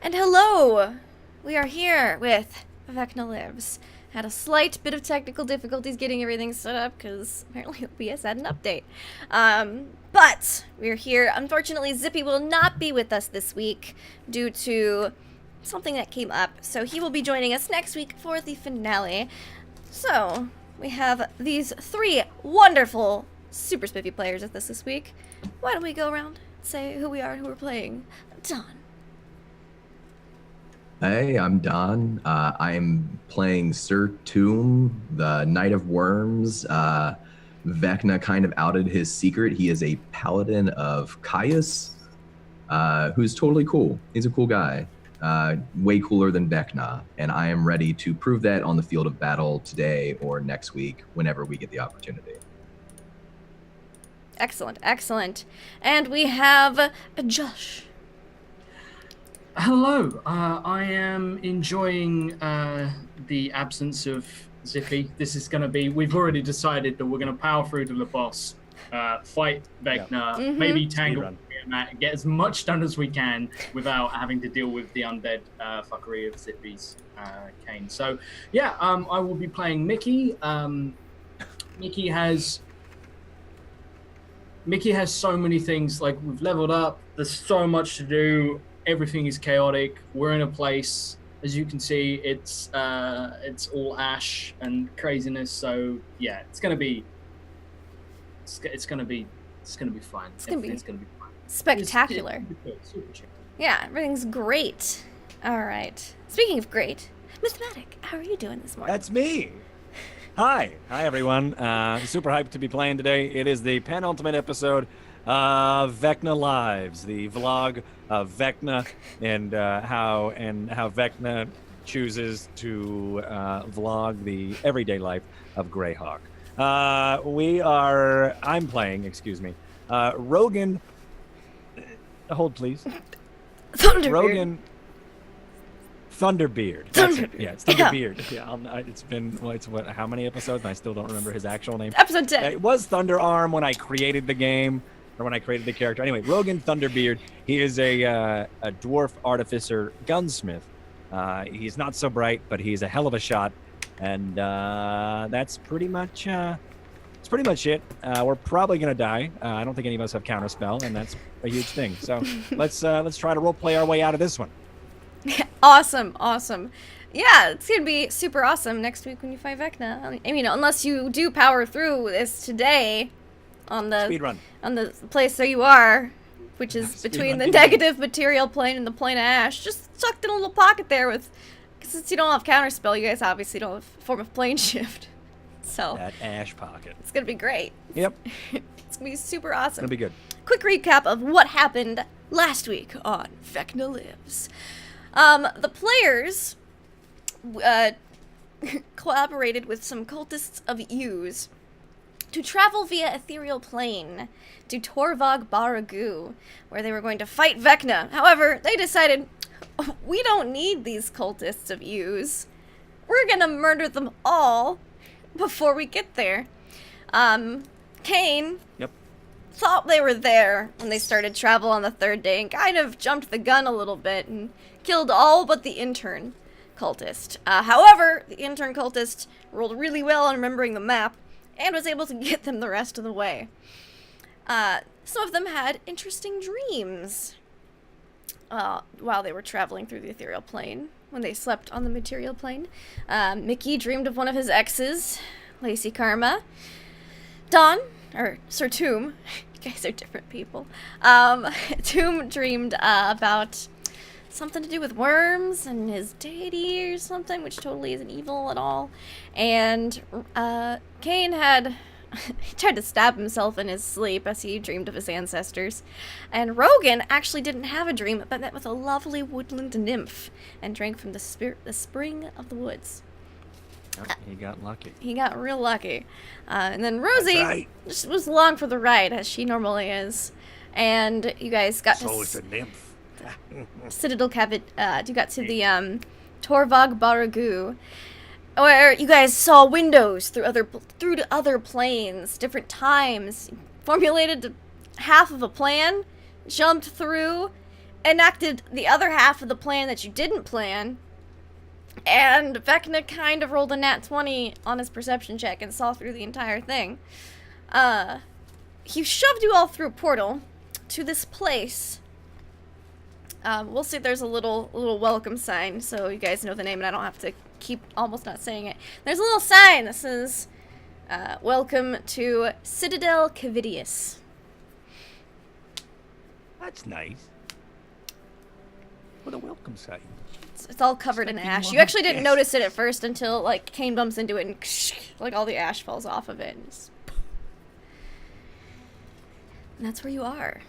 And hello! We are here with Vecna Lives. Had a slight bit of technical difficulties getting everything set up because apparently OBS had an update. But we're here. Unfortunately, Zippy will not be with us this week due to something that came up. So he will be joining us next week for the finale. So we have these three wonderful, super spiffy players with us this week. Why don't we go around and say who we are and who we're playing? Don. Hey, I'm Don. I'm playing Sir Tomb, the Knight of Worms. Vecna kind of outed his secret. He is a paladin of Caius, who's totally cool. He's a cool guy. Way cooler than Vecna. And I am ready to prove that on the field of battle today or next week, whenever we get the opportunity. Excellent, excellent. And we have Josh. Hello, I am enjoying the absence of Zippy. This is going to be, we've already decided that we're going to power through to the boss, fight Vecna, maybe tangle and that, get as much done as we can without having to deal with the undead fuckery of Zippy's cane. So, yeah, I will be playing Mickey. Mickey has so many things, like we've leveled up, there's so much to do. Everything is chaotic. We're in a place, as you can see, it's all ash and craziness. So yeah, it's gonna be fun. It's gonna be fun. Spectacular. It's super chill. Yeah, everything's great. All right. Speaking of great, Mathematic, how are you doing this morning? That's me. Hi everyone. Super hyped to be playing today. It is the penultimate episode of Vecna Lives, the vlog of Vecna and how Vecna chooses to vlog the everyday life of Greyhawk. I'm playing, Rogan. Hold please. Thunderbeard. Rogan. Thunderbeard. That's it. Yeah, it's Thunderbeard. Yeah, it's been how many episodes? And I still don't remember his actual name. Episode 10. It was Thunderarm when I created the game, or when I created the character. Anyway, Rogan Thunderbeard. He is a dwarf artificer gunsmith. He's not so bright, but he's a hell of a shot, and that's pretty much it. We're probably gonna die. I don't think any of us have counterspell, and that's a huge thing. So let's try to roleplay our way out of this one. Awesome. Yeah, it's gonna be super awesome next week when you fight Vecna. I mean, unless you do power through this today on the speedrun on the place where you are, which is between the negative material plane and the plane of ash. Just tucked in a little pocket there with, because since you don't have counterspell, you guys obviously don't have a form of plane shift. So that ash pocket. It's gonna be great. Yep. It's gonna be super awesome. It's gonna be good. Quick recap of what happened last week on Vecna Lives. The players collaborated with some cultists of Use to travel via ethereal plane to Torvog Baragu, where they were going to fight Vecna. However, they decided, we don't need these cultists of Use. We're gonna murder them all before we get there. Kane thought they were there when they started travel on the third day and kind of jumped the gun a little bit and killed all but the intern cultist. However, the intern cultist rolled really well on remembering the map and was able to get them the rest of the way. Some of them had interesting dreams while they were traveling through the ethereal plane, when they slept on the material plane. Mickey dreamed of one of his exes, Lacey Karma. Don, or Sir Tomb, you guys are different people. Tomb dreamed about something to do with worms and his deity or something, which totally isn't evil at all. And Kane had he tried to stab himself in his sleep as he dreamed of his ancestors. And Rogan actually didn't have a dream, but met with a lovely woodland nymph and drank from the spring of the woods. Oh, he got lucky. He got real lucky. And then Rosie just was along for the ride, as she normally is. And you guys got to... So it's a nymph. Citadel Cavitius. You got to the Torvog Baragu, where you guys saw windows through to other planes, different times. Formulated half of a plan, jumped through, enacted the other half of the plan that you didn't plan, and Vecna kind of rolled a nat 20 on his perception check and saw through the entire thing. He shoved you all through a portal to this place. We'll see. There's a little welcome sign, so you guys know the name, and I don't have to keep almost not saying it. There's a little sign that says, "Welcome to Citadel Cavitius." That's nice. What a welcome sign. It's all covered in ash. You actually didn't notice it at first until, like, Kane bumps into it and, like, all the ash falls off of it. And that's where you are.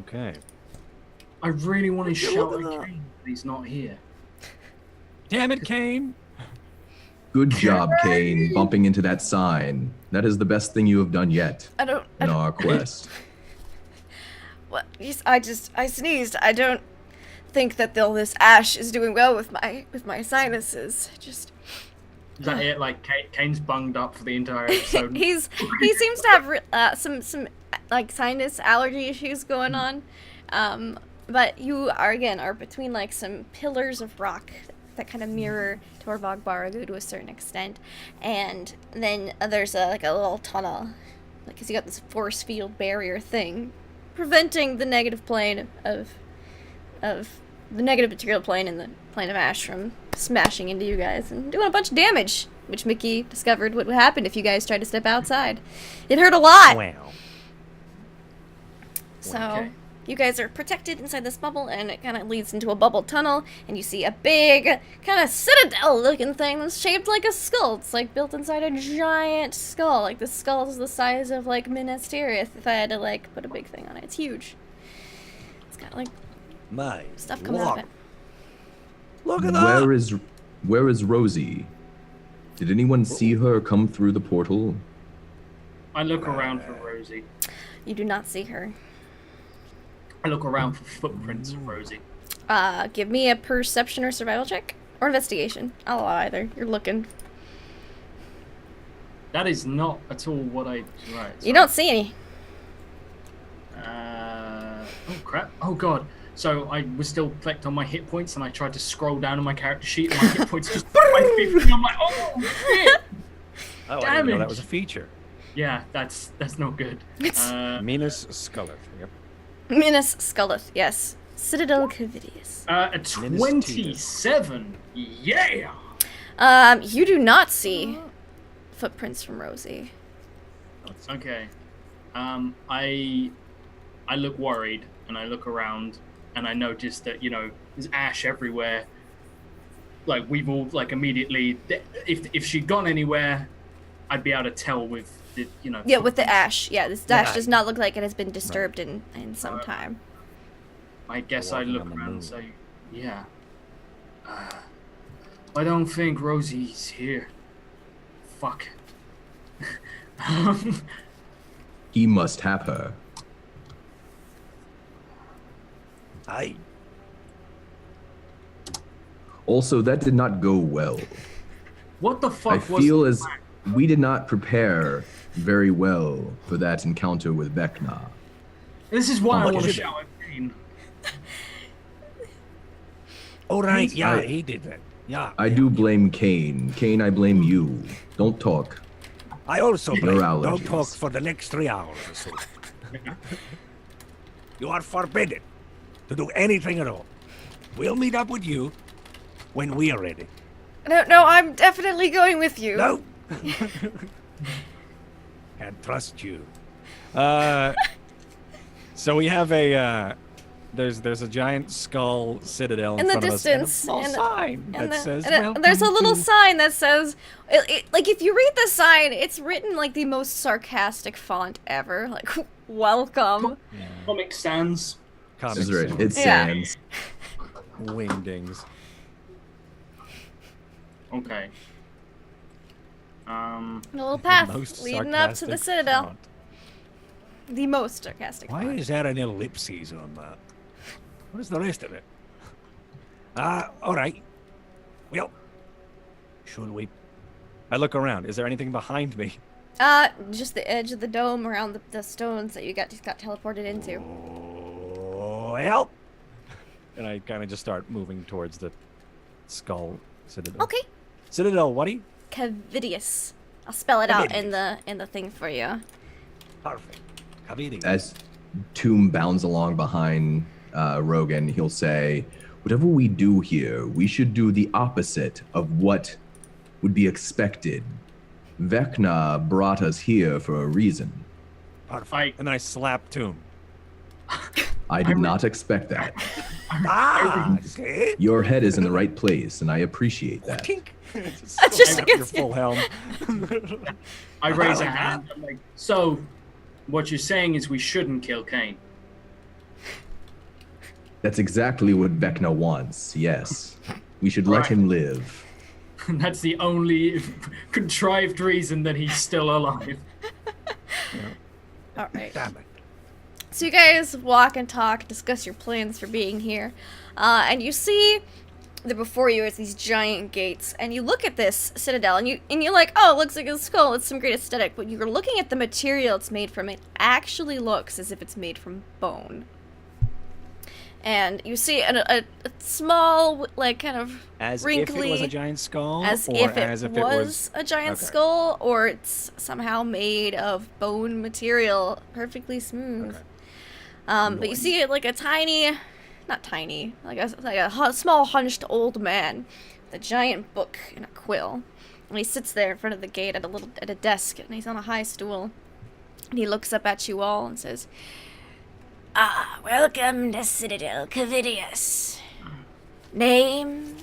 Okay. I really want to shout at Kane, but he's not here. Damn it, Kane! Good job, Kane, bumping into that sign. That is the best thing you have done yet in our quest. What? I sneezed. I don't think that this ash is doing well with my sinuses. Just. Is that it? Like Kane's bunged up for the entire episode. he seems to have some like sinus allergy issues going on. But you are between like some pillars of rock that kind of mirror Torvog Baragu to a certain extent, and then there's a little tunnel, like, cause you got this force field barrier thing, preventing the negative plane of the negative material plane and the plane of ash from smashing into you guys and doing a bunch of damage, which Mickey discovered what would happen if you guys tried to step outside. It hurt a lot. Wow. So. Okay. You guys are protected inside this bubble, and it kind of leads into a bubble tunnel, and you see a big, kind of citadel-looking thing that's shaped like a skull. It's, like, built inside a giant skull. Like, the skull is the size of, like, Minas Tirith, if I had to, like, put a big thing on it. It's huge. It's got, like, stuff coming out of it. Look at that! Where is Rosie? Did anyone see her come through the portal? I look around for Rosie. You do not see her. I look around for footprints of Rosie. Give me a perception or survival check. Or investigation. I'll allow either. You're looking. That is not at all what I... Right. You don't see any. Oh, crap. Oh, God. So I was still clicked on my hit points, and I tried to scroll down on my character sheet, and my hit points just went 50. I'm like, oh, shit! Oh, I didn't know that was a feature. Yeah, that's not good. Minas Skulleth. Yep. Minas Skulleth, yes. Citadel Cavitius. A 27. Yeah! You do not see footprints from Rosie. Okay. I look worried, and I look around, and I notice that, there's ash everywhere. Like, we've all, like, immediately... If she'd gone anywhere, I'd be able to tell with the, Yeah, with the ash. Yeah, this ash does not look like it has been disturbed in some time. I guess I look around and say, yeah. I don't think Rosie's here. Fuck. He must have her. Also, that did not go well. What the fuck I feel as we did not prepare very well for that encounter with Vecna. This is why I want to shout at Kane. All right, yeah, he did that. Yeah. I do blame Kane. Kane, I blame you. Don't talk. I also blame. Allergies. Don't talk for the next 3 hours or so. You are forbidden to do anything at all. We'll meet up with you when we are ready. No, I'm definitely going with you. No. Can't trust you. So we have a there's a giant skull citadel in the front distance, of us, and a small sign that says there's a little to... sign that says like, if you read the sign, it's written like the most sarcastic font ever, like, welcome. Comic Sans. That's right. It stands. Wingdings. Okay. A little path leading up to the Citadel. Font. The most sarcastic Why font. is there an ellipses on that? What is the rest of it? All right. Well, should we? I look around. Is there anything behind me? Just the edge of the dome around the stones that you just got teleported into. Oh, well, and I kind of just start moving towards the skull citadel. Okay. Citadel, what do you? Cavitius. I'll spell it out in Cavitius. the thing for you. Perfect. Cavitius. As Tomb bounds along behind Rogan, he'll say, "Whatever we do here, we should do the opposite of what would be expected. Vecna brought us here for a reason. Perfect. And then I slap Tomb. I did not expect that. See? Your head is in the right place, and I appreciate that." Tink. Just Slap gets- your full helm. I raise a hand. I'm like, so, what you're saying is we shouldn't kill Kane. That's exactly what Vecna wants, yes. We should let Right. him live. That's the only contrived reason that he's still alive. All right. Damn it. So you guys walk and talk, discuss your plans for being here, and you see that before you is these giant gates, and you look at this citadel, and you're like, oh, it looks like a skull. It's some great aesthetic, but you're looking at the material it's made from. It actually looks as if it's made from bone. And you see a small, like, kind of As wrinkly, if it was a giant skull? as or if it as if was a giant okay. skull, or it's somehow made of bone material, perfectly smooth. Okay. But you see like a tiny, not tiny, like a small hunched old man with a giant book and a quill. And he sits there in front of the gate at a desk, and he's on a high stool. And he looks up at you all and says, "Ah, welcome to Citadel, Cavitius. Name?"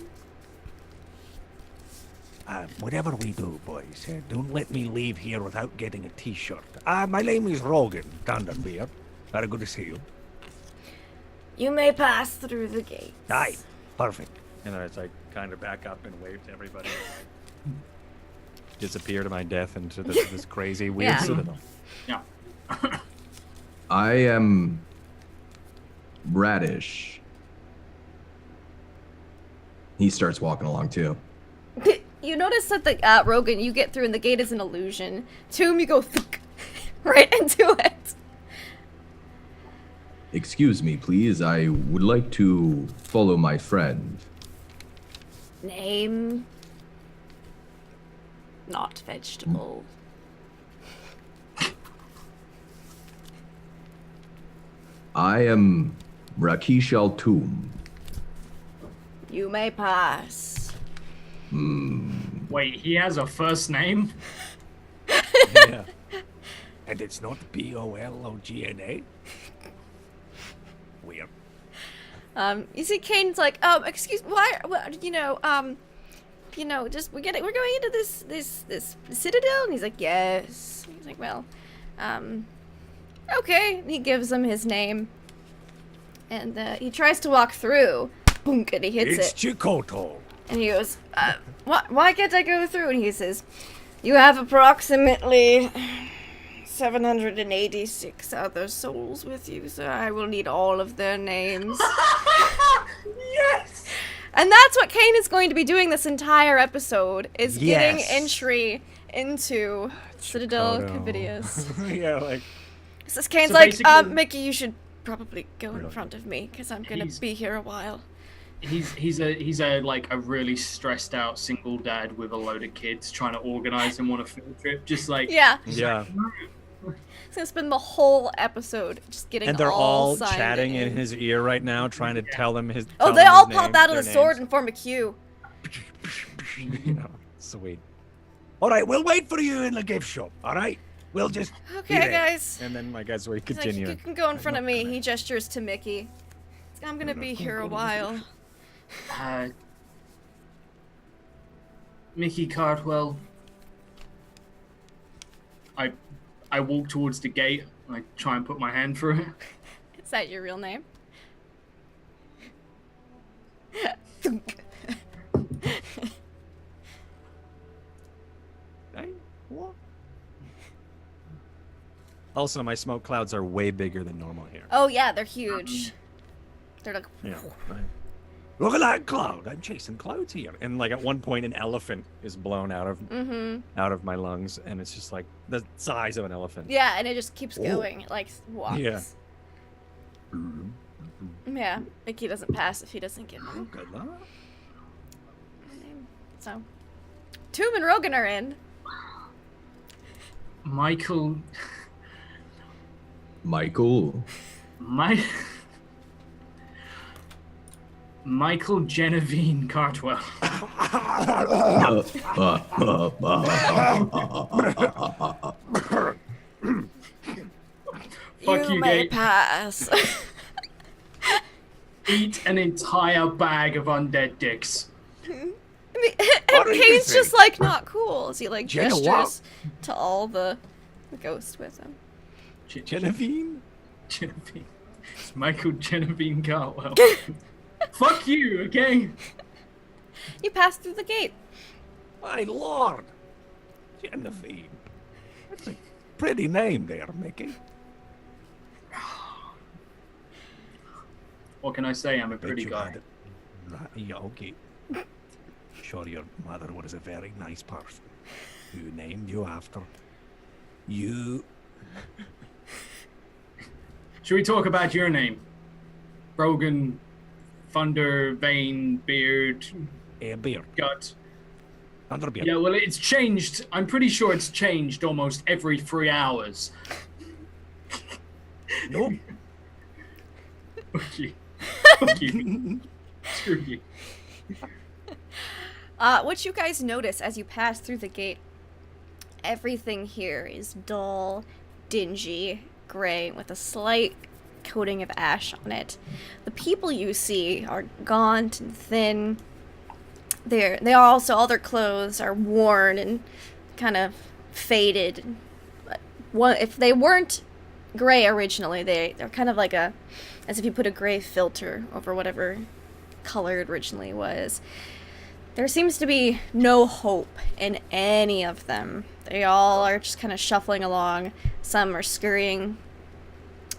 Whatever we do, boys, don't let me leave here without getting a t-shirt. My name is Rogan Thunderbeard. Very good to see you. You may pass through the gate. Aye, perfect. And then I kind of back up and wave to everybody. Disappear to my death into this crazy weird Yeah. citadel. Yeah. I am Radish. He starts walking along too. You notice that the Rogan, you get through and the gate is an illusion. Tomb, you go right into it. Excuse me, please. I would like to follow my friend. Name? Not vegetable. I am Rakesh Al-Tum. You may pass. Wait, he has a first name? Yeah. And it's not B-O-L-O-G-N-A? Weird. You see Kane's like, excuse, why, just, we're going into this citadel? And he's like, yes. He's like, well, okay. And he gives him his name. And, he tries to walk through. Boom, and he hits It's it. Chikoto. And he goes, why can't I go through? And he says, you have approximately 786 other souls with you, so I will need all of their names. Yes! And that's what Kane is going to be doing this entire episode, is getting Yes. entry into Citadel Chikoto. Cavitius. Yeah, like So Kane's So like, basically- Mickey, you should probably go in Really? front of me, because I'm going to He's- be here a while. He's a like a really stressed out single dad with a load of kids trying to organize them on a field trip. Just like Yeah, yeah. he's going to spend the whole episode just getting And they're all signed chatting in his ear right now, trying to tell him his. Oh, tell they him all his pop name- out of the their sword names. and form a queue. You know, sweet. All right, we'll wait for you in the gift shop, all right? We'll just... Okay, there. guys. And then my guys will He's like, continue. you can go in front of me. He gestures to Mickey. He's like, I'm gonna be here a while. Mickey Cardwell. I walk towards the gate. I try and put my hand through it. Is that your real name? Hey, what? Also, my smoke clouds are way bigger than normal here. Oh yeah, they're huge. They're like, Yeah. Right. Look at that cloud. I'm chasing Clouds here, and like at one point, an elephant is blown out of my lungs, and it's just like the size of an elephant. yeah, and it just keeps Oh. going. It like walks. Yeah. Yeah, Mickey doesn't pass if he doesn't give him Look at that. a name. So, Tomb and Rogan are in. Michael. Michael. Michael Genevieve Cartwell. Fuck you, may Gate. pass. Eat an entire bag of undead dicks. What do you Kane's just think? like not cool. As he like Jenna, gestures what? to all the ghosts with him. Genevieve? Genevieve. It's Michael Genevieve Cartwell. Fuck you, okay? You pass through the gate. My lord. Genevieve. That's a pretty name there, Mickey. What can I say? I'm a Bet pretty you guy. had it. Right, yeah, okay. Sure, your mother was a very nice person who named you after you. Should we talk about your name? Rogan, Thunder, Vein, Beard, A beard. Gut. Thunderbeard. Yeah, well, it's changed. I'm pretty sure it's changed almost every 3 hours. Nope. Fuck you. Fuck you. Screw you. What you guys notice as you pass through the gate, everything here is dull, dingy, gray, with a slight coating of ash on it. The people you see are gaunt and thin. They are also, all their clothes are worn and kind of faded. But if they weren't gray originally, they're kind of like as if you put a gray filter over whatever color it originally was. There seems to be no hope in any of them. They all are just kind of shuffling along. Some are scurrying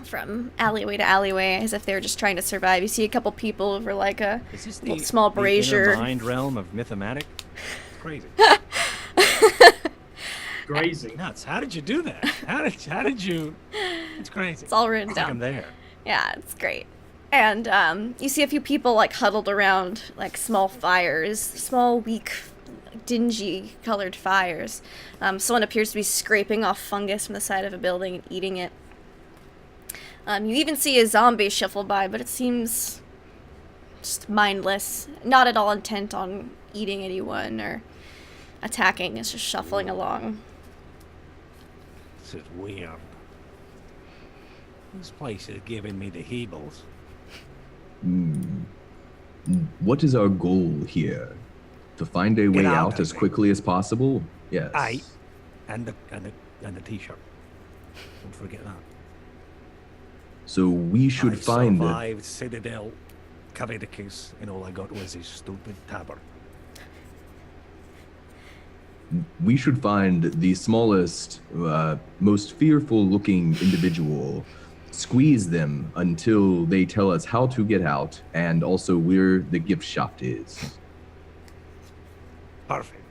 from alleyway to alleyway as if they're just trying to survive. You see a couple people over like a Is this little small the brazier. inner mind realm of Mythomatic? It's crazy. Crazy. Nuts. How did you do that? How did you? It's crazy. It's all written It's like I'm down. there. Yeah, it's great. And you see a few people like huddled around like small fires, small, weak, dingy colored fires. Someone appears to be scraping off fungus from the side of a building and eating it. You even see a zombie shuffle by, but it seems just mindless, not at all intent on eating anyone or attacking. It's just shuffling along. This is weird. This place is giving me the heebles. What is our goal here? To find a way Get out, out I as think. quickly as possible? Yes. Aye. And the t-shirt. Don't forget that. So we should I find survived Citadel, Cavitius, and all I got was his stupid tabard. we should find the smallest, most fearful-looking individual, squeeze them until they tell us how to get out, and also where the gift shop is. Perfect.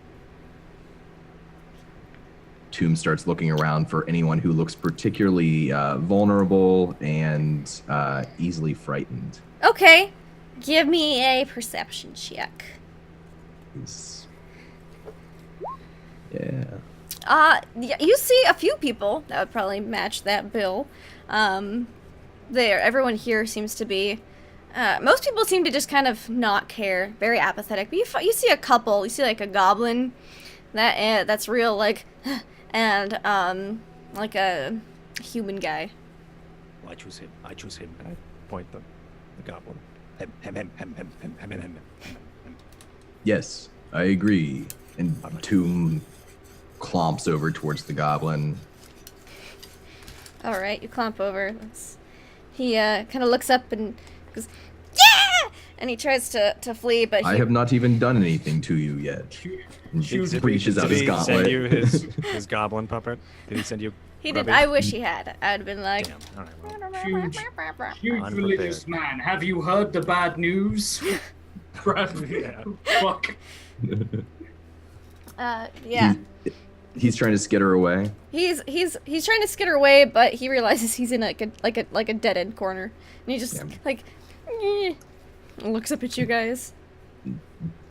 Tomb starts looking around for anyone who looks particularly vulnerable and easily frightened. Okay, give me a perception check. Yeah. You see a few people that would probably match that bill. Everyone here seems to be. Most people seem to just kind of not care, very apathetic. But you see a couple. You see like a goblin, that's real like, and like a human guy. Well, I choose him. And I point the goblin. Him. Yes, I agree. And Tomb clomps over towards the goblin. All right, you clomp over. He kind of looks up and goes, "Yeah!" And he tries to flee, but I have not even done anything to you yet. And Shoot. reaches out his Did he send gauntlet. you his goblin puppet? Did he send you? he did. rubbish? I wish he had. I'd have been like, Damn. All right. Well, Huge Unprepared. religious man. Have you heard the bad news? Brad, Yeah. fuck. yeah. He's trying to skitter away. He's trying to skitter away, but he realizes he's in like a dead end corner, and he just Yeah. like, Looks up at you guys.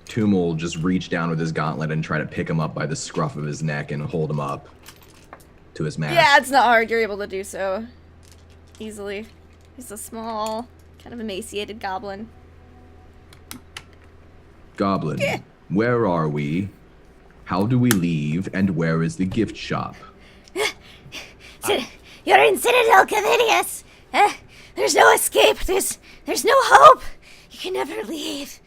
Tomb will just reach down with his gauntlet and try to pick him up by the scruff of his neck and hold him up to his mast. Yeah, it's not hard. You're able to do so easily. He's a small, kind of emaciated goblin. Goblin, where are we? How do we leave? And where is the gift shop? You're in Citadel, Cavitius. There's no escape. There's no hope. You can never leave.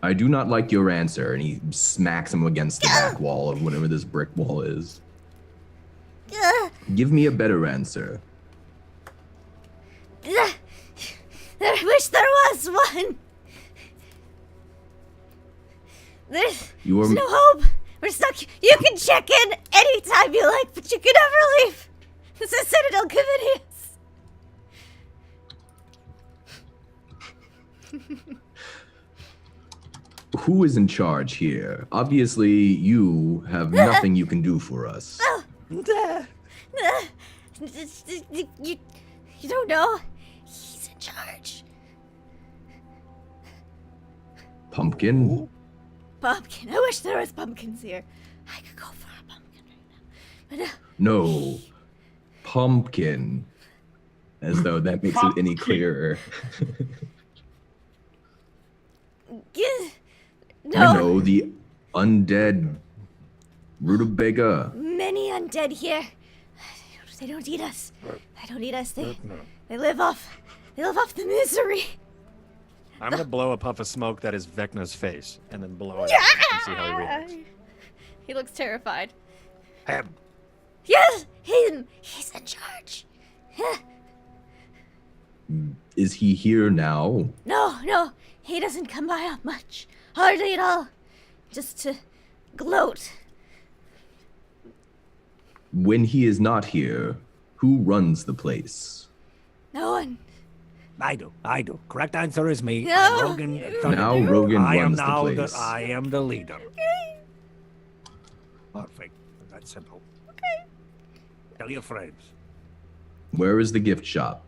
I do not like your answer, and he smacks him against the back wall of whatever this brick wall is. Give me a better answer. I wish there was one. There's no hope. We're stuck. You can check in anytime you like, but you can never leave. This is Citadel Cavitius. Who is in charge here? Obviously, you have nothing you can do for us. You don't know. He's in charge. Pumpkin? Pumpkin. I wish there was pumpkins here. I could go for a pumpkin right now. But No. Pumpkin. As though that makes it any clearer. no. No, the undead rutabaga. Many undead here. They don't eat us. They don't eat us. They live off. They live off the misery. I'm gonna blow a puff of smoke that is Vecna's face, and then blow it out and see how he reacts. He looks terrified. Him. Yes, he's in charge. Is he here now? No, he doesn't come by up much. Hardly at all. Just to gloat. When he is not here, who runs the place? No one. I do. Correct answer is me. No. I'm Rogan Thunderbeard. Now Rogan I am runs the now place. I am the leader. Perfect. That's simple. Okay. Tell your friends. Where is the gift shop?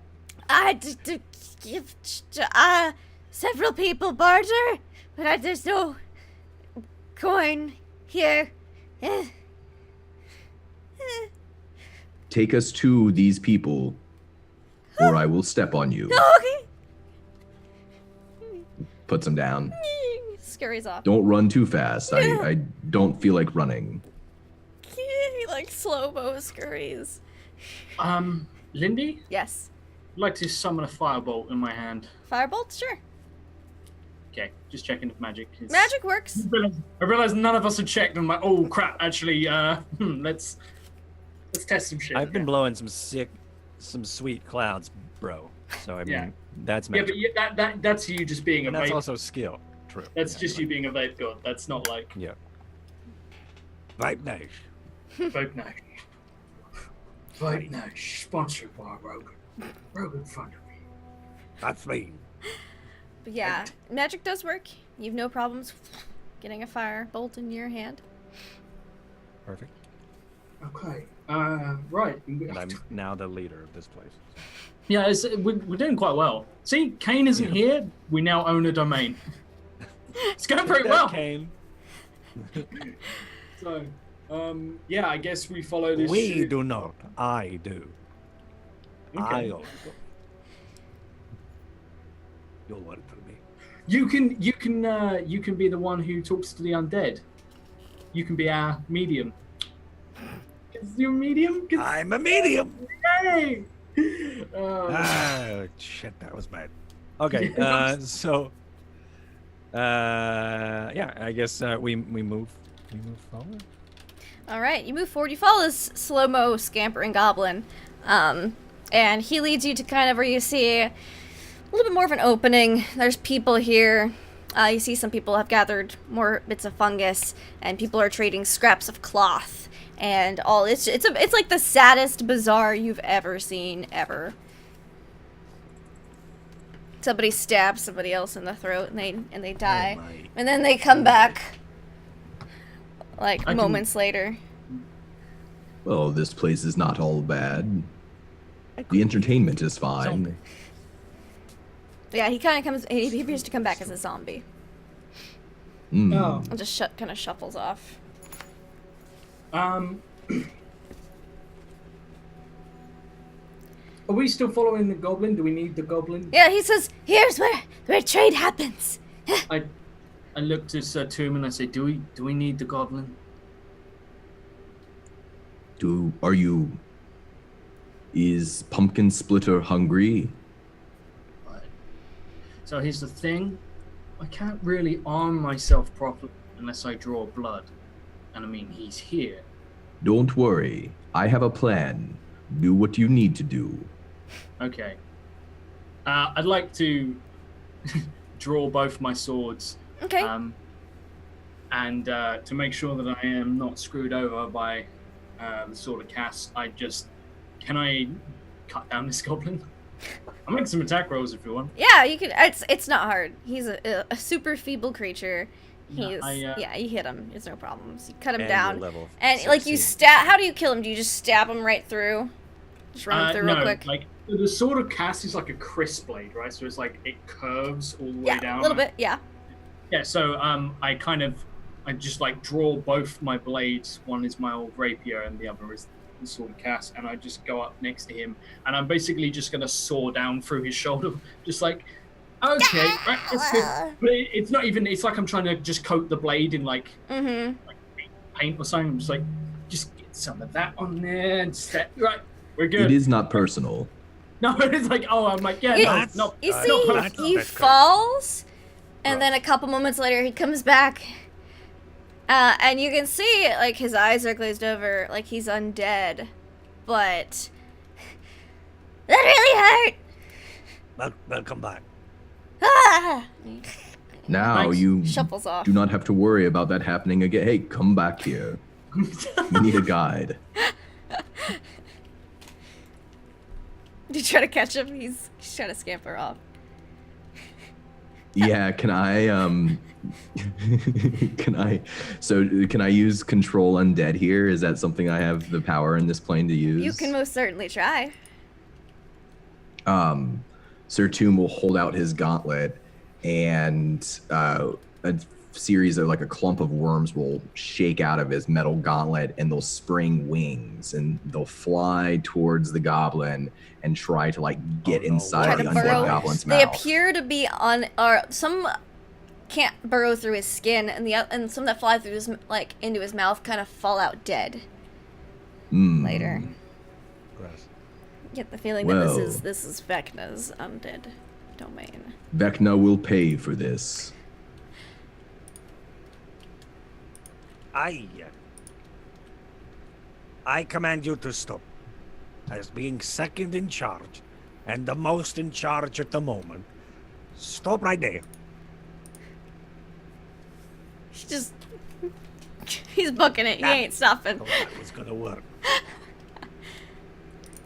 Several people barter, but there's no coin here. Take us to these people, or I will step on you. Okay. Puts him down. Scurries off. Don't run too fast. I don't feel like running. He like slow-mo scurries. Lindy, Yes. I'd like to summon a firebolt in my hand. Firebolt? Sure. Okay, just checking if magic is... Magic works. I realized none of us had checked. I'm like, oh crap! Actually, let's test some shit. I've been blowing some sweet clouds, bro. So I mean, Yeah. that's Yeah, magic. but that's you just being a And that's vape. also skill. True. That's Yeah, just but- you being a vape god. That's not like Yeah. Vibe nice. vape night. Vape night sponsored by Rogan. Rogan funded me. That's me. But yeah, magic does work. You have no problems getting a firebolt in your hand. Perfect. Okay. Right. And I'm now the leader of this place. Yeah, we're doing quite well. See, Kane isn't here. We now own a domain. It's going pretty well. Kane. So, yeah, I guess we follow this. We shit. do not. I do. Okay. I also. You'll work for me. You can be the one who talks to the undead. You can be our medium. Is you a medium? I'm a medium. Yay! Ah, shit, that was bad. Okay. Yeah, I guess we move forward. All right, you move forward. You follow this slow-mo scampering goblin, and he leads you to kind of where you see a little bit more of an opening. There's people here. You see some people have gathered more bits of fungus, and people are trading scraps of cloth, and all. It's like the saddest bazaar you've ever seen ever. Somebody stabs somebody else in the throat, and they die, my. and then they come back. Like I can- moments later. Well, this place is not all bad. The entertainment is fine. Yeah, he kind of comes. He appears to come back as a zombie. Oh. And just kind of shuffles off. Are we still following the goblin? Do we need the goblin? Yeah, he says, here's where trade happens. I look to Sir Toom and I say, do we need the goblin? Is Pumpkin Splitter hungry? So here's the thing. I can't really arm myself properly unless I draw blood. And I mean, he's here. Don't worry. I have a plan. Do what you need to do. Okay. I'd like to draw both my swords. Okay. And to make sure that I am not screwed over by the Sword of Cass, can I cut down this goblin? I'll make some attack rolls if you want. Yeah, you can. It's not hard. He's a super feeble creature. He's you hit him. It's no problems. You cut him And down, you're level and like you 16. stab. How do you kill him? Do you just stab him right through? Just run him through real quick. Like the Sword of Cass is like a crisp blade, right? So it's like it curves all the way down. A little bit. Yeah. Yeah. So I just like draw both my blades. One is my old rapier, and the other is the Sword of Cass, and I just go up next to him, and I'm basically just gonna saw down through his shoulder, just like, okay, right, that's good. But it's not even. It's like I'm trying to just coat the blade in like paint or something. I'm just like, just get some of that on there and set. Right, we're good. It is not personal. No, it's like, oh, I'm like, yeah, no. You no, see, he falls, and then a couple moments later, he comes back. And you can see, like, his eyes are glazed over, like he's undead. But That really hurt. Welcome back. Ah! Now Thanks. you shuffles off. do not have to worry about that happening again. Hey, come back here. We need a guide. You try to catch him, he's trying to scamper off. Yeah, can I can I use control undead here? Is that something I have the power in this plane to use? You can most certainly try. Sir Toom will hold out his gauntlet, and a series of, like, a clump of worms will shake out of his metal gauntlet, and they'll spring wings, and they'll fly towards the goblin and try to, like, get inside Try the to undead burrow. goblin's They mouth. appear to be on, or some can't burrow through his skin, and some that fly through his, like, into his mouth kind of fall out dead later. Gross. Get the feeling Well. that this is Vecna's undead domain. Vecna will pay for this. I command you to stop. As being second in charge, and the most in charge at the moment, stop right there. He's booking it. He ain't stopping. Oh, that was gonna work.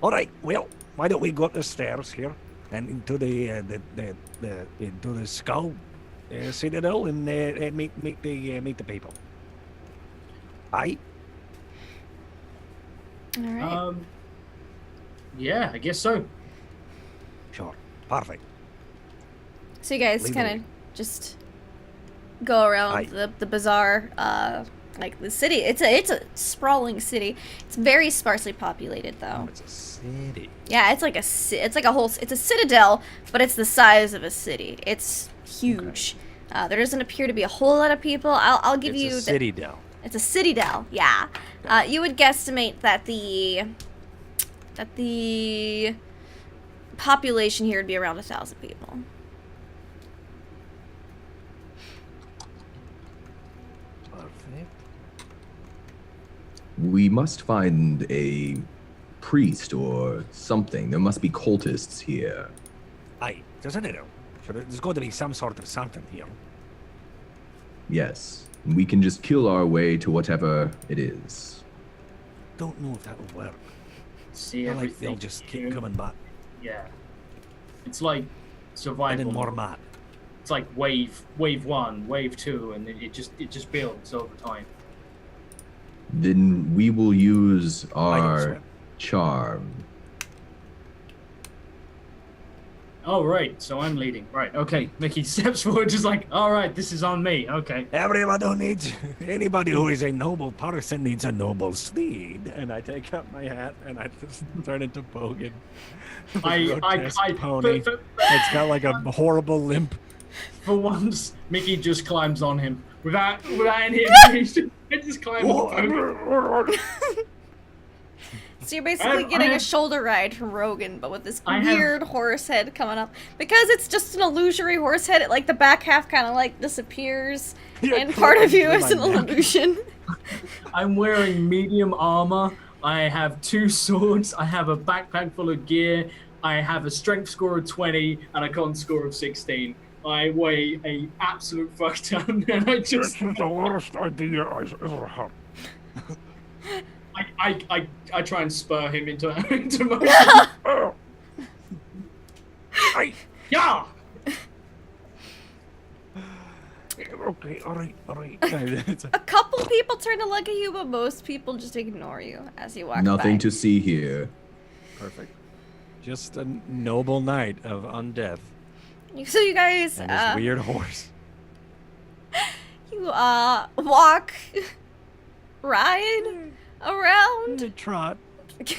All right. Well, why don't we go up the stairs here and into the skull citadel and meet the people. Aye. All right. Yeah, I guess so. Sure. Perfect. So you guys Lead kind the of just go around Aye. the bazaar, like the city. It's a sprawling city. It's very sparsely populated though. It's a city. Yeah, it's like a citadel, but it's the size of a city. It's huge. There doesn't appear to be a whole lot of people. I'll give It's you a citadel. It's a citadel. Yeah. You would guesstimate that the population here would be around 1,000 people. Perfect. We must find a priest or something. There must be cultists here. Aye. Doesn't it? There's got to be some sort of something here. Yes. We can just kill our way to whatever it is. Don't know if that will work. See I like everything. they'll just keep here. coming back. Yeah. It's like And survival. then more mad. It's like wave 1, wave 2, and it just builds over time. Then we will use I don't our swear. charm. Oh, right. So I'm leading. Right. Okay. Mickey steps forward, just like, all right, this is on me. Okay. Everyone needs, anybody who is a noble person needs a noble steed. And I take out my hat and I just turn into Bogan. I pony. It's got like a horrible limp. For once, Mickey just climbs on him without any explanation. It just climbs on him. So you're basically getting a shoulder ride from Rogan, but with this weird horse head coming up. Because it's just an illusory horse head, it, like the back half kind of like disappears, and part of you is an illusion. I'm wearing medium armor. I have 2 swords. I have a backpack full of gear. I have a strength score of 20 and a con score of 16. I weigh a absolute fuck ton, and I just. This is the worst idea I've ever had. I try and spur him into motion. Yeah. Okay, all right. A couple people turn to look at you, but most people just ignore you as you walk by. Nothing to see here. Perfect. Just a noble knight of undeath. So you guys, And this weird horse. you walk, ride around. Trot,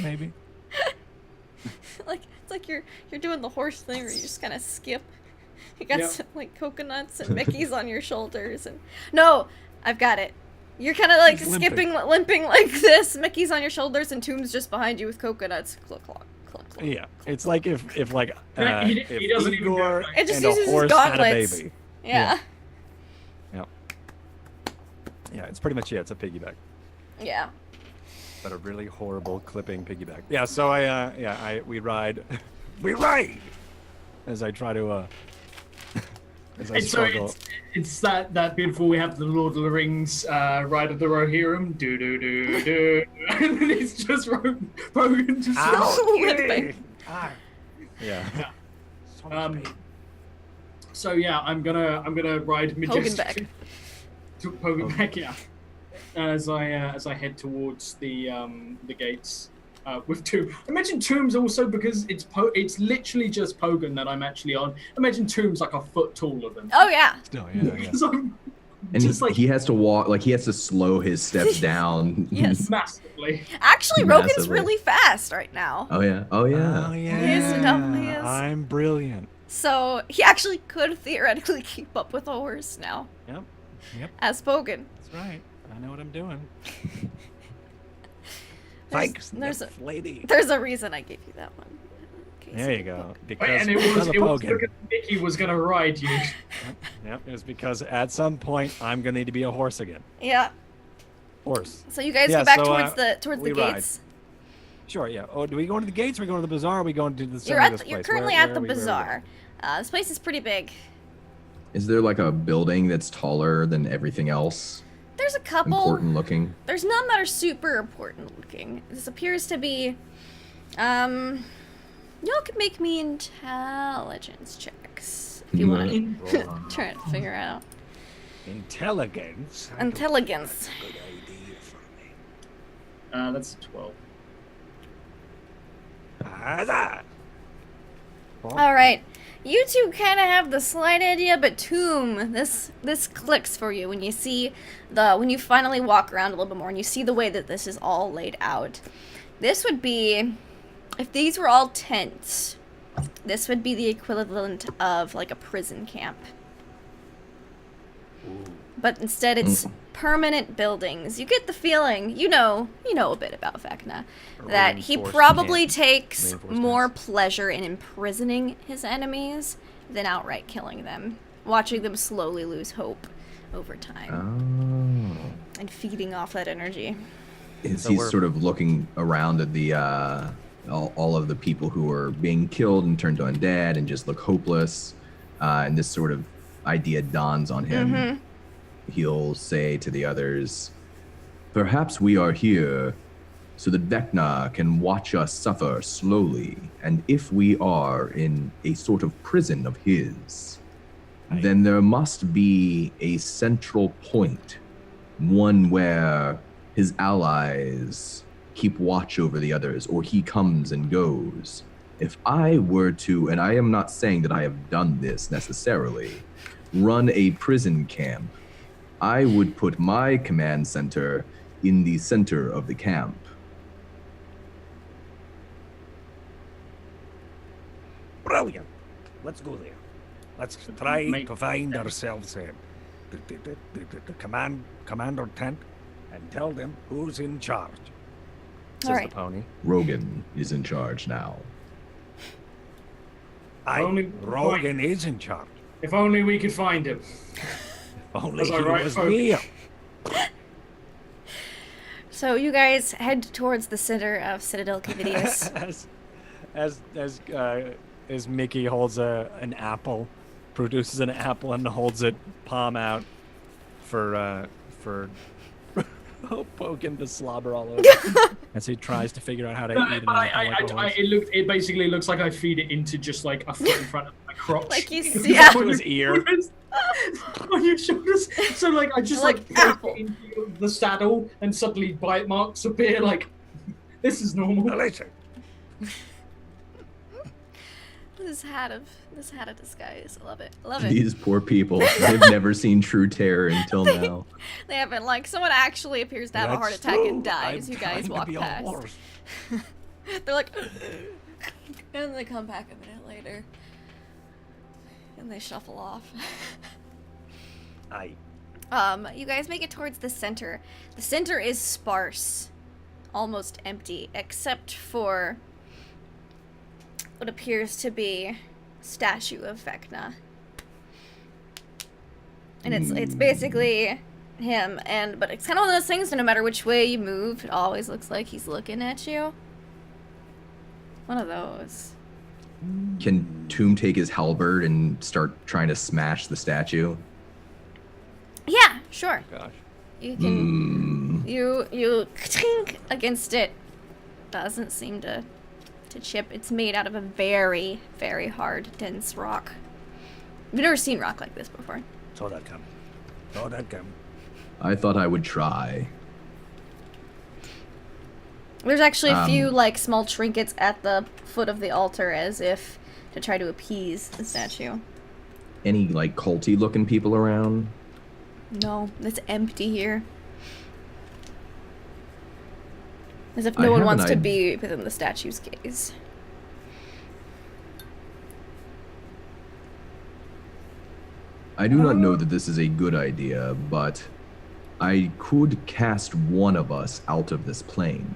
maybe. Like it's like you're doing the horse thing where you just kind of skip. You got some like coconuts and Mickey's on your shoulders and no, I've got it. You're kind of like skipping, limping like this. Mickey's on your shoulders and Tomb's just behind you with coconuts. Cluck, cluck, cluck, cluck. Yeah, it's like if like he doesn't even Igor It just and a uses his horse had a gauntlets. baby. Yeah. Yeah, it's pretty much it's a piggyback, Yeah. but a really horrible clipping piggyback. Yeah, so we ride as I try to as I And so struggle. it's that beautiful. We have the Lord of the Rings ride of the Rohirrim. Do do do do, and then it's just Rogan just. Limping. Yeah. So yeah, I'm gonna ride majestically. Hogan back, yeah. As I head towards the gates with Tomb. Imagine Tomb's also because it's literally just Pogan that I'm actually on. Imagine Tomb's like a foot taller than. Oh yeah. No, yeah. Because I'm And just he has to walk, like he has to slow his steps down. Yes. massively. Actually, Rogan's Massively. really fast right now. Oh yeah. Oh yeah. He is, definitely is. I'm brilliant. So he actually could theoretically keep up with a horse now. Yep. As Pogan. That's right. I know what I'm doing. Thanks, There's a lady. there's a reason I gave you that one. Okay, There so- you go. Wait, Because and it was because Mickey was gonna ride you. Yep, it was because at some point I'm gonna need to be a horse again. Yeah. Horse. So you guys Yeah, go back so, towards we the ride. gates. Sure, yeah. Oh, do we go into the gates or we go to the bazaar or are we going to the center You're of at this the, you're place? currently Where at the are we- where are we bazaar. This place is pretty big. Is there like a building that's taller than everything else? There's a couple. Important looking. There's none that are super important looking. This appears to be, y'all can make me intelligence checks if you want to try to figure out. Intelligence. Intelligence. Good idea for me. That's 12. That. All right, you two kind of have the slight idea, but Tomb, this clicks for you when you see when you finally walk around a little bit more and you see the way that this is all laid out. This would be, if these were all tents, this would be the equivalent of like a prison camp. But instead it's permanent buildings. You get the feeling, you know a bit about Vecna, that he Reinforced probably camp. takes Reinforced more camps. pleasure in imprisoning his enemies than outright killing them, watching them slowly lose hope over time, Oh. and feeding off that energy. Is So he's we're- sort of looking around at the all of the people who are being killed and turned to undead and just look hopeless, and this sort of idea dawns on him. He'll say to the others, "Perhaps we are here so that Vecna can watch us suffer slowly, and if we are in a sort of prison of his, then there must be a central point, one where his allies keep watch over the others, or he comes and goes. If I were to, and I am not saying that I have done this necessarily, run a prison camp, I would put my command center in the center of the camp. Brilliant. Let's go there. Let's try to find ourselves the commander tent and tell them who's in charge. Says Alright. the pony. Rogan is in charge now. Rogan is in charge. If only we could find him. Only Was he I right, was folks? near. So you guys head towards the center of Citadel Cavitius. as Mickey holds an apple, produces an apple and holds it palm out for Pokin to slobber all over as he tries to figure out how to eat an apple like a horse. It basically looks like I feed it into just like a foot in front of my crotch. Like you see, yeah. To his ear. On your shoulders. So like I just Like like apple. poke it into the saddle and suddenly bite marks appear. Like this is normal. Listen, This hat of disguise. I love it. Love it. These poor people, they've never seen true terror until now. They haven't, like, someone actually appears to have a heart that's attack true. and dies. I'm You guys trying to walk be a past. horse. They're like, and they come back a minute later, and they shuffle off. Aye. You guys make it towards the center. The center is sparse, almost empty, except for what appears to be a statue of Vecna. And it's basically him, but it's kind of one of those things that no matter which way you move, it always looks like he's looking at you. One of those. Can Tomb take his halberd and start trying to smash the statue? Yeah, sure. Gosh. You can you tink against it. Doesn't seem to chip. It's made out of a very, very hard, dense rock. You've never seen rock like this before. Saw that coming. Saw that coming. I thought I would try. There's actually a few like small trinkets at the foot of the altar as if to try to appease the statue. Any like culty looking people around? No, it's empty here. As if I no one have wants an to id- be within the statue's gaze. I do not know that this is a good idea, but I could cast one of us out of this plane.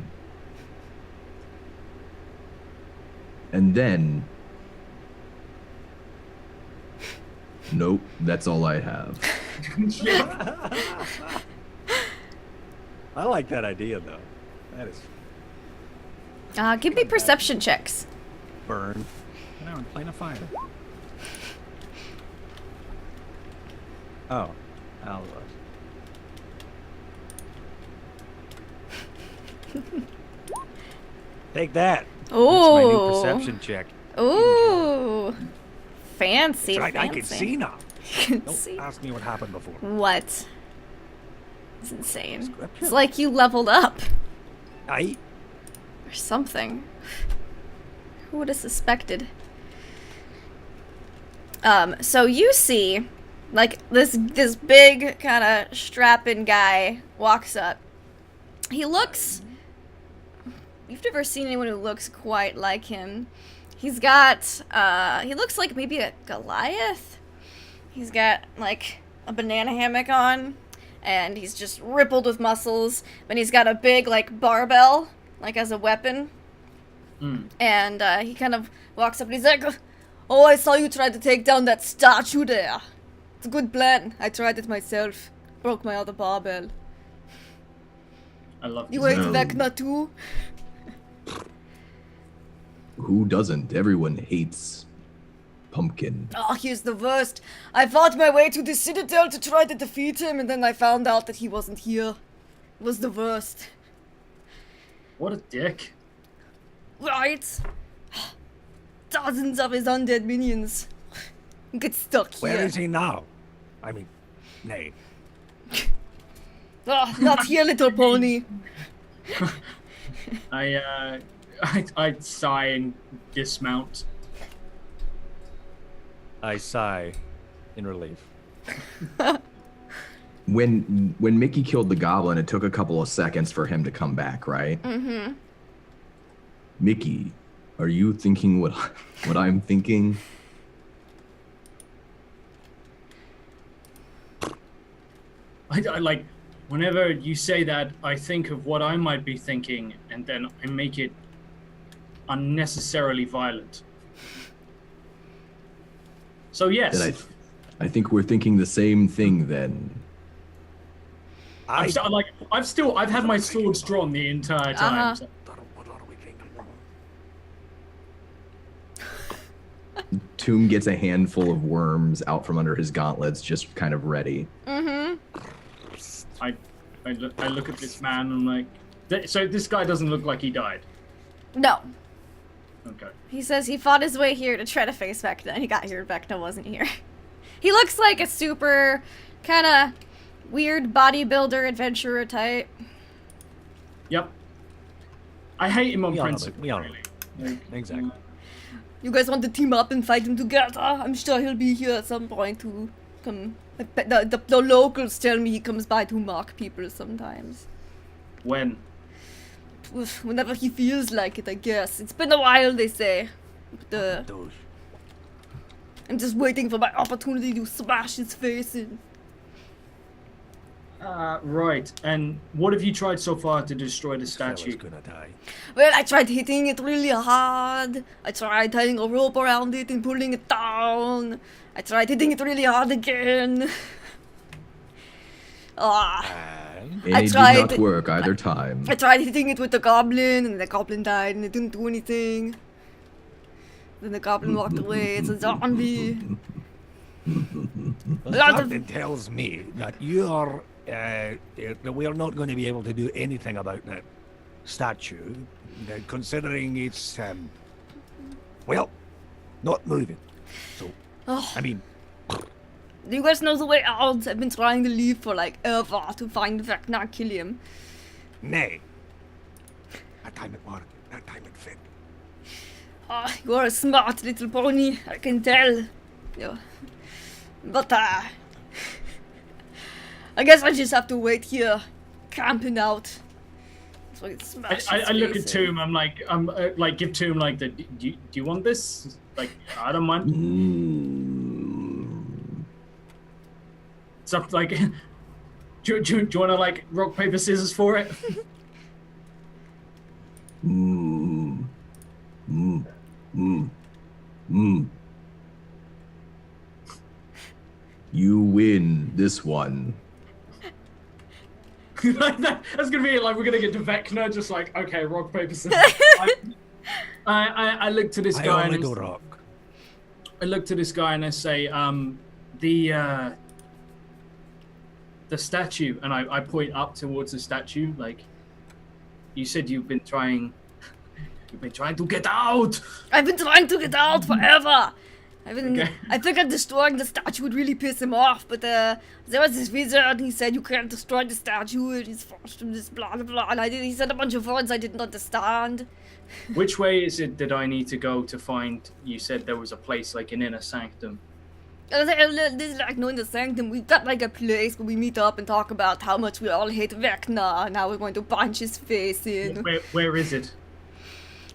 And then... Nope, that's all I have. I like that idea though. That is Give me perception checks. burn. Now I'm playing a fire. Oh, Al was. Take that. That's my new Ooh. perception check. Ooh. Fancy, Right, I fancy. can see now. Can Don't see. ask me what happened before. What? It's insane. Scripture. It's like you leveled up. Aye. Or something. Who would have suspected? So you see, like, this big, kind of strapping guy walks up. He looks... You've never seen anyone who looks quite like him. He's got, he looks like maybe a Goliath. He's got, like, a banana hammock on, and he's just rippled with muscles, but he's got a big, like, barbell, like, as a weapon. And, he kind of walks up and he's like, "Oh, I saw you try to take down that statue there. It's a good plan. I tried it myself. Broke my other barbell. I love You this. ate No. Vecna too?" Who doesn't? Everyone hates Pumpkin. Oh, he's the worst. I fought my way to the Citadel to try to defeat him, and then I found out that he wasn't here. It was the worst. What a dick. Right? Dozens of his undead minions. Get stuck here. Where is he now? I mean, nay. Ah, not here, little pony. I I sigh and dismount. I sigh in relief. When Mickey killed the goblin, it took a couple of seconds for him to come back, right? Mm-hmm. Mickey, are you thinking what I'm thinking? I like, whenever you say that, I think of what I might be thinking, and then I make it unnecessarily violent. So yes. Then I think we're thinking the same thing then. I've had my swords drawn the entire time. So. What are we thinking? Tomb gets a handful of worms out from under his gauntlets, just kind of ready. Mm-hmm. I look at this man and I'm like, so this guy doesn't look like he died. No. Okay. He says he fought his way here to try to face Vecna, and he got here and Vecna wasn't here. He looks like a super kind of weird bodybuilder adventurer type. Yep. I hate him on We all know principle. that. We all know really. Exactly. You guys want to team up and fight him together? I'm sure he'll be here at some point to come. The locals tell me he comes by to mock people sometimes. When? Whenever he feels like it, I guess. It's been a while, they say. But, I'm just waiting for my opportunity to smash his face in. Right. And what have you tried so far to destroy the statue? Gonna die. Well, I tried hitting it really hard. I tried tying a rope around it and pulling it down. I tried hitting it really hard again. And I it tried- did not work either time. I tried hitting it with the goblin, and the goblin died, and it didn't do anything. Then the goblin walked away. It's a zombie. Something tells me that you're we are not going to be able to do anything about that statue, considering it's well, not moving. So, I mean, Do you guys know the way out? I've been trying to leave for like ever to find Vecna and kill him. nay. That time it worked. That time it fit. You're a smart little pony, I can tell. Yeah. But I guess I just have to wait here, camping out. So I can smash his I look at face in. Tomb. I'm like, give Tomb like the. Do you want this? Like, I don't mind. Stuff like. Do you want to like rock paper scissors for it? You win this one. Like that's gonna be it. Like we're gonna get to Vecna, just like okay, rock paper scissors. I look to this I guy only and go rock. I look to this guy and I say, the statue, and I point up towards the statue. Like, you said you've been trying to get out. I've been trying to get out forever. Okay. I figured destroying the statue would really piss him off, but there was this wizard, and he said you can't destroy the statue, and he's forced from this blah blah blah, and he said a bunch of words I didn't understand. Which way is it that I need to go to find? You said there was a place like an inner sanctum. This is like no in the sanctum. We've got like a place where we meet up and talk about how much we all hate Vecna, and how we're going to punch his face in. Where is it?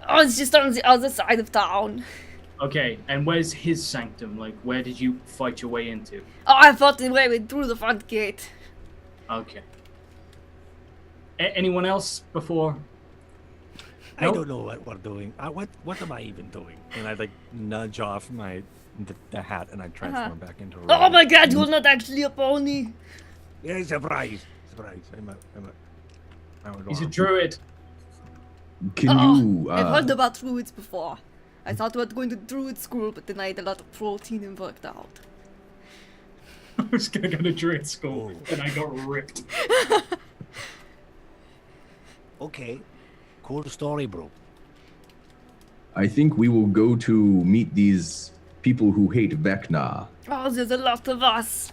Oh, it's just on the other side of town. Okay, and where's his sanctum? Like, where did you fight your way into? Oh, I fought my way through the front gate. Okay. Anyone else before? I Nope. don't know what we're doing. What am I even doing? And I like nudge off the hat and I transform back into a Oh robot. my god, you're not actually a pony. Yeah, surprise. I'm a He's a dwarf. druid. Can you? I've heard about druids before. I thought about going to druid school, but then I ate a lot of protein and worked out. I was gonna go to druid school, and I got ripped. Okay. Cool story, bro. I think we will go to meet these people who hate Vecna. Oh, there's a lot of us.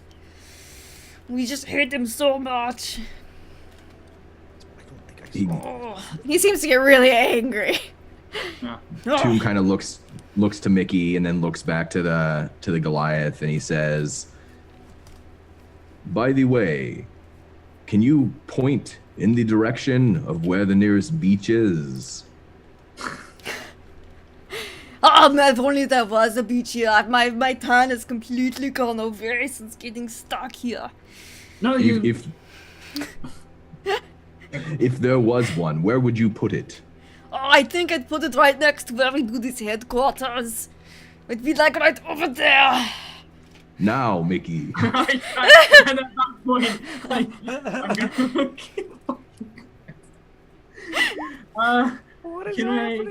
We just hate him so much. I don't think I He- saw. Oh, he seems to get really angry. Yeah. Tomb kind of looks to Mickey and then looks back to the Goliath, and he says, "By the way, can you point in the direction of where the nearest beach is?" If only there was a beach here. My tan has completely gone away since getting stuck here. No, you. If there was one, where would you put it? Oh, I think I'd put it right next to where we do this headquarters. It'd be like right over there. Now, Mickey. And at that point,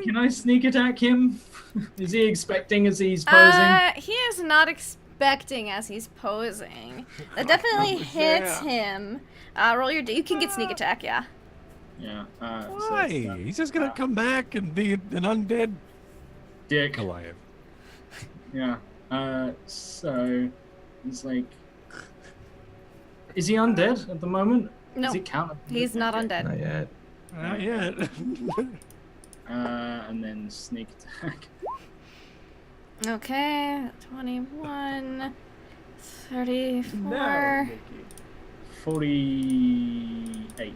can I sneak attack him? Is he expecting as he's posing? He is not expecting as he's posing. That definitely hits him. Roll your you can get sneak attack, yeah. Yeah. Why? He's just gonna come back and be an undead Dick. Goliath. Yeah. So it's like, is he undead at the moment? No. Does he count? He's not undead. Not yet. Not yet. And then sneak attack. Okay, 21, 34. 48.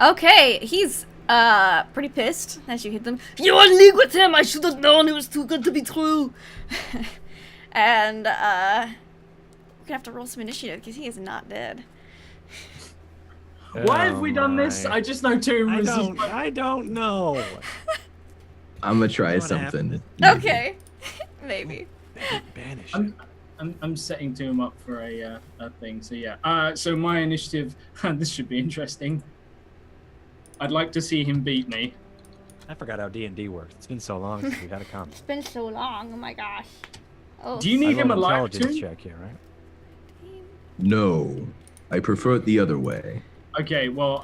Okay, he's pretty pissed as you hit them. You are in league with him. I should have known it was too good to be true. And we're gonna have to roll some initiative because he is not dead. Why have we done this? I just know Tomb was. I don't know. I'm gonna try What something. Okay, maybe. Banish. I'm setting Tomb up for a thing. So yeah. So my initiative. This should be interesting. I'd like to see him beat me. I forgot how D&D works. It's been so long since we had a comp. It's been so long. Oh my gosh. Oh. Do you need him alive Intelligence too? check here, right? No, I prefer it the other way. Okay, well,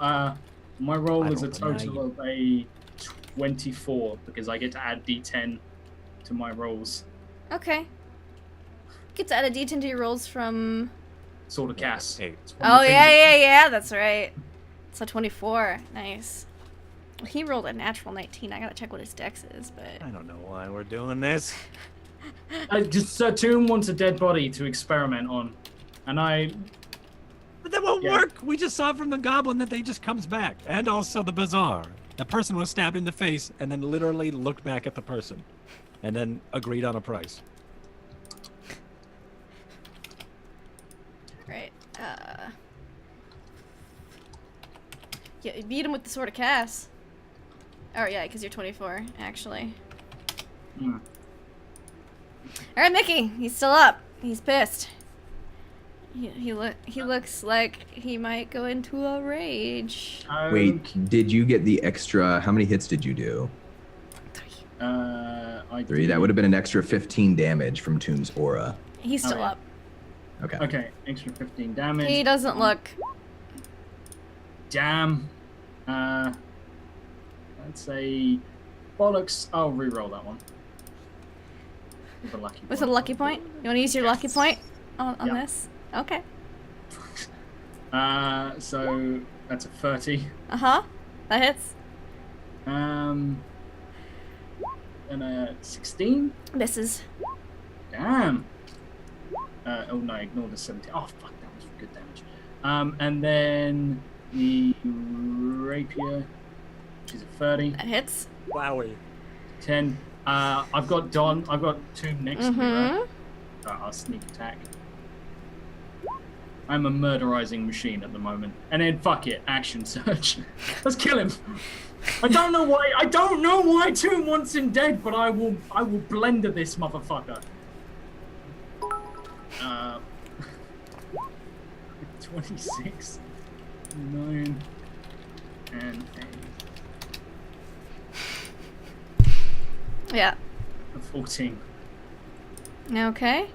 my roll I is a don't deny total of a 24 because I get to add D10 to my rolls. Okay. Get to add a D10 to your rolls from. Sword of Cass. Hey. It's one of Oh the yeah, things yeah, yeah. That's right. So 24. Nice. Well, he rolled a natural 19. I gotta check what his dex is, but. I don't know why we're doing this. Just Tomb wants a dead body to experiment on, and But that won't Yeah. work. We just saw from the goblin that they just comes back. And also the bazaar. The person was stabbed in the face and then literally looked back at the person. And then agreed on a price. Right. Yeah, you beat him with the Sword of Cass. Oh yeah, because you're 24, actually. Hmm. All right, Mickey. He's still up. He's pissed. He looks like he might go into a rage. Wait, did you get the extra? How many hits did you do? I 3. That would have been an extra 15 damage from Tomb's aura. He's still Alright. up. Okay. Okay, extra 15 damage. He doesn't look. Damn. Let's say bollocks. I'll re-roll that one. With a lucky point. With a lucky point? You want to use your lucky point on Yeah. this? Okay. So that's a 30. Uh huh. That hits. And a 16. Misses. Damn. Oh no, ignore the 17. Oh fuck, that was good damage. And then the rapier, which is a 30. That hits. Wowie. 10. I've got Tomb next to me, right? Mm-hmm. I'll sneak attack. I'm a murderizing machine at the moment. And then fuck it, action search. Let's kill him. I don't know why Tomb wants him dead, but I will blender this motherfucker. 26, 9, and Yeah. a 14. Okay.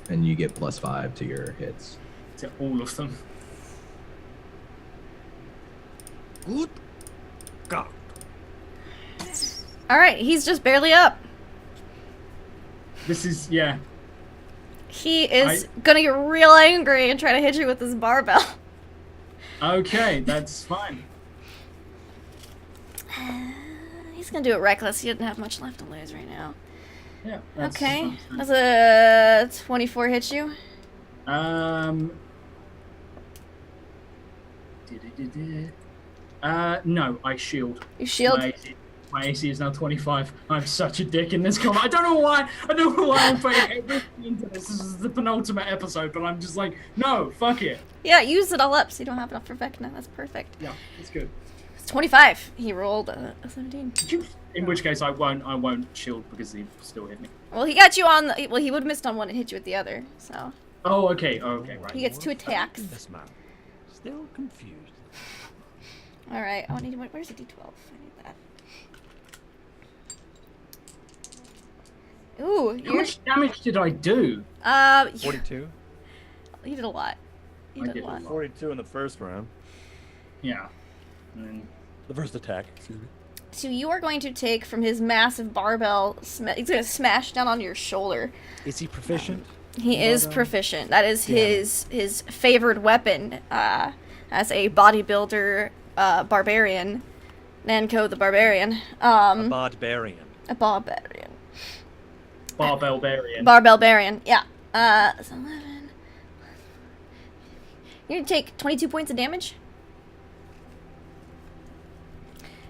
And you get +5 to your hits. To all of them. Good God. All right. He's just barely up. This is, yeah. He is gonna get real angry and try to hit you with this barbell. Okay, that's fine. He's gonna do it reckless. He doesn't have much left to lose right now. Yeah. Okay. Does a 24 hit you? No, I shield. You shield? My AC is now 25. I'm such a dick in this combat. I don't know why I'm putting everything into this. This is the penultimate episode, but I'm just like, no, fuck it. Yeah, use it all up so you don't have enough for Vecna. That's perfect. Yeah, it's good. It's 25. He rolled a 17. In which case I won't shield because he still hit me. Well, he got you on the... Well, he would have missed on one and hit you with the other, so... Oh, okay, right. He gets 2 attacks. This man. Still confused. Alright, I need... Where's the D12? I need that. Ooh, How much damage did I do? 42. You did a lot. You did a lot. 42 in the first round. Yeah. And then... The first attack, excuse me. So you are going to take from his massive barbell, he's going to smash down on your shoulder. Is he proficient? He is proficient. That is his favored weapon as a bodybuilder barbarian. Nanko the barbarian. A barbarian. A barbarian. Barbarian. Barbarian, yeah. So 11. You're going to take 22 points of damage.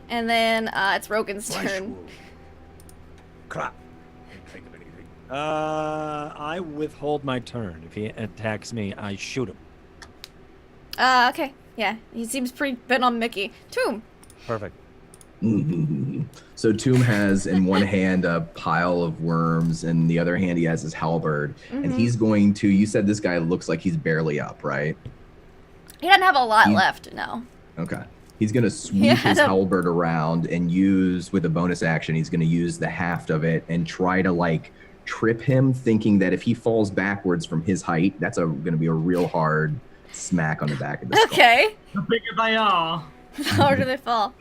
And then it's Rogan's turn. Crap. Can't think of anything. I withhold my turn. If he attacks me, I shoot him. Okay. Yeah, he seems pretty bent on Mickey. Tomb. Perfect. So Tomb has in one hand a pile of worms, and the other hand he has his halberd, and he's going to. You said this guy looks like he's barely up, right? He doesn't have a lot left. No. Okay. He's going to sweep his halberd around and use, with a bonus action, he's going to use the haft of it and try to, like, trip him, thinking that if he falls backwards from his height, that's going to be a real hard smack on the back of the skull. Okay. The bigger they are. The harder they fall.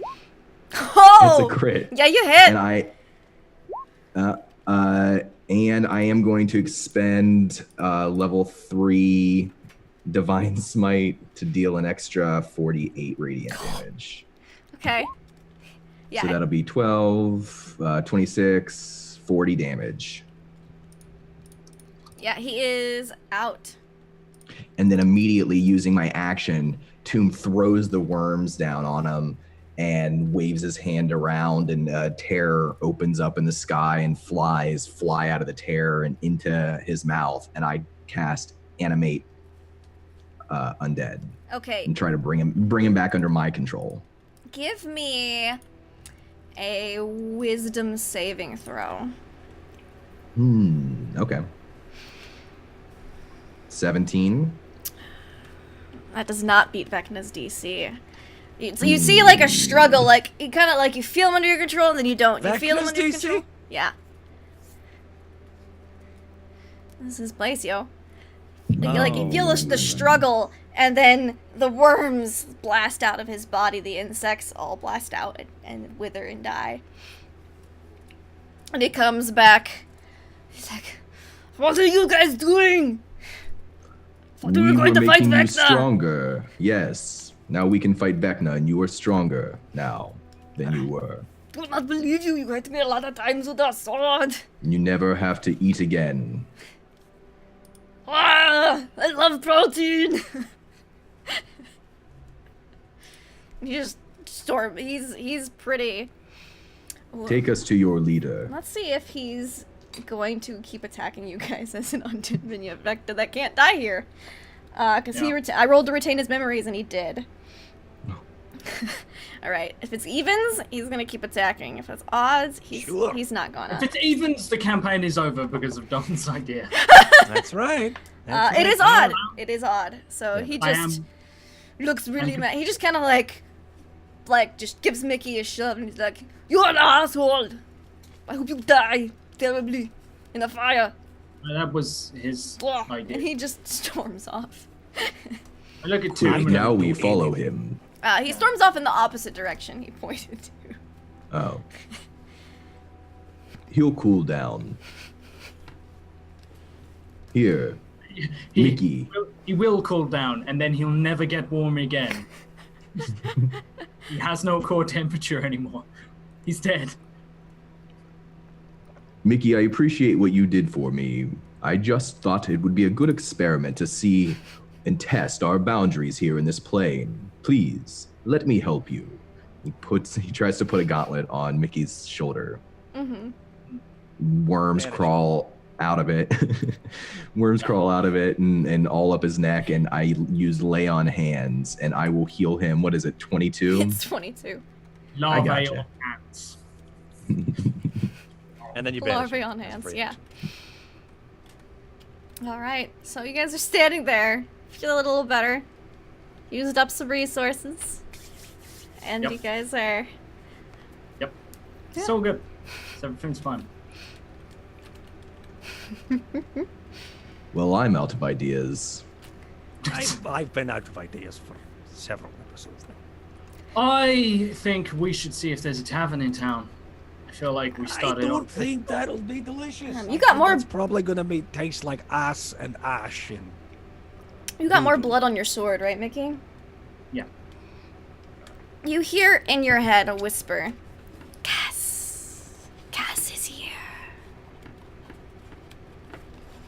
Oh! That's a crit. Yeah, you hit. And I am going to expend level 3 Divine Smite to deal an extra 48 radiant damage. Okay. Yeah. So that'll be 12, 26, 40 damage. Yeah, he is out. And then immediately using my action, Tomb throws the worms down on him and waves his hand around, and a tear opens up in the sky and fly out of the tear and into his mouth. And I cast Animate Undead. Okay. And try to bring him back under my control. Give me a wisdom saving throw. Okay. 17. That does not beat Vecna's DC. You see like a struggle, like you kind of like you feel him under your control and then you don't. You feel him under your control. Yeah. This is place, yo. Like you feel the struggle, and then the worms blast out of his body. The insects all blast out and wither and die. And he comes back. He's like, "What are you guys doing? What are we going to fight Vecna?" Stronger. Yes. Now we can fight Vecna, and you are stronger now than you were. I do not believe you. You hurt me a lot of times with a sword. You never have to eat again. Ah, I love protein. He just storm. He's pretty. Take us to your leader. Let's see if he's going to keep attacking you guys as an undead vignette Vecna that can't die here. Because I rolled to retain his memories and he did. Alright, if it's evens, he's gonna keep attacking. If it's odds, he's not gonna. If it's evens, the campaign is over because of Don's idea. That's right. It is odd. It is odd. So he just looks really mad. He just kind of like just gives Mickey a shove and he's like, "You're an asshole. I hope you die terribly in the fire." That was his idea. And he just storms off. I look at Tomb. Now we follow him. He storms off in the opposite direction he pointed to. Oh. He'll cool down. Here, Mickey. He will cool down, and then he'll never get warm again. He has no core temperature anymore. He's dead. Mickey, I appreciate what you did for me. I just thought it would be a good experiment to see and test our boundaries here in this plane. Please, let me help you. He tries to put a gauntlet on Mickey's shoulder. Worms crawl out of it. Worms crawl out of it and all up his neck, and I use lay on hands, and I will heal him. What is it, 22? It's 22. Larvae gotcha. on hands. And then you banish Larvae him. on That's hands, pretty yeah. much. Alright, so you guys are standing there, feeling a little better. Used up some resources. And Yep. you guys are... Yep. Yeah. So good. So everything's fine. Well, I'm out of ideas. I've been out of ideas for several episodes now. I think we should see if there's a tavern in town. I feel like we I started don't off. think that'll be delicious. You got more- It's probably gonna be taste like ass and ash and. You got more blood on your sword, right, Mickey? Yeah. You hear in your head a whisper. Cass is here.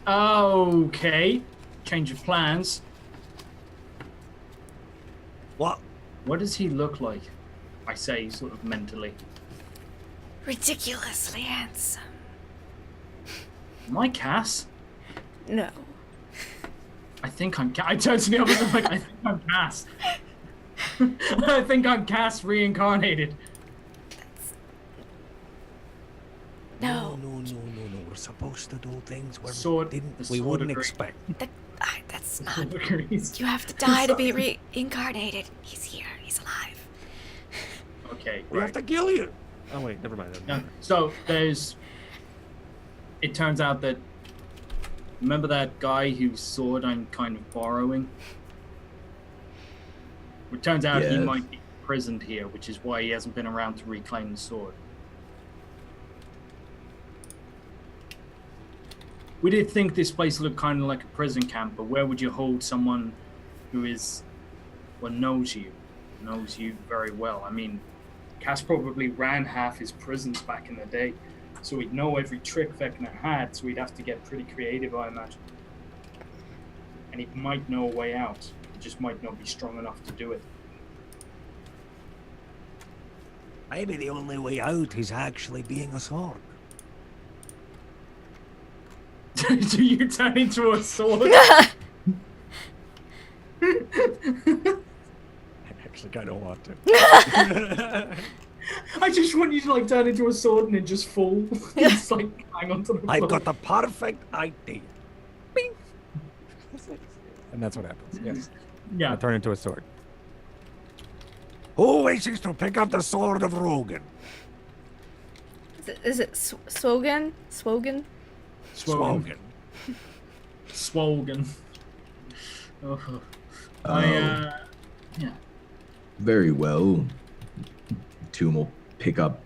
Okay. Change of plans. What? What does he look like? I say sort of mentally. Ridiculously handsome. Am I Cass? No. I think I'm I turn to the others and I'm like, I think I'm Cass. I think I'm Cass reincarnated. No. No. We're supposed to do things The sword we wouldn't agrees. expect. That's not... Agrees. You have to die to be reincarnated. He's here. He's alive. Okay, We have right. to kill you. Oh wait, never mind. Yeah. So there's. It turns out that. Remember that guy whose sword I'm kind of borrowing? It turns out he Yes. might be imprisoned here, which is why he hasn't been around to reclaim the sword. We did think this place looked kind of like a prison camp, but where would you hold someone who is, well, knows you very well? I mean, Cass probably ran half his prisons back in the day, so he'd know every trick Vecna had, so he'd have to get pretty creative, I imagine. And he might know a way out. He just might not be strong enough to do it. Maybe the only way out is actually being a sword. Do you turn into a sword? I actually kind of want to. I just want you to like turn into a sword and then just fall. Just like hang onto the floor. I've got the perfect idea. And that's what happens. Yes. I Yeah. turn into a sword. Who wishes to pick up the sword of Rogan? Is it Swogan? Swogan? Swogan. Swogan. Swogan. Oh. Oh. Yeah. Very well. Toom will pick up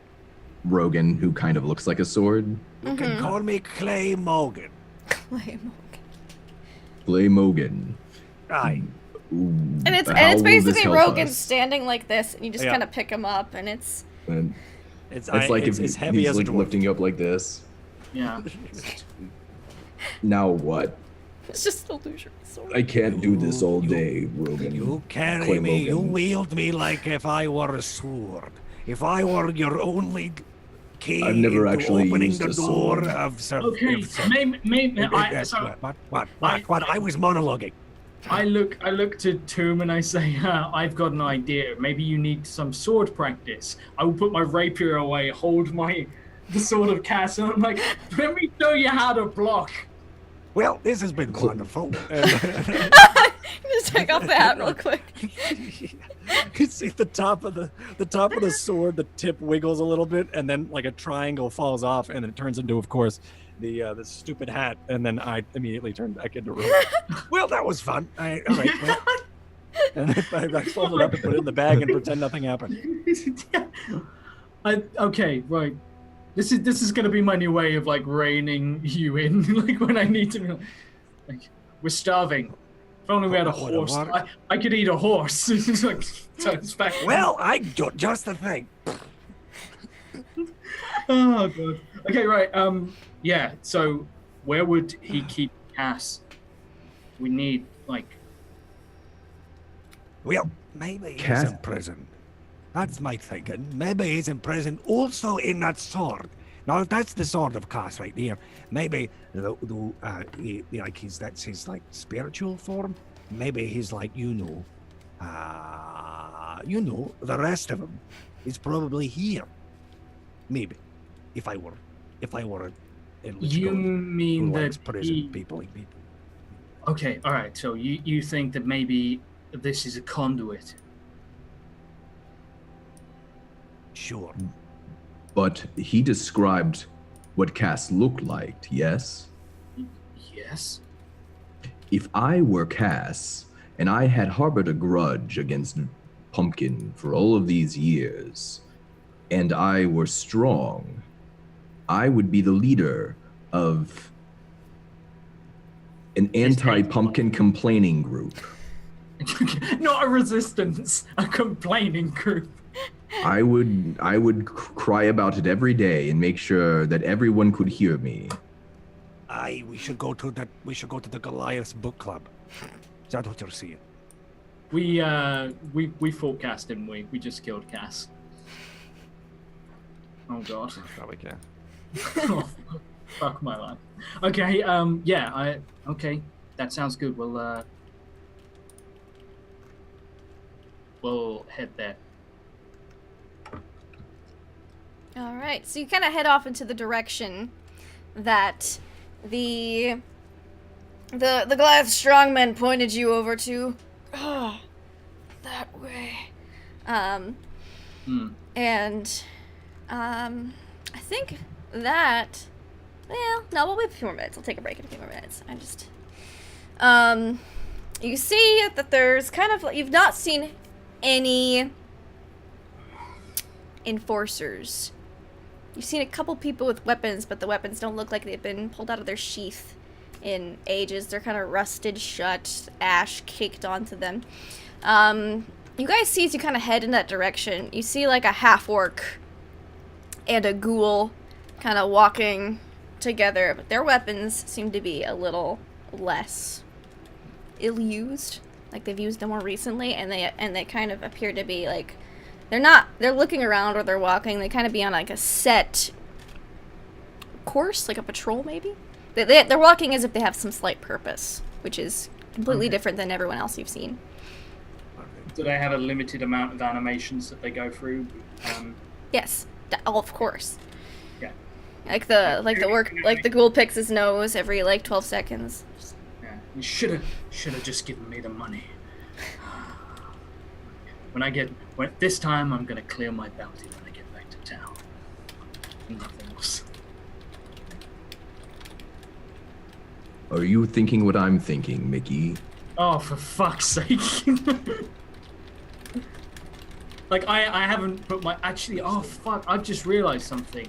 Rogan, who kind of looks like a sword. You can call me Clay Morgan. Clay Mogan. Aye. Ooh, And it's how will this basically help Rogan us? standing like this, and you just Yeah. kind of pick him up, and it's And It's like it's if as heavy he's as a like dwarf. lifting you up like this. Yeah. Now what? it's just illusory sword. I can't do this all day, Rogan. You carry Clay me, you Morgan. wield me like if I were a sword. If I were your only key I've never into actually opening used the a door sword. of Okay. Maybe What? I was monologuing. I look to Toom and I say, I've got an idea. Maybe you need some sword practice. I will put my rapier away, hold the sword of Cass, and I'm like, let me show you how to block. Well, this has been wonderful. Just take off the hat real quick. You see the top of the sword, the tip wiggles a little bit, and then like a triangle falls off, and it turns into, of course, the stupid hat, and then I immediately turn back into Rogan. Well, that was fun. All right. Well, And I fold it up and put it in the bag and pretend nothing happened. Okay, right. This is gonna be my new way of like reining you in, like when I need to be like, we're starving. If only we had a That would've horse. worked. I could eat a horse. It's like, so it's back. well, just the thing. Oh god. Okay, right. Yeah. So, where would he keep Cass? We need Well, maybe he's Cass- in prison. That's my thinking. Maybe he's in prison also in that sword. Now, that's the sword of Cass right there. Maybe that's his like spiritual form. Maybe he's like the rest of him is probably here. Maybe, if I were in You mean that prison people. Okay, all right. So you think that maybe this is a conduit? Sure. But he described what Cass looked like, yes? Yes. If I were Cass, and I had harbored a grudge against Pumpkin for all of these years, and I were strong, I would be the leader of an anti-Pumpkin complaining group. Not a resistance, a complaining group. I would cry about it every day and make sure that everyone could hear me. We should go to the Goliath's book club. Is that what you're saying? We fought Cass, didn't we? We just killed Cass. Oh god. Probably can. Oh, fuck my life. Okay, okay. That sounds good. We'll head there. All right, so you kind of head off into the direction that the Goliath strongman pointed you over to. That way. And I think that. Well, no, we'll wait a few more minutes. I'll take a break in a few more minutes. You see that there's kind of you've not seen any enforcers. You've seen a couple people with weapons, but the weapons don't look like they've been pulled out of their sheath in ages. They're kind of rusted shut, ash caked onto them. You guys see as you kind of head in that direction, you see like a half-orc and a ghoul kind of walking together, but their weapons seem to be a little less ill-used. Like they've used them more recently, and they kind of appear to be like they're looking around or they're walking. They kind of be on like a set course, like a patrol maybe. They're walking as if they have some slight purpose, which is completely different than everyone else you've seen. Do they have a limited amount of animations that they go through? Yes, of course. Yeah. Like the ghoul picks his nose every like 12 seconds. Yeah. You should have just given me the money. This time I'm gonna clear my bounty when I get back to town. Nothing else. Are you thinking what I'm thinking, Mickey? Oh, for fuck's sake. Like, I haven't put my... Actually, oh, fuck. I've just realized something.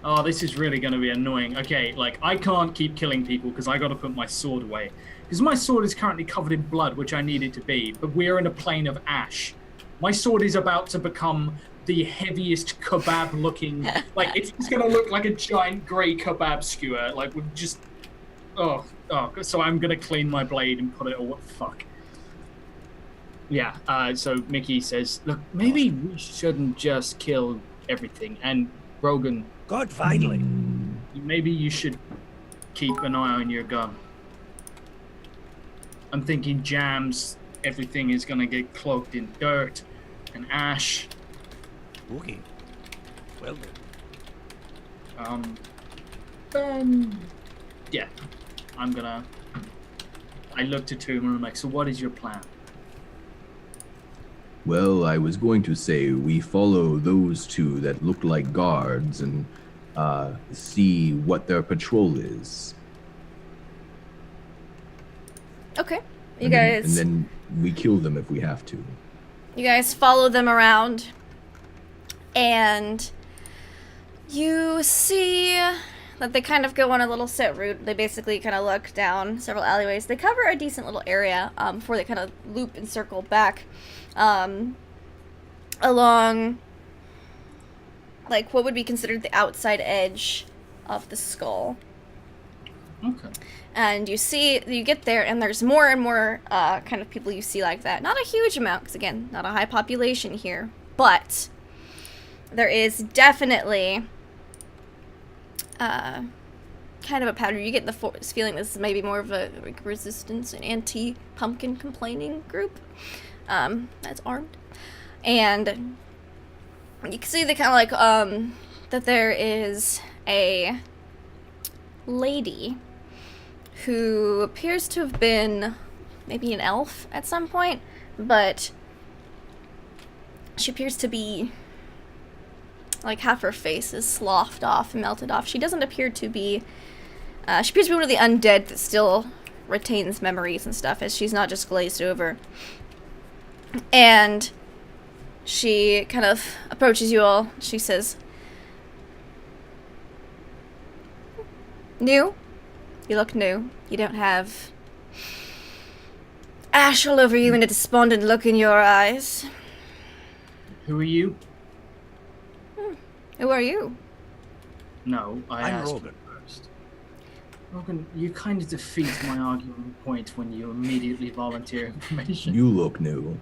Oh, this is really going to be annoying. Okay, like, I can't keep killing people because I got to put my sword away. Because my sword is currently covered in blood, which I need it to be. But we're in a plane of ash. My sword is about to become the heaviest kebab-looking... like, it's going to look like a giant grey kebab skewer. Like, with just... Oh, so I'm going to clean my blade and put it away. Fuck. Yeah, so Mickey says, look, maybe we shouldn't just kill everything. And Rogan... God, finally. Maybe you should keep an eye on your gun. I'm thinking jams, everything is going to get cloaked in dirt and ash. Okay. Well then. Yeah, I looked at Tumor and I'm like, so what is your plan? Well, I was going to say we follow those two that look like guards and see what their patrol is. Okay. And then we kill them if we have to. You guys follow them around, and you see that they kind of go on a little set route. They basically kind of look down several alleyways. They cover a decent little area before they kind of loop and circle back along like what would be considered the outside edge of the skull. Okay. And you get there, and there's more and more kind of people you see like that. Not a huge amount, because again, not a high population here, but there is definitely kind of a pattern. You get the feeling this is maybe more of a like, resistance and anti-pumpkin complaining group that's armed. And you can see the kind of like that there is a lady who appears to have been maybe an elf at some point, but she appears to be like half her face is sloughed off and melted off. She doesn't appear to be she appears to be one of the undead that still retains memories and stuff, as she's not just glazed over. And she kind of approaches you all. She says, "New? You look new. You don't have ash all over you and a despondent look in your eyes. Who are you? Who are you?" No, I'm asked Rogan. first. Rogan, you kind of defeat my argument point when you immediately volunteer information. You look new.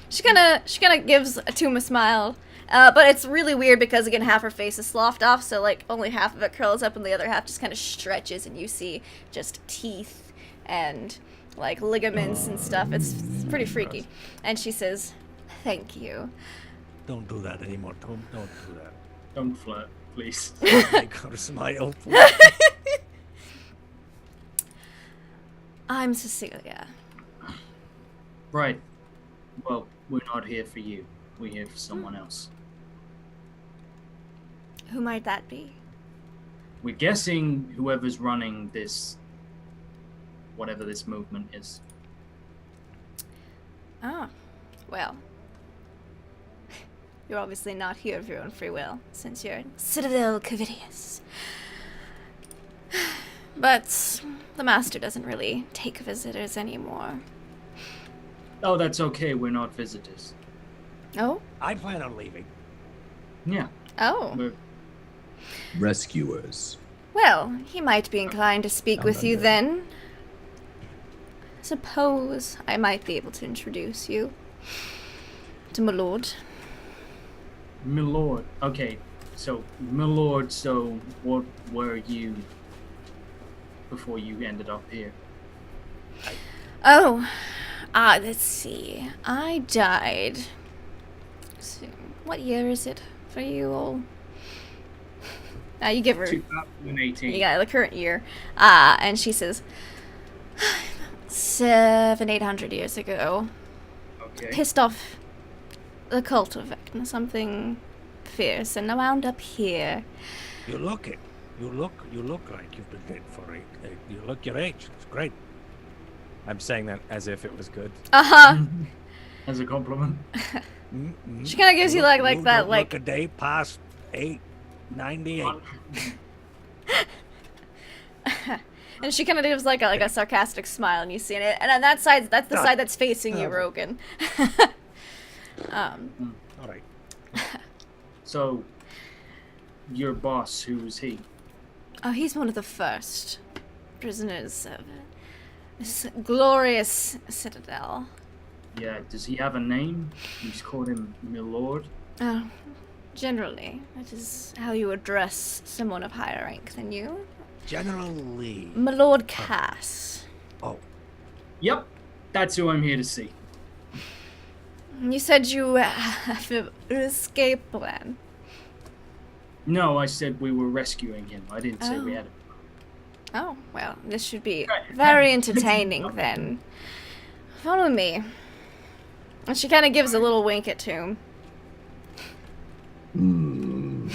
She kind of gives Atum a smile, but it's really weird because again half her face is sloughed off, so like only half of it curls up and the other half just kind of stretches, and you see just teeth and like ligaments and stuff. It's pretty freaky. And she says, "Thank you." Don't do that anymore, Tom. Don't do that. Don't flirt, please. Make her smile. Please. I'm Cecilia. Right. Well, we're not here for you. We're here for someone else. Who might that be? We're guessing whoever's running this, whatever this movement is. Oh, well. You're obviously not here of your own free will, since you're in Citadel Cavitius. But the master doesn't really take visitors anymore. Oh, that's okay. We're not visitors. Oh? I plan on leaving. Yeah. Oh. We're Rescuers. Well, he might be inclined to speak with you then. Suppose I might be able to introduce you to my lord. Milord. Okay. So, Milord, so what were you before you ended up here? Oh, let's see. I died. So, what year is it for you all? You give her 2018. yeah, the current year. And she says, 700-800 years ago. Okay. Pissed off the cult of Vecna, something fierce, and I wound up here. You look it. You look like you've been dead for it. You look your age. It's great. I'm saying that as if it was good. Uh-huh. As a compliment. Mm-hmm. She kind of gives you like you that, don't like... look a day past 898. And she kind of gives like a sarcastic smile, and you see it. And on that side, that's the side that's facing you, Rogan. All right. So, your boss, who is he? Oh, he's one of the first prisoners of this glorious citadel. Yeah, does he have a name? You just called him Milord? Oh, generally, that is how you address someone of higher rank than you. General Lee. My Lord Cass. Oh, Yep, that's who I'm here to see. You said you have an escape plan. No, I said we were rescuing him. I didn't say we had him. Oh, well, this should be very entertaining then. Follow me. And she kind of gives a little wink at Tomb. You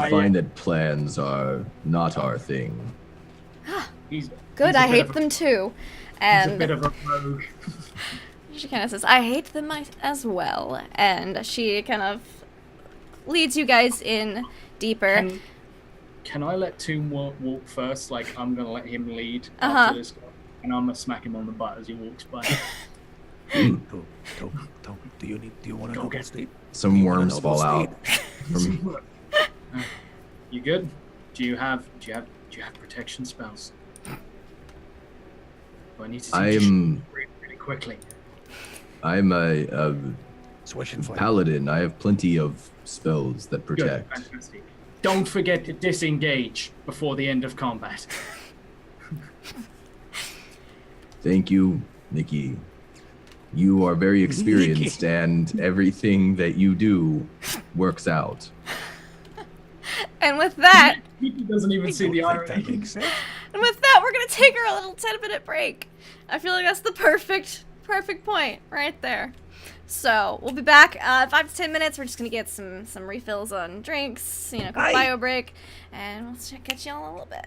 find that plans are not our thing. He's Good, he's a I bit hate of a- them too. He's a And bit of a rogue. she kind of says, I hate them as well. And she kind of leads you guys in deeper. Can I let Tomb walk first? Like, I'm gonna let him lead Uh-huh. after this guy, and I'm gonna smack him on the butt as he walks by. Do you want to Go double get steep? Some worms fall out. From, You good? Do you have protection spells? Do I need to teach you really quickly? I'm a Swish and flame. paladin. I have plenty of spells that Good, protect. fantastic. Don't forget to disengage before the end of combat. Thank you, Nikki. You are very experienced, and everything that you do works out. And with that, He doesn't even see the That irony. makes sense. and with that, we're gonna take our little 10-minute break. I feel like that's the perfect point right there. So we'll be back 5 to 10 minutes. We're just gonna get some refills on drinks, you know, quick bio break, and we'll catch y'all in a little bit.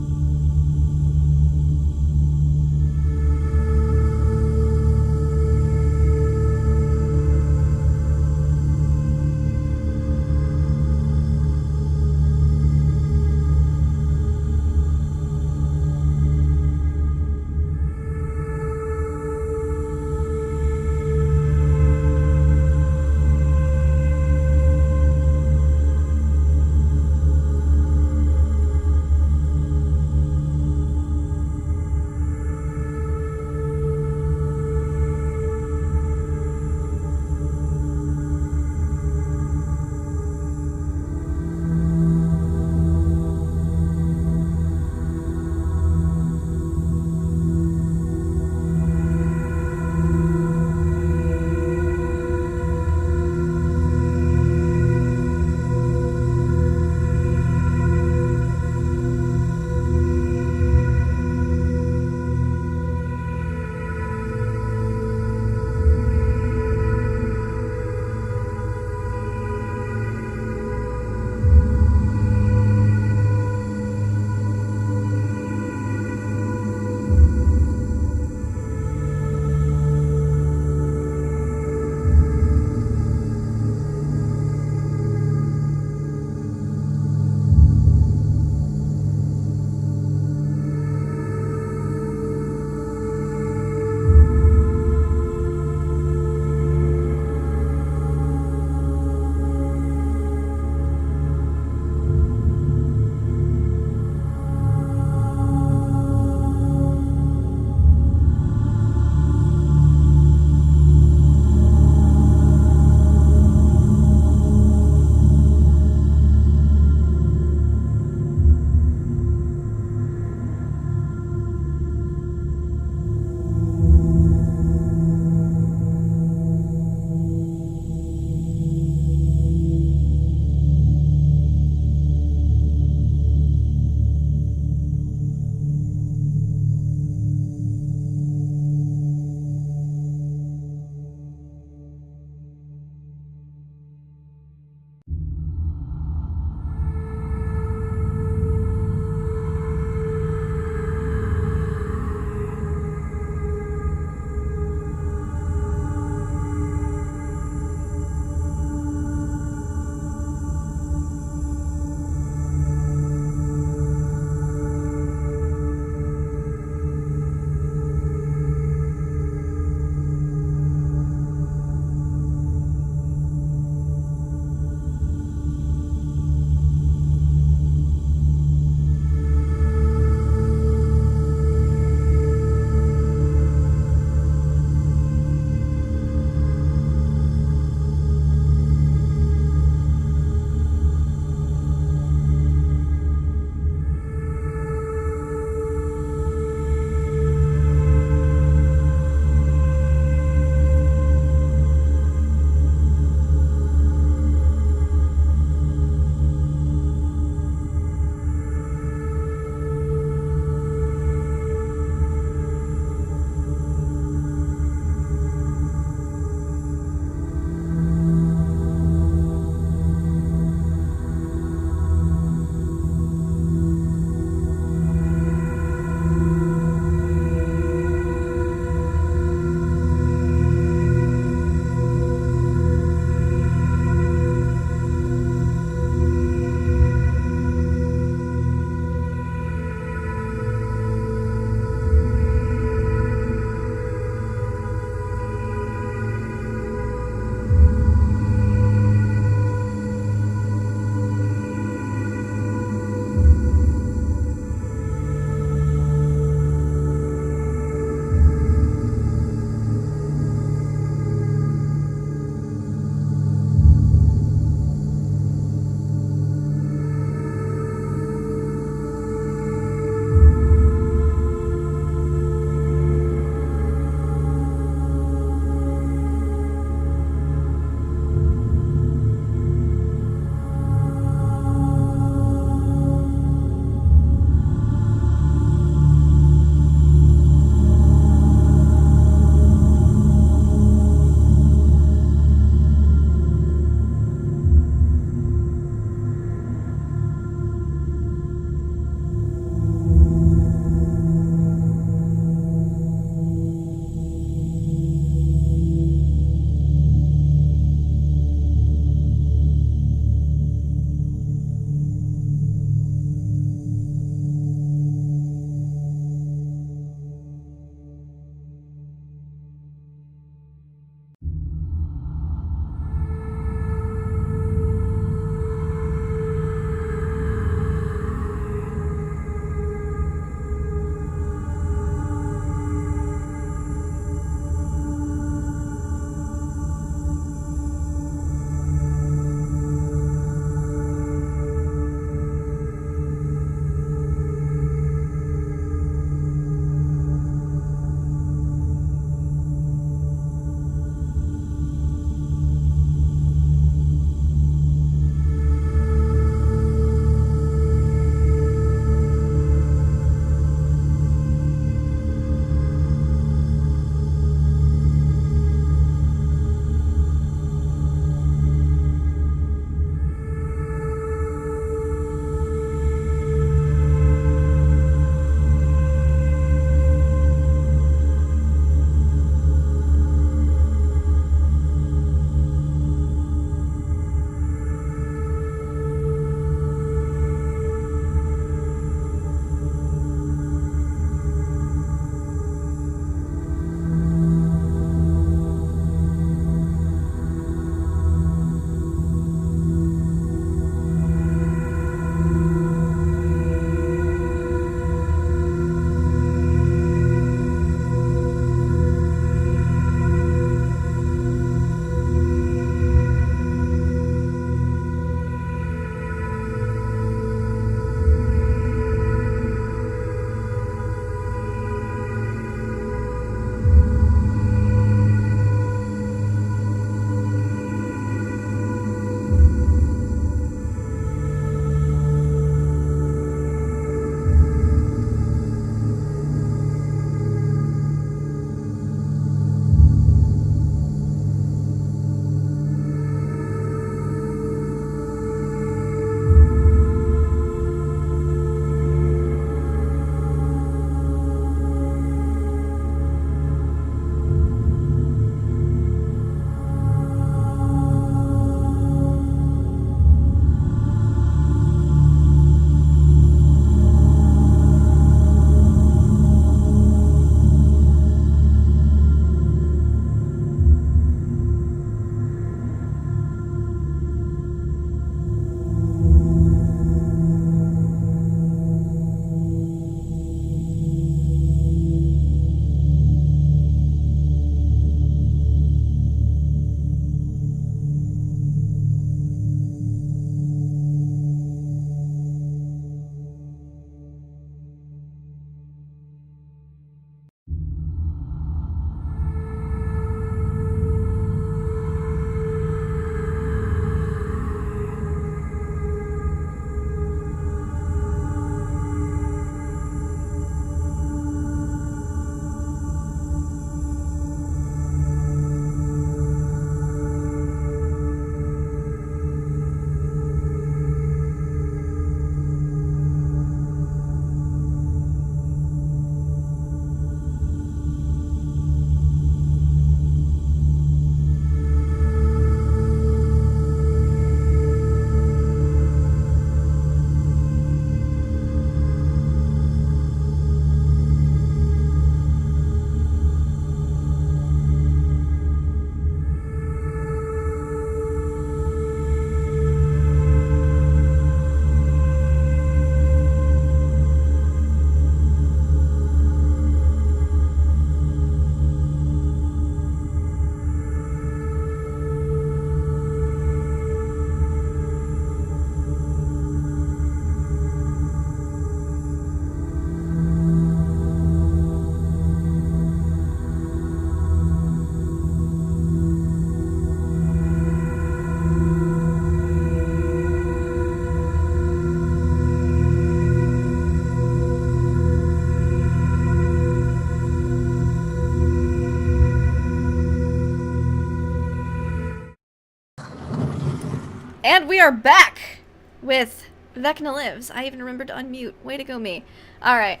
And we are back with Vecna Lives. I even remembered to unmute. Way to go, me. Alright.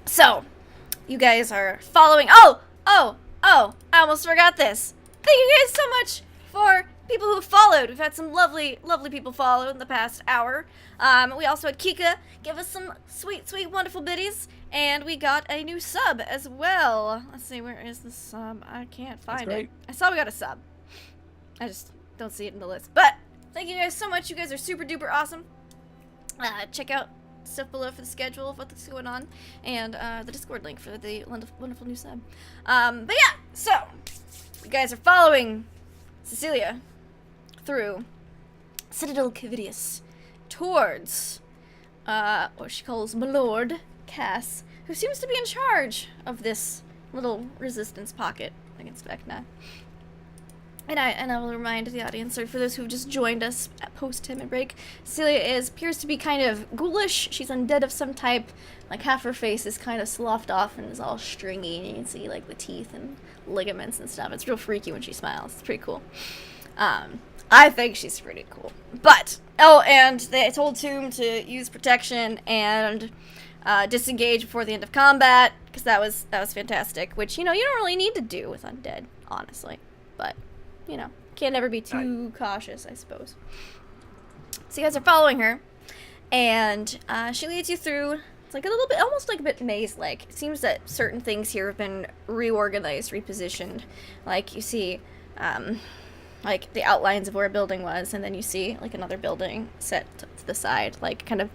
So, you guys are following. Oh! I almost forgot this. Thank you guys so much for people who followed. We've had some lovely, lovely people follow in the past hour. We also had Kika give us some sweet, sweet, wonderful biddies. And we got a new sub as well. Let's see, where is the sub? I can't find it. I saw we got a sub. I just don't see it in the list. But thank you guys so much. You guys are super duper awesome. Check out stuff below for the schedule of what's going on. And the Discord link for the wonderful new sub. But yeah, so you guys are following Cecilia through Citadel Cavitius towards what she calls my lord, Cass, who seems to be in charge of this little resistance pocket against Vecna. And I will remind the audience, or for those who've just joined us at post-time and break, Celia appears to be kind of ghoulish. She's undead of some type. Like, half her face is kind of sloughed off and is all stringy, and you can see, like, the teeth and ligaments and stuff. It's real freaky when she smiles. It's pretty cool. I think she's pretty cool. But, oh, and they told Tomb to use protection and disengage before the end of combat, because that was fantastic, which, you know, you don't really need to do with undead, honestly. But, you know, can't ever be too cautious, I suppose. So you guys are following her, and she leads you through. It's like a little bit, almost like a bit maze-like. It seems that certain things here have been reorganized, repositioned. Like, you see, like, the outlines of where a building was, and then you see, like, another building set to the side, like, kind of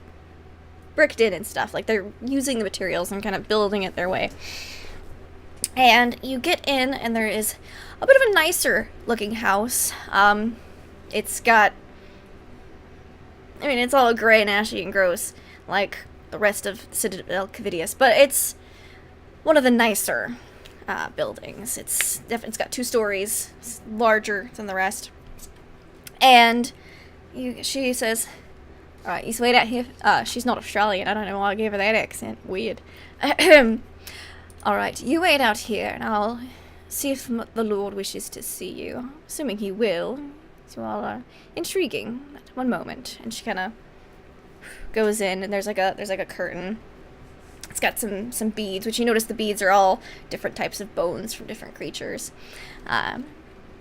bricked in and stuff. Like, they're using the materials and kind of building it their way. And you get in, and there is a bit of a nicer looking house. It's got, I mean, it's all gray and ashy and gross, like the rest of Citadel Cavitius, but it's one of the nicer buildings. It's got 2 stories, it's larger than the rest. And she says, "Alright, you wait out here." She's not Australian. I don't know why I gave her that accent. Weird. Alright, you wait out here, and I'll see if the Lord wishes to see you. Assuming he will. So you all are intriguing. One moment. And she kind of goes in, and there's like a curtain. It's got some beads, which you notice the beads are all different types of bones from different creatures.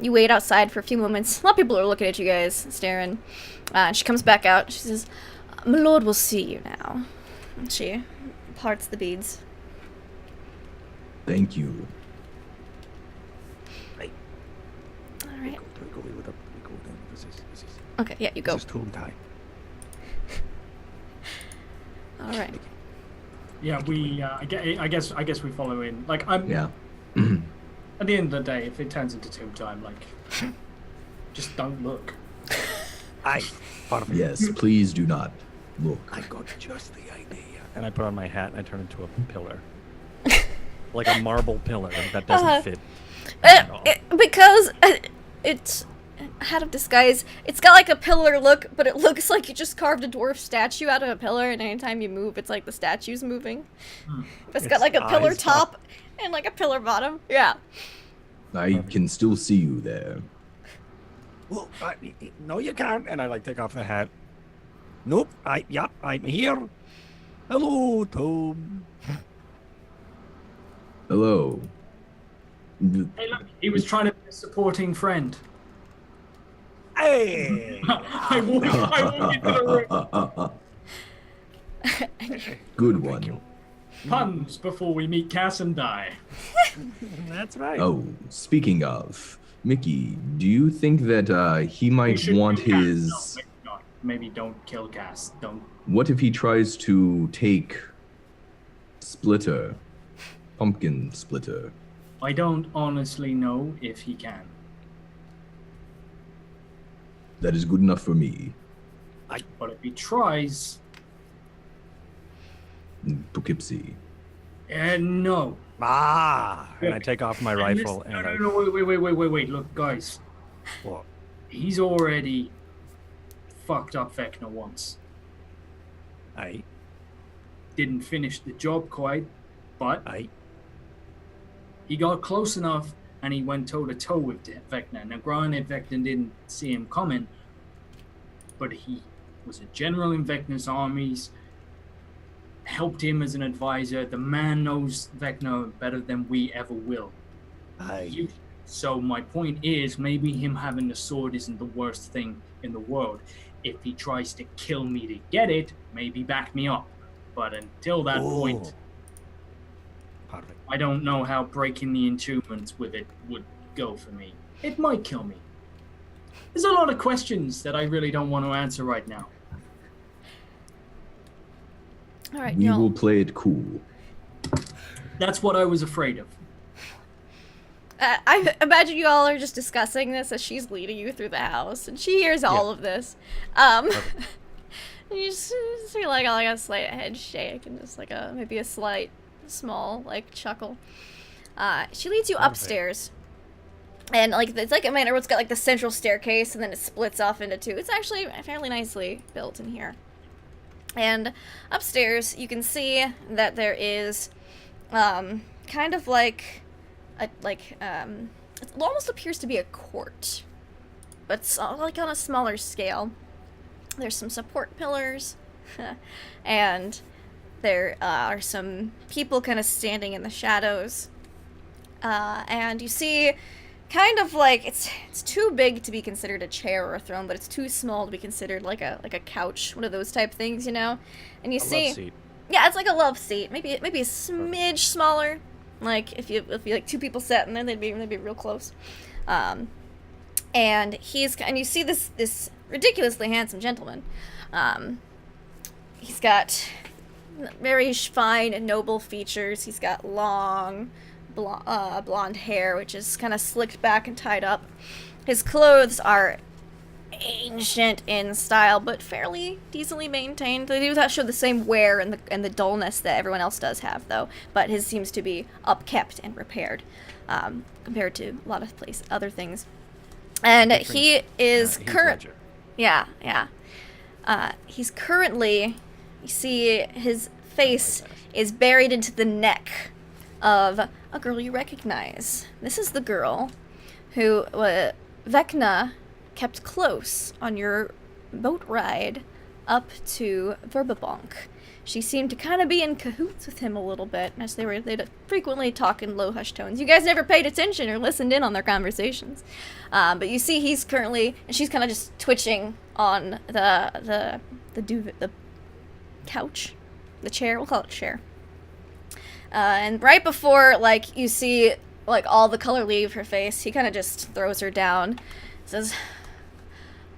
You wait outside for a few moments. A lot of people are looking at you guys, staring. And she comes back out. She says, "My lord will see you now." And she parts the beads. Thank you. Alright. This is Okay, yeah, you go. This is tomb time. Alright. Yeah, we. I guess we follow in. Like, I'm. Yeah. At the end of the day, if it turns into tomb time, like, just don't look. Aye. Perfect. Yes, please do not look. I got just the idea. And I put on my hat and I turn into a pillar. Like a marble pillar that doesn't fit. At all. Because it's hat of disguise. It's got like a pillar look, but it looks like you just carved a dwarf statue out of a pillar, and anytime you move, it's like the statue's moving. It's got like a pillar top and like a pillar bottom. Yeah. I can still see you there. Well, no, you can't. And I like take off the hat. Nope. I'm here. Hello, Tom. Hello. Hey, look, he was trying to be a supporting friend. Hey. I walk into the room. Good one. Puns before we meet Cass and die. That's right. Oh, speaking of, Mickey, do you think that he We might should want kill Cass. his... No, maybe not. Maybe don't kill Cass. Don't. What if he tries to take Splitter? Pumpkin Splitter. I don't honestly know if he can. That is good enough for me. But if he tries, Poughkeepsie. no. And I take off my rifle and I... No, wait. Look, guys. What? He's already fucked up Vecna once. Aye. Didn't finish the job quite, but Aye. he got close enough and he went toe-to-toe with Vecna. Now, granted, Vecna didn't see him coming, but he was a general in Vecna's armies, helped him as an advisor. The man knows Vecna better than we ever will. So my point is, maybe him having the sword isn't the worst thing in the world. If he tries to kill me to get it, maybe back me up. But until that point, Perfect. I don't know how breaking the enchantments with it would go for me. It might kill me. There's a lot of questions that I really don't want to answer right now. All right, We y'all. will play it cool. That's what I was afraid of. I imagine you all are just discussing this as she's leading you through the house, and she hears all of this. You just feel like a slight head shake and just like maybe a slight, small chuckle. She leads you upstairs, and it's like a manor where it's got like the central staircase, and then it splits off into two. It's actually fairly nicely built in here. And upstairs, you can see that there is, kind of it almost appears to be a court, but it's like on a smaller scale. There's some support pillars, and there are some people kind of standing in the shadows. And you see, kind of it's too big to be considered a chair or a throne, but it's too small to be considered like a couch, one of those type things, you know. And you see, love seat. yeah, it's like a love seat, maybe a smidge smaller. Like if you two people sat in there, they'd be real close. And you see this ridiculously handsome gentleman. He's got very fine and noble features. He's got long blonde hair, which is kind of slicked back and tied up. His clothes are ancient in style, but fairly decently maintained. They do show the same wear and the dullness that everyone else does have, though. But his seems to be upkept and repaired, compared to a lot of other things. And he is current. Yeah. He's currently. You see, his face is buried into the neck of a girl you recognize. This is the girl who Vecna kept close on your boat ride up to Verbabonk. She seemed to kind of be in cahoots with him a little bit, as they'd frequently talk in low hushed tones. You guys never paid attention or listened in on their conversations, but you see he's currently, and she's kind of just twitching on the couch, the chair. We'll call it chair. And right before you see all the color leave her face, he kind of just throws her down, says,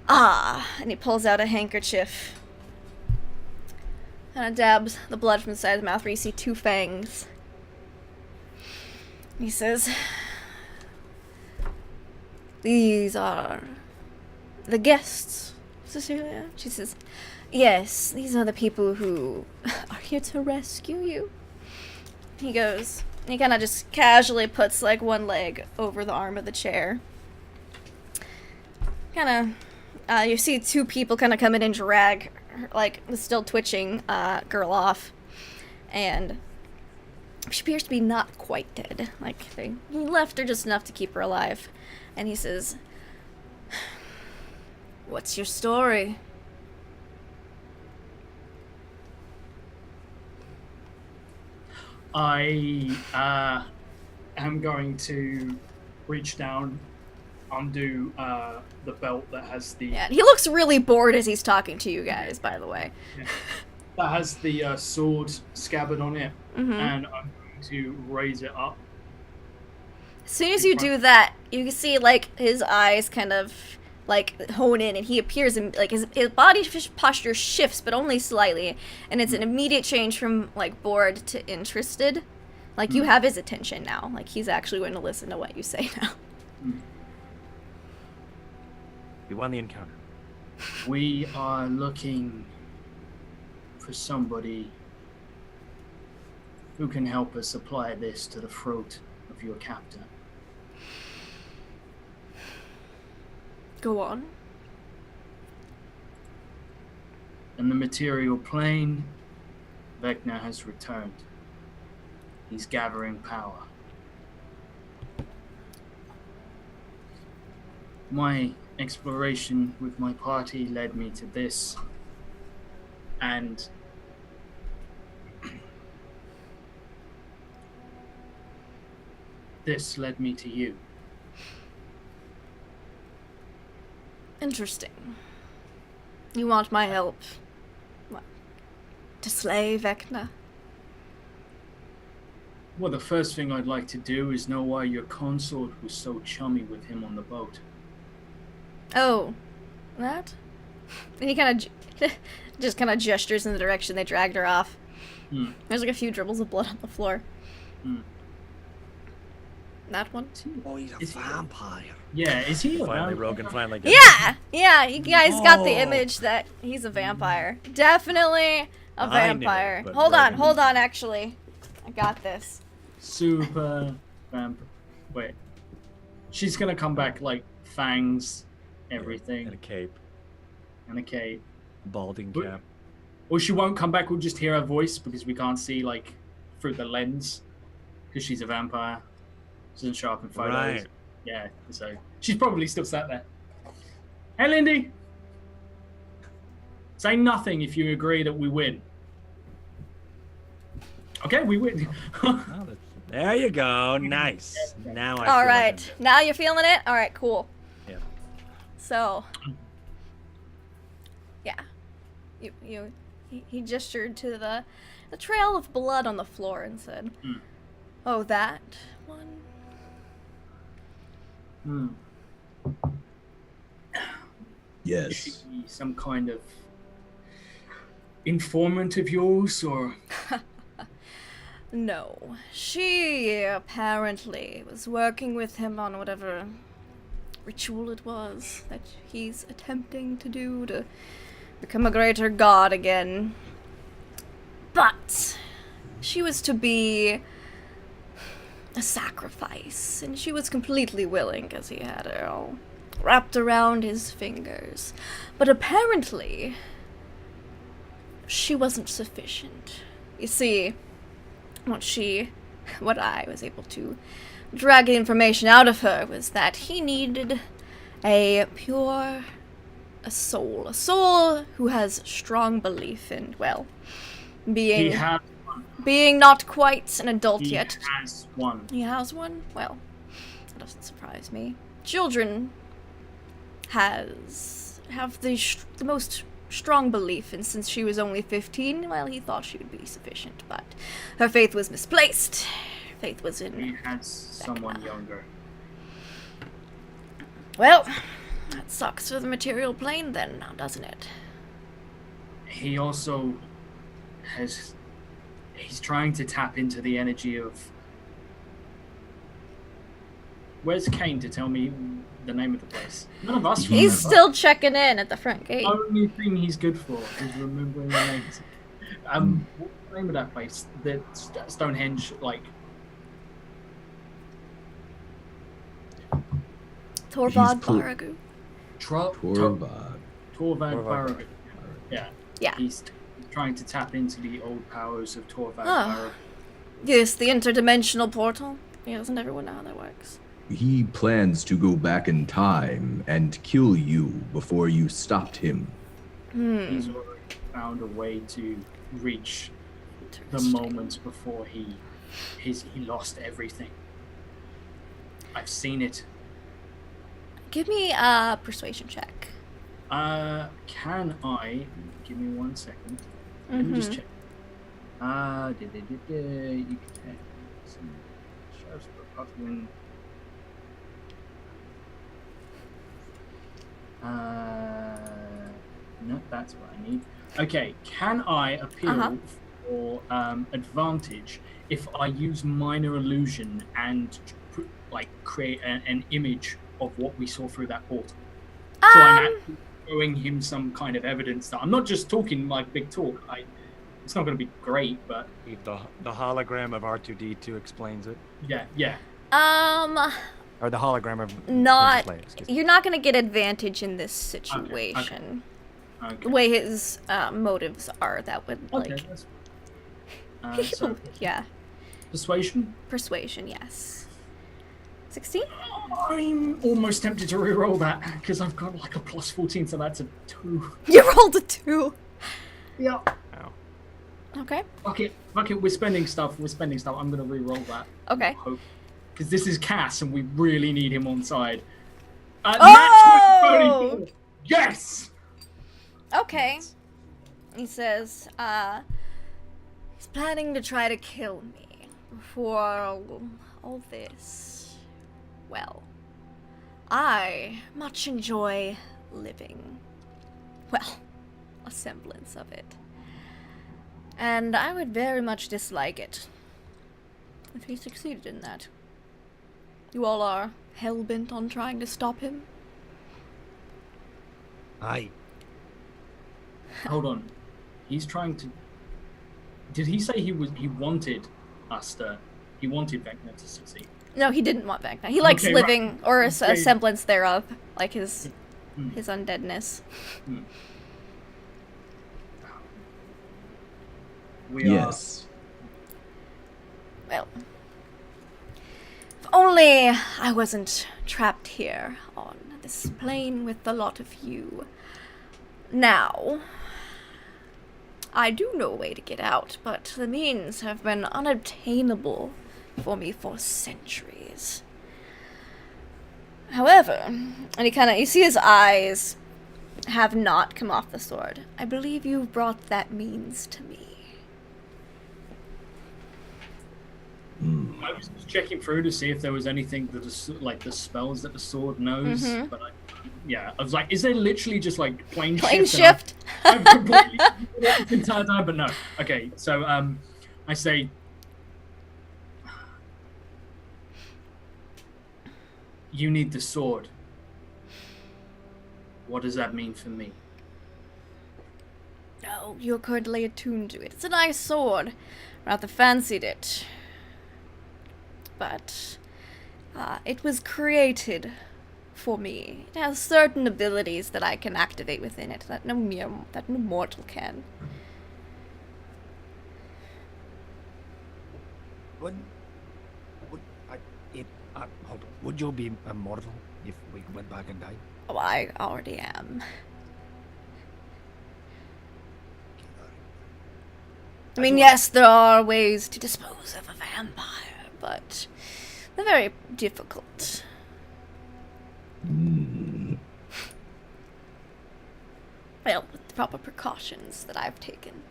"Ah," and he pulls out a handkerchief. Kind of dabs the blood from the side of the mouth where you see two fangs. He says, "These are the guests, Cecilia." She says, "Yes, these are the people who are here to rescue you." He goes, and he kind of just casually puts one leg over the arm of the chair. Kind of, you see two people kind of come in and drag the still twitching girl off, and she appears to be not quite dead. He left her just enough to keep her alive. And he says, "What's your story?" I am going to reach down, undo the belt that has the... Yeah, he looks really bored as he's talking to you guys, by the way. Yeah, that has the sword scabbard on it, and I'm going to raise it up. As soon as you do that, you can see, his eyes kind of, hone in, and he appears in, his body posture shifts, but only slightly, and it's an immediate change from, bored to interested. You have his attention now. He's actually going to listen to what you say now. You won the encounter. We are looking for somebody who can help us apply this to the throat of your captor. Go on. In the material plane, Vecna has returned. He's gathering power. My exploration with my party led me to this, and this led me to you. Interesting. You want my help? What? To slay Vecna? Well, the first thing I'd like to do is know why your consort was so chummy with him on the boat. Oh, that? And he kind of just kind of gestures in the direction they dragged her off. There's like a few dribbles of blood on the floor. That one? Oh, he's a vampire. Yeah, is he a Finally, vampire? Rogan finally gets Yeah, you guys got the image that he's a vampire. Definitely a vampire. but Hold Rogan- on, actually. I got this. Super vampire. Wait. She's gonna come back like fangs, everything, And a cape. and a cape. Balding But- cap. Or she won't come back, we'll just hear her voice because we can't see like through the lens. Because she's a vampire. She doesn't show up in photos. Right. Yeah, so she's probably still sat there. Hey, Lindy! Say nothing if you agree that we win. Okay, we win. Oh, there you go. Nice. Now I All feel right, like now you're feeling it? All right, cool. Yeah. So, yeah. He gestured to the trail of blood on the floor and said, "Oh, that one." Yes. Is she some kind of informant of yours, or? No, she apparently was working with him on whatever ritual it was that he's attempting to do to become a greater god again. But she was to be a sacrifice, and she was completely willing because he had her all wrapped around his fingers. But apparently, she wasn't sufficient. You see, what I was able to drag information out of her was that he needed a soul who has strong belief in, well, He has being not quite an adult He yet. has one. He has one? Well, that doesn't surprise me. Children have the most strong belief, and since she was only 15, well, he thought she would be sufficient, but her faith was misplaced. Faith was He in... has someone younger. Well, that sucks for the material plane then, now, doesn't it? He also he's trying to tap into the energy of... Where's Kane to tell me the name of the place? None of us He's remember. still checking in at the front gate. The only thing he's good for is remembering the names. What's the name of that place? The Stonehenge, like... Torvald He's Baragu. Torvald. Torvald Baragu. Yeah. Yeah. He's trying to tap into the old powers of Torvald Oh. Baragu. Yes, the interdimensional portal. Yeah, doesn't everyone know how that works? He plans to go back in time and kill you before you stopped him. He's already found a way to reach the moment before he lost everything. I've seen it. Give me a persuasion check. Can I... Give me 1 second. Let me just check. You can take some shows for Puffin. No, that's what I need. Okay, can I appeal for advantage if I use minor illusion and create an image of what we saw through that portal? So I'm actually showing him some kind of evidence that I'm not just talking like big talk. It's not going to be great, but the hologram of R2D2 explains it. yeah. Or the hologram of Not. Princess Leia, excuse me. You're not gonna get advantage in this situation. Okay. The way his motives are, that would Okay, like. that's fine. So Yeah, persuasion. persuasion. Yes. 16? I'm almost tempted to re-roll that because I've got like a plus 14, so that's a 2. You rolled a 2. Yeah. Wow. Okay. Fuck it. We're spending stuff. I'm gonna re-roll that. Okay. Because this is Cass, and we really need him on side. Oh! Natural 34. Yes. Okay. He says, he's planning to try to kill me for all this. Well, I much enjoy living. Well, a semblance of it. And I would very much dislike it if he succeeded in that. You all are hell-bent on trying to stop him? Aye. Hold on. He's trying to. Did he say he wanted he wanted Vecna to succeed? No, he didn't want Vecna. He likes Okay, living, or a Okay. semblance thereof, like his undeadness. Yes. Well, if only I wasn't trapped here on this plane with the lot of you. Now, I do know a way to get out, but the means have been unobtainable for me for centuries. However, and you see his eyes have not come off the sword. I believe you've brought that means to me. I was just checking through to see if there was anything that is like the spells that the sword knows, but I was like, is there literally just like plane shift? I've completely this entire time, but no. Okay, so I say, you need the sword. What does that mean for me? No, you're currently attuned to it. It's a nice sword. Rather fancied it. But it was created for me. It has certain abilities that I can activate within it that no mortal can. Would you be immortal if we went back and died? Oh, I already am. I mean, yes, there are ways to dispose of a vampire, but they're very difficult. Well, with the proper precautions that I've taken.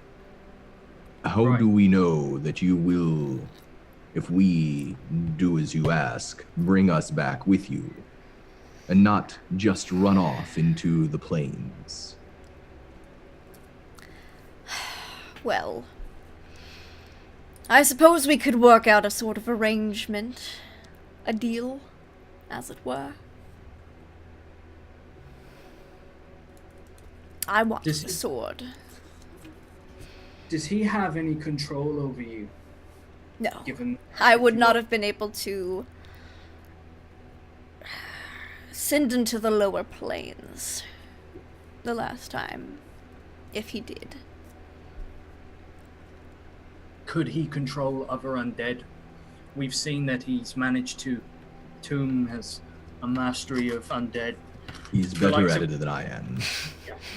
How do we know that you will, if we do as you ask, bring us back with you, and not just run off into the plains? Well, I suppose we could work out a sort of arrangement. A deal, as it were. I want the sword. Does he have any control over you? No. Given I would not have been able to send him to the lower planes the last time, if he did. Could he control other undead? We've seen that he's managed to. Tomb has a mastery of undead. He's better at it than I am.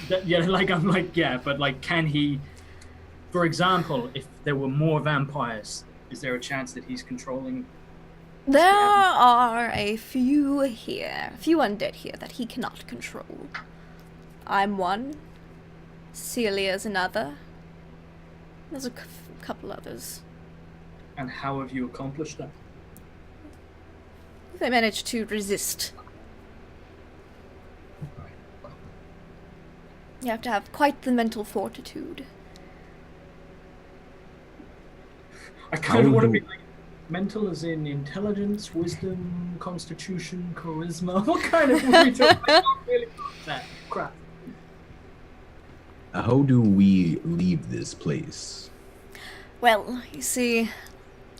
But can he, for example, if there were more vampires, is there a chance that he's controlling? There are a few undead here that he cannot control. I'm one. Celia's another. There's a couple others. And how have you accomplished that? They managed to resist. You have to have quite the mental fortitude. I kind of want to be like mental as in intelligence, wisdom, constitution, charisma. What kind of movie do I not really got that crap? How do we leave this place? Well, you see,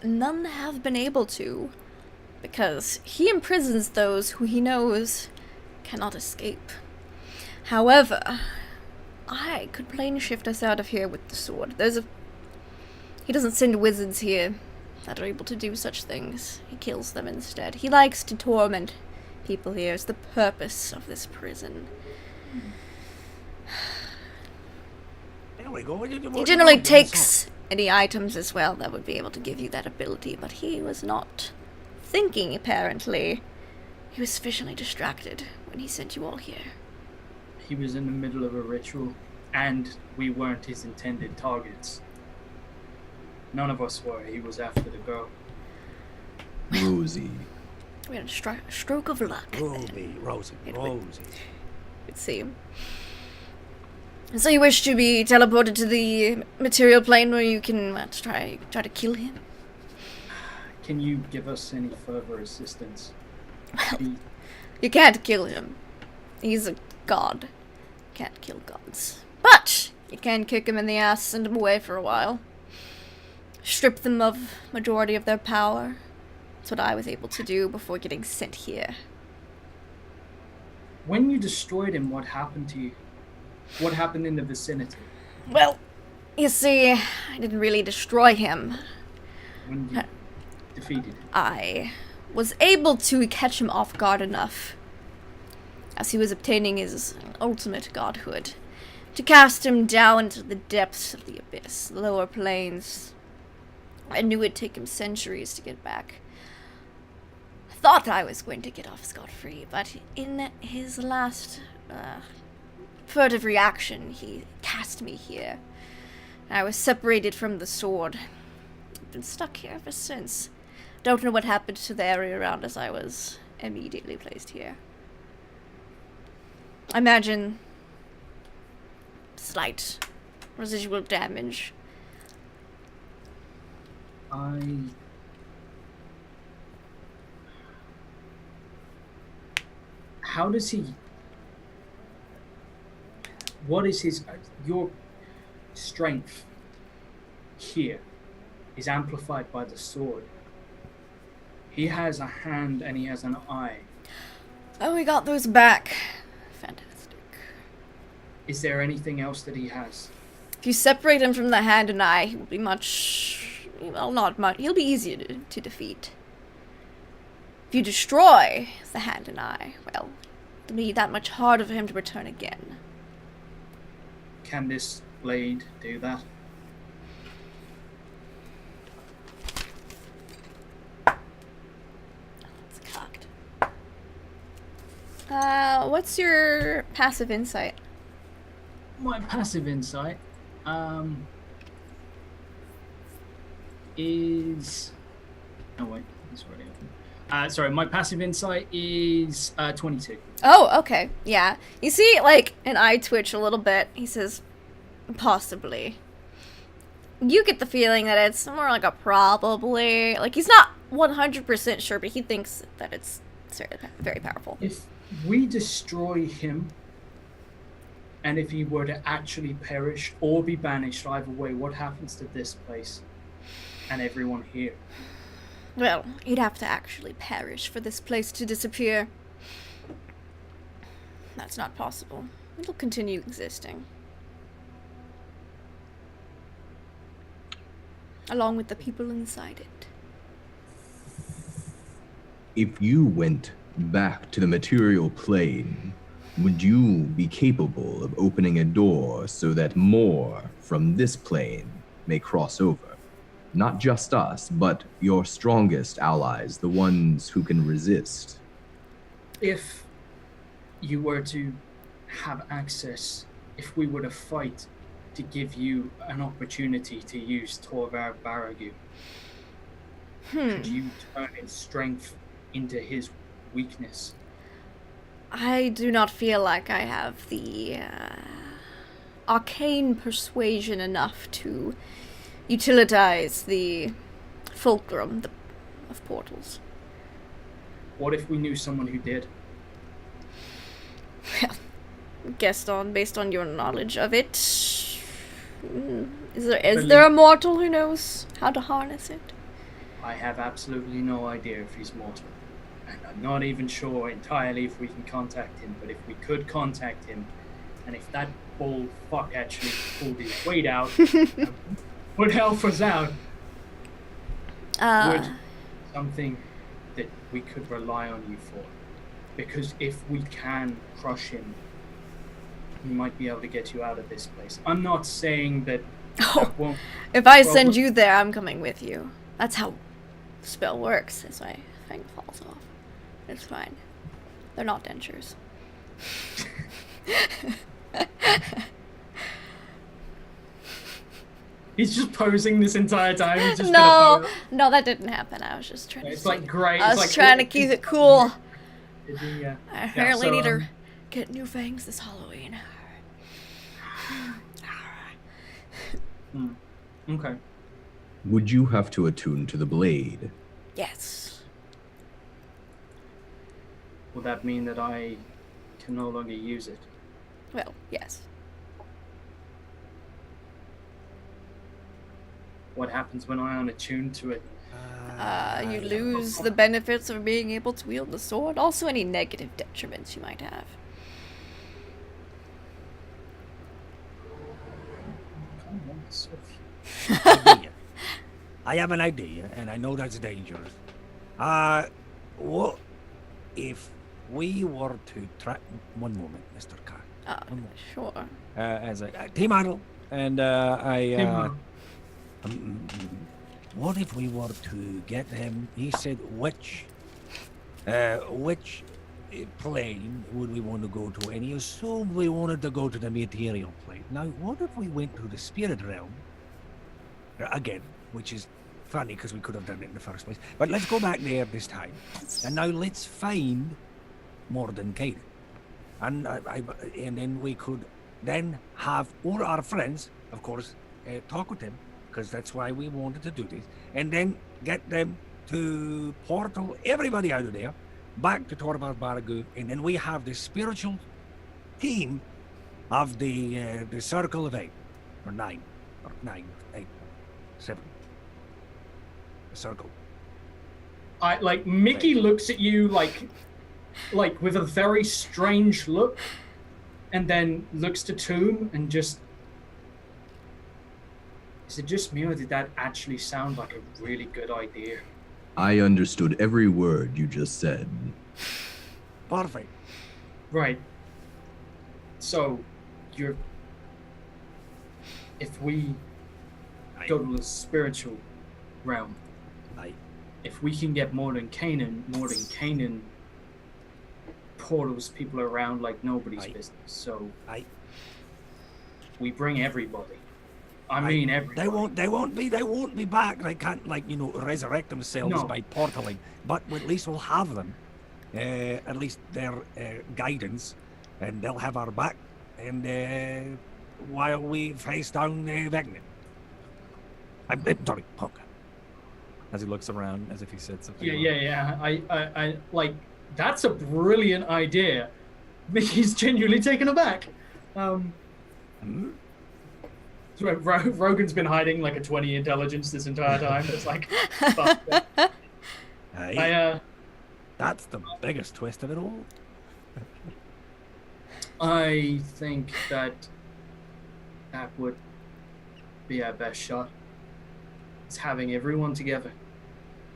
none have been able to, because he imprisons those who he knows cannot escape. However, I could plane shift us out of here with the sword. He doesn't send wizards here that are able to do such things. He kills them instead. He likes to torment people here. It's the purpose of this prison. There we go. He generally takes any items as well that would be able to give you that ability, but he was not thinking, apparently. He was sufficiently distracted when he sent you all here. He was in the middle of a ritual, and we weren't his intended targets. None of us were. He was after the girl. Rosie. We had a stroke of luck. Rosie. It seemed. So you wish to be teleported to the material plane where you can try to kill him? Can you give us any further assistance? Well, you can't kill him. He's a god. Can't kill gods. But you can kick him in the ass, send him away for a while. Strip them of majority of their power. That's what I was able to do before getting sent here. When you destroyed him, what happened to you? What happened in the vicinity? Well, you see, I didn't really destroy him. When you defeated him? I was able to catch him off guard enough, as he was obtaining his ultimate godhood, to cast him down into the depths of the abyss, the lower planes. I knew it'd take him centuries to get back. I thought I was going to get off scot-free, but in his last furtive reaction, he cast me here. I was separated from the sword. I've been stuck here ever since. Don't know what happened to the area around us. I was immediately placed here. I imagine slight residual damage. How does he... What is his... Your strength here is amplified by the sword. He has a hand and he has an eye. Oh, we got those back. Fantastic. Is there anything else that he has? If you separate him from the hand and eye, he will be much... Well, not much. He'll be easier to defeat. If you destroy the hand and eye, well, it'll be that much harder for him to return again. Can this blade do that? It's cocked. What's your passive insight? My passive insight is... Oh wait, it's already open. Sorry, my passive insight is 22. Oh, okay. Yeah. You see, like, an eye twitch a little bit. He says, possibly. You get the feeling that it's more like a probably. Like, he's not 100% sure, but he thinks that it's very powerful. If we destroy him, and if he were to actually perish or be banished either way, what happens to this place and everyone here? Well, he'd have to actually perish for this place to disappear. That's not possible. It'll continue existing. Along with the people inside it. If you went back to the material plane, would you be capable of opening a door so that more from this plane may cross over? Not just us, but your strongest allies, the ones who can resist. If you were to have access, if we were to fight to give you an opportunity to use Torvar Baragu, could you turn his strength into his weakness? I do not feel like I have the arcane persuasion enough to utilize the fulcrum of portals. What if we knew someone who did? Well, based on your knowledge of it, is there a mortal who knows how to harness it? I have absolutely no idea if he's mortal. And I'm not even sure entirely if we can contact him, but if we could contact him, and if that bull fuck actually pulled his weight out, would help us out. would something that we could rely on you for. Because if we can crush him, we might be able to get you out of this place. I'm not saying that won't... If I send you there, I'm coming with you. That's how the spell works, as my thing falls off. It's fine. They're not dentures. He's just posing this entire time. He's just No, that didn't happen. I was just trying to... It's like great. I was like, trying to keep it cool. Yeah. I apparently need to get new fangs this Halloween. Okay. Would you have to attune to the blade? Yes. Will that mean that I can no longer use it? Well, yes. What happens when I unattune to it? You lose the benefits of being able to wield the sword. Also, any negative detriments you might have. Idea. I have an idea, and I know that's dangerous. What if we were to try... One moment, Mr. Carr. Sure. As a team idol, and what if we were to get him? He said, which plane would we want to go to? And he assumed we wanted to go to the material plane. Now, what if we went to the spirit realm? Again, which is funny because we could have done it in the first place. But let's go back there this time. And now let's find Mordenkainen. And then we could then have all our friends, of course, talk with him, because that's why we wanted to do this, and then get them to portal everybody out of there back to Torvar Baragoo, and then we have this spiritual team of the Circle of 8, or 9, 8, 7. The Circle. Mickey looks at you like with a very strange look, and then looks to Tomb and just... Is it just me, or did that actually sound like a really good idea? I understood every word you just said. Perfect. Right. So, if we go to the spiritual realm, if we can get Mordenkainen portals people around like nobody's business. So, we bring everybody. I mean, everybody. They won't be back. They can't, resurrect themselves by portaling. But at least we'll have them. At least their guidance, and they'll have our back. And while we face down Vecna. I'm sorry, Punk. as he looks around, as if he said something. Yeah. I like, that's a brilliant idea. Mickey's genuinely taken aback. So Rogan's been hiding like a 20 intelligence this entire time. It's like, that's the biggest twist of it all. I think that would be our best shot. It's having everyone together.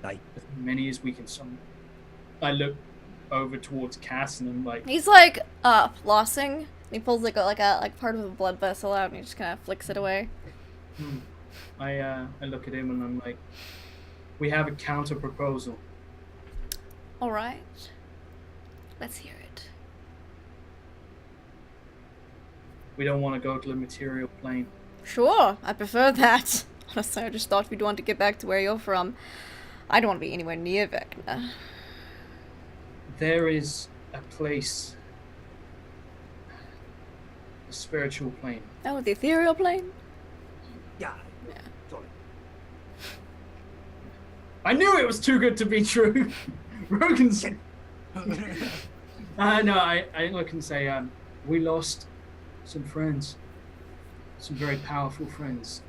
Aye. As many as we can summon. I look over towards Cass and I'm like... He's like, flossing. He pulls like part of a blood vessel out and he just kind of flicks it away. I look at him and I'm like, we have a counter proposal. Alright. Let's hear it. We don't want to go to the material plane. Sure, I prefer that. Honestly, I just thought we'd want to get back to where you're from. I don't want to be anywhere near Vecna. There is a place, a spiritual plane. Oh, the ethereal plane? Yeah. Sorry. I knew it was too good to be true. Rogan's... No, I look and say, we lost some friends. Some very powerful friends.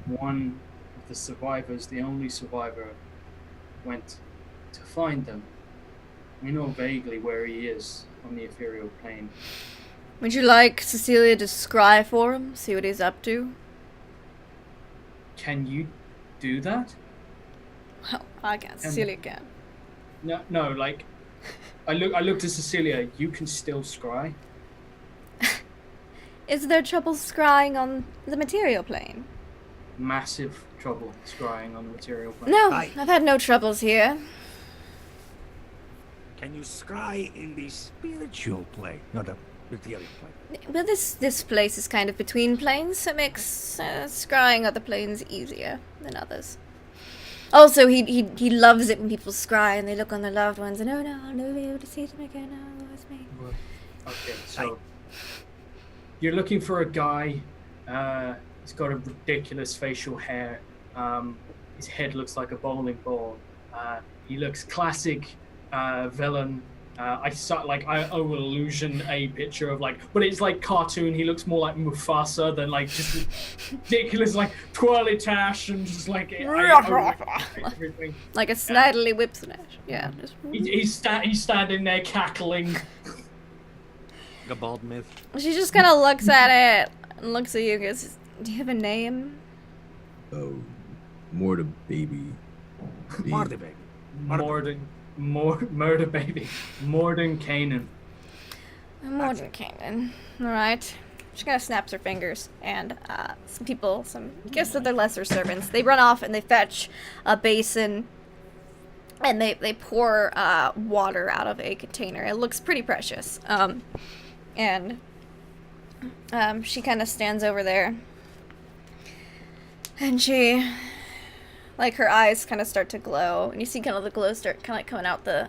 One of the survivors, the only survivor, went to find them. We know vaguely where he is on the ethereal plane. Would you like Cecilia to scry for him, see what he's up to? Can you do that? Oh, I can't. Cecilia can. No, like, I looked at Cecilia. You can still scry. Is there trouble scrying on the material plane? Massive trouble scrying on the material plane. No, Aye. I've had no troubles here. Can you scry in the spiritual plane, not the material plane? Well, this place is kind of between planes, so it makes scrying other planes easier than others. Also, he loves it when people scry and they look on their loved ones and, oh no, I'll never be able to see them again. Oh, it's me. Okay, so you're looking for a guy. He's got a ridiculous facial hair. His head looks like a bowling ball. He looks classic villain. I will illusion a picture of like, but it's like cartoon. He looks more like Mufasa than like just ridiculous like twirly tash and just like everything. Like a snidely whipsnash. Yeah. Just... He's standing there cackling. A bald myth. She just kind of looks at it and looks at you and goes, do you have a name? Oh, Morta baby. Marty baby. Murder baby. Morden Canaan. Morden Canaan. Alright. She kind of snaps her fingers, and some people, I guess that they're lesser servants, they run off and they fetch a basin, and they pour water out of a container. It looks pretty precious. And she kind of stands over there, and she, like, her eyes kind of start to glow, and you see kind of the glow start kind of like coming out the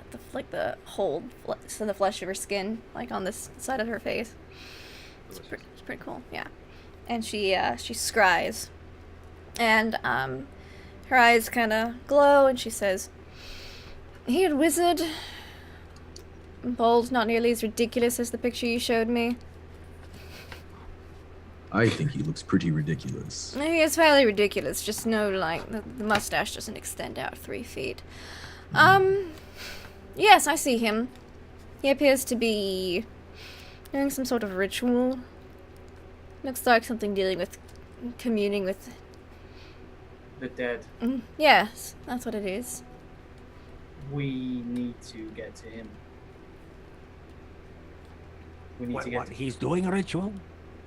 whole so the flesh of her skin, like on this side of her face. It's pretty cool, yeah. And she scries, and her eyes kind of glow, and she says, "He a wizard, bold, not nearly as ridiculous as the picture you showed me." I think he looks pretty ridiculous. He is fairly ridiculous. Just know, like, the mustache doesn't extend out 3 feet. Yes, I see him. He appears to be doing some sort of ritual. Looks like something dealing with communing with The dead. Yes, that's what it is. We need to get to him. We need to get What, he's doing a ritual?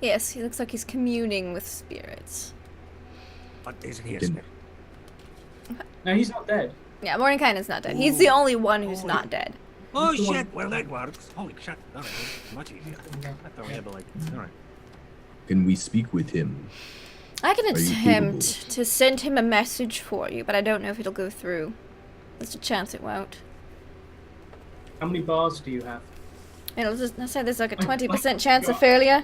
Yes, he looks like he's communing with spirits. But isn't he a spirit? No, he's not dead. Yeah, Mordenkainen's not dead. He's the only one who's not dead. Oh shit, well that works. Holy shit. Alright, much easier. I thought we had to like. All right. Can we speak with him? I can Are you attempt capable? to send him a message for you, but I don't know if it'll go through. There's a chance it won't. How many bars do you have? And let's say there's like a 20% chance of failure.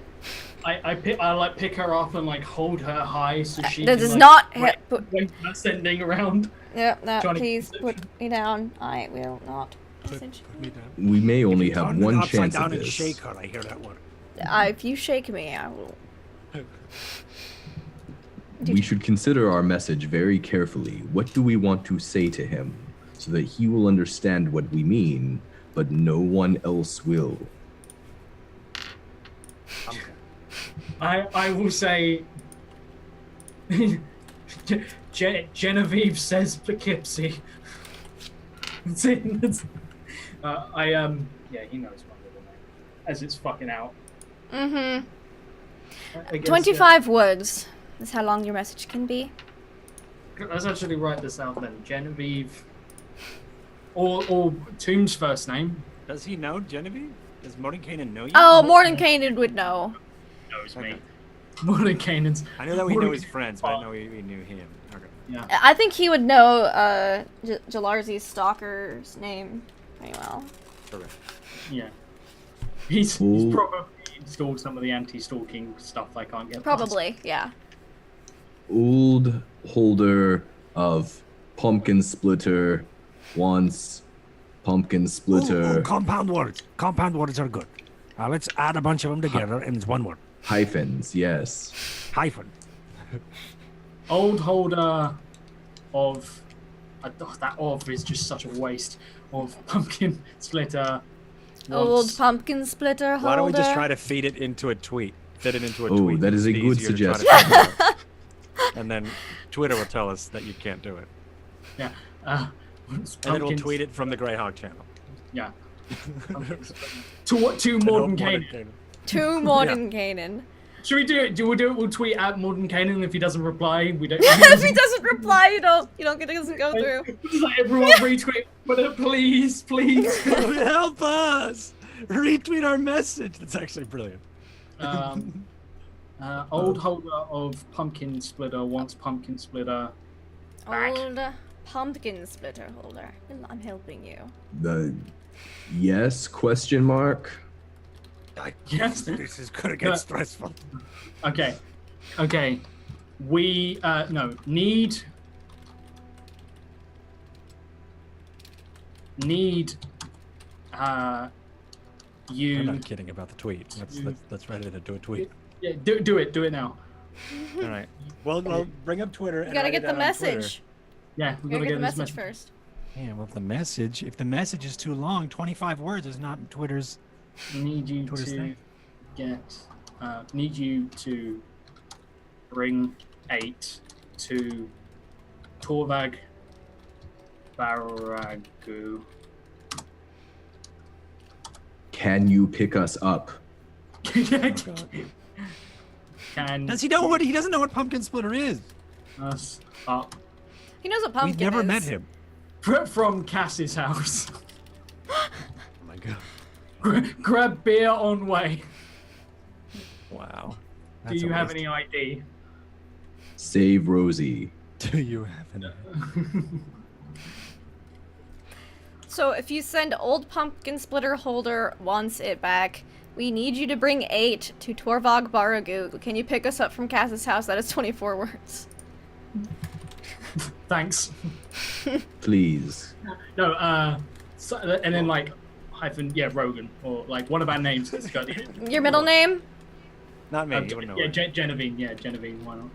I pick her up and like hold her high so she That can, does like, not wait, put. wait, ascending around. Yeah, no, Johnny, please perception. put me down. I will not. message you. We may only have Turn one it upside chance down at and this. shake her, I hear that word. If you shake me, I will. We should consider our message very carefully. What do we want to say to him so that he will understand what we mean, but no one else will? I will say Genevieve says Poughkeepsie. That's it. Yeah, he knows my little name. As it's fucking out. Mm-hmm. I guess, 25 words is how long your message can be. Let's actually write this out then. Genevieve. Or Tomb's first name. Does he know Genevieve? Does Mordenkainen know you? Oh, Mordenkainen would know. Knows me. Okay. Mordenkainen's. I know that we know his friends, but I know we knew him. Okay. Yeah. I think he would know Jalarzi's stalker's name pretty well. Correct. Yeah. He's Ooh. probably installed some of the anti-stalking stuff I can't get past. Probably, yeah. Old holder of pumpkin splitter wants pumpkin splitter Ooh, compound words. Compound words are good. Let's add a bunch of them together and it's one word. hyphens, yes. Hyphen. Old holder of that of is just such a waste of pumpkin splitter. Old wants- pumpkin splitter holder. Why don't we just try to feed it into a tweet? Fit it into a Oh, tweet. that is a It's good easier to try to suggestion. figure out. And then Twitter will tell us that you can't do it. Yeah. And then we'll tweet it from the Greyhawk channel. Yeah. to Modern Kanan. To Modern Kanan. Should we do it? We'll tweet at Modern Kanan. If he doesn't reply, we don't. If he doesn't reply, you don't get, it doesn't go through. Just like everyone retweet, but please. Help us! Retweet our message. That's actually brilliant. Old holder of pumpkin splitter wants pumpkin splitter back. Old pumpkin splitter holder. I'm helping you. Yes? Question mark. Yes. This is gonna get stressful. Okay. We need you. I'm not kidding about the tweet. Let's write it into a tweet. Yeah, do it now. All right. Well, bring up Twitter. You gotta get the message. Yeah, we You gotta gotta get the this message first. Yeah, well, if the message is too long, 25 words is not Twitter's. Need you Twitter's to thing. need you to bring 8 to Torvag Baragu. Can you pick us up? Does he know what? He doesn't know what pumpkin splitter is. Us up He knows what pumpkin We've never is. met him. from Cass's house. Oh my god. Grab beer on way. Wow. Do you have any ID? Save Rosie. Do you have any? So if you send old pumpkin splitter holder wants it back, we need you to bring 8 to Torvog Baragu. Can you pick us up from Cass's house? That is 24 words. Thanks. Please. No, and then like hyphen Rogan or like one of our names. That's got Your middle name? Not me. You wouldn't know it. Genevieve. Yeah, Genevieve. Why not?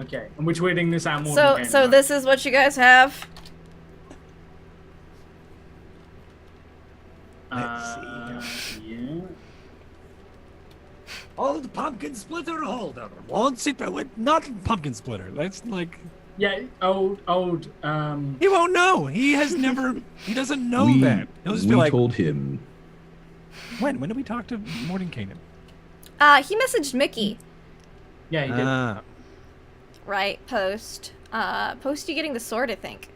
Okay, and we're tweeting this out more. So this is what you guys have. Yeah. Old pumpkin splitter holder wants it, but Not pumpkin splitter. That's like. Yeah, old. He won't know. He has never. He doesn't know that. He'll just be we like. told him. When did we talk to Morton Kanan? He messaged Mickey. Yeah, he did. Right, post you getting the sword, I think.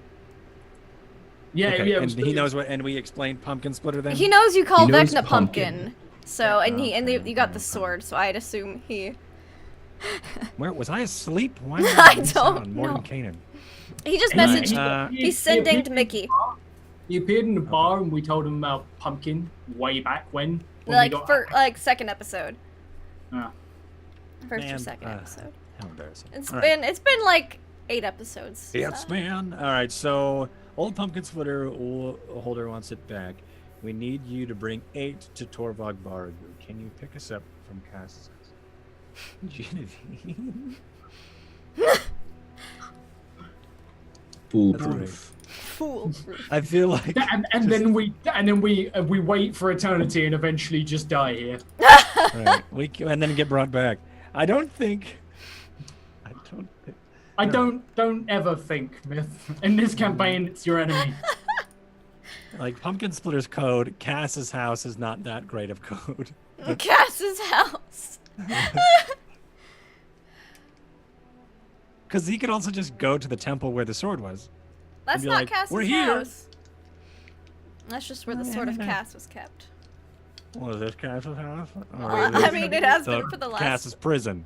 Yeah, Okay, yeah. and he knows what. And we explained pumpkin splitter then. He knows you call He knows Vecna pumpkin. pumpkin. So you got the sword, so I'd assume he Where was I asleep? Why am I missing don't on Morton know. Kanan? He just Right. messaged he's sending to Mickey. He appeared in the bar, and we told him about pumpkin way back when we Like got- for second episode. Ah. First or Man, second episode. How embarrassing. It's All been like 8 episodes. Yes, so. man. All right, so old pumpkin splitter holder wants it back. We need you to bring 8 to Torvog Baragu. Can you pick us up from Cass's house? Genevieve. Foolproof. Fool. I feel like. And then we wait for eternity and eventually just die here. Right, and then get brought back. I don't think. I don't ever think, Myth. In this campaign, it's your enemy. Like pumpkin splitter's code, Cass's house is not that great of code. Cass's house. Because he could also just go to the temple where the sword was. That's be not like, Cass's "We're here." house. That's just where the sword of Cass was kept. Was this Cass's house? I mean, it has So been for the last. Cass's prison.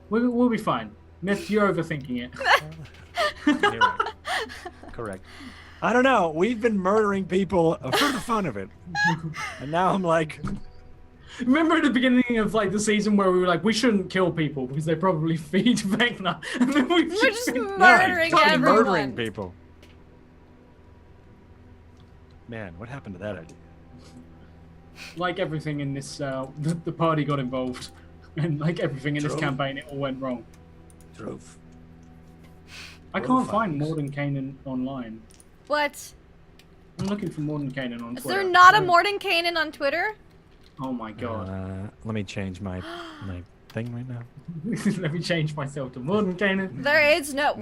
We'll be fine. Myth, you're overthinking it. You're right. Correct. I don't know. We've been murdering people for the fun of it, and now I'm like, Remember at the beginning of like the season where we were like, we shouldn't kill people because they probably feed Vecna, and then we're just murdering fucking everyone. murdering people. Man, what happened to that idea? like everything in this. The party got involved, and like everything in this True. campaign, it all went wrong. Truth. I can't find Morden Kanan online. What? I'm looking for Morden Kanan on Is Twitter. there not a Morden Kanan on Twitter? Oh my god. Let me change my thing right now. Let me change myself to Mordenkainen. There is no.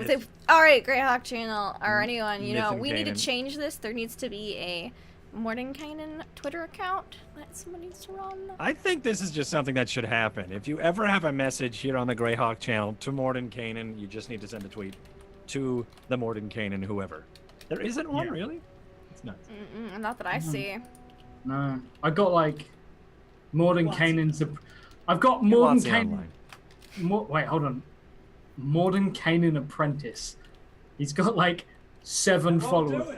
All right, Greyhawk channel or anyone, you know, Myth and we need to Kanan. change this. There needs to be a Mordenkainen Twitter account that someone needs to run. I think this is just something that should happen. If you ever have a message here on the Greyhawk channel to Mordenkainen, you just need to send a tweet to the Mordenkainen whoever. There isn't one, really? It's nuts. Not that I see. No, I got like Mordenkainen's. I've got Lots Mordenkainen. online. Wait, hold on. Mordenkainen Apprentice. He's got like 7 followers.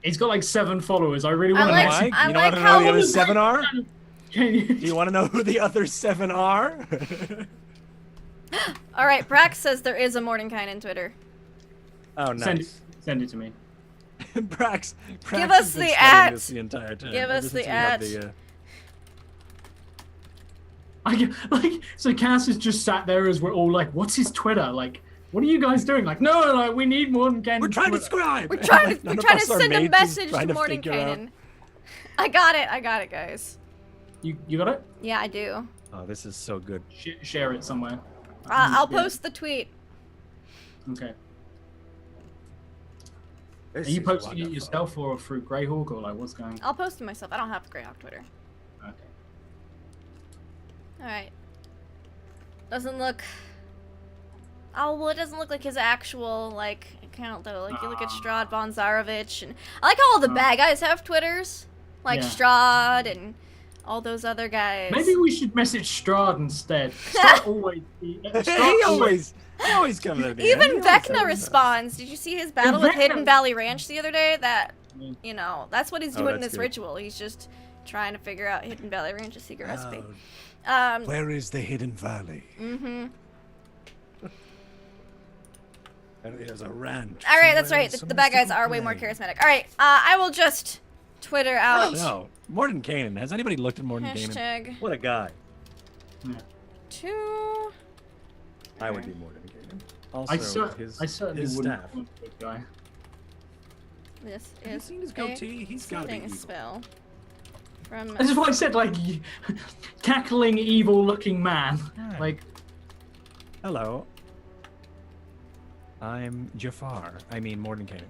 He's got like 7 followers. I really want to. Mike, I you like want to how know who the other you- 7 are? Do Do you want to know who the other 7 are? All right, Brax says there is a Mordenkainen Twitter. Oh, nice. Send it to me. Brax Give has us been the studying at. this the entire time. Give ever us since the we had at. So Cass is just sat there as we're all like, "What's his Twitter?" Like, what are you guys doing? Like, no, like we need Mordenkainen. We're trying to Twitter. scribe. We're trying to None of send us are a mages message to trying figure out- Mordenkainen. I got it, guys. You got it? Yeah, I do. Oh, this is so good. Share it somewhere. I'll post the tweet. Okay. This Are you is posting it wonderful. yourself or through Greyhawk or like what's going on? I'll post it myself. I don't have Greyhawk Twitter. Okay. All right. Doesn't look. Oh well, it doesn't look like his actual like account though. Like you look at Strahd von Zarovich, and I like how all the bad guys have Twitters, like Yeah. Strahd and all those other guys. Maybe we should message Strahd instead. Strahd always. He always comes at the end. Even He always Vecna says responds. Did you see his battle with Vecna- Hidden Valley Ranch the other day? That, Mm. you know, that's what he's Oh, doing in that's this good. ritual. He's just trying to figure out Hidden Valley Ranch's secret recipe. Where is the hidden valley? Mm-hmm. There's a ranch. All right, that's somewhere right. on The bad some guys are way more distant charismatic. All right, I will just Twitter out No, Mordenkainen. Has anybody looked at Mordenkainen? hashtag What a guy. 2. I would be Mordenkainen. Also, I certainly his wouldn't staff. want a good guy. This Have you is seen his a goatee? He's got to be sending evil. spell from. That's why I said like cackling evil-looking man. Yeah. Like Hello. I'm Jafar. I mean Mordenkainen.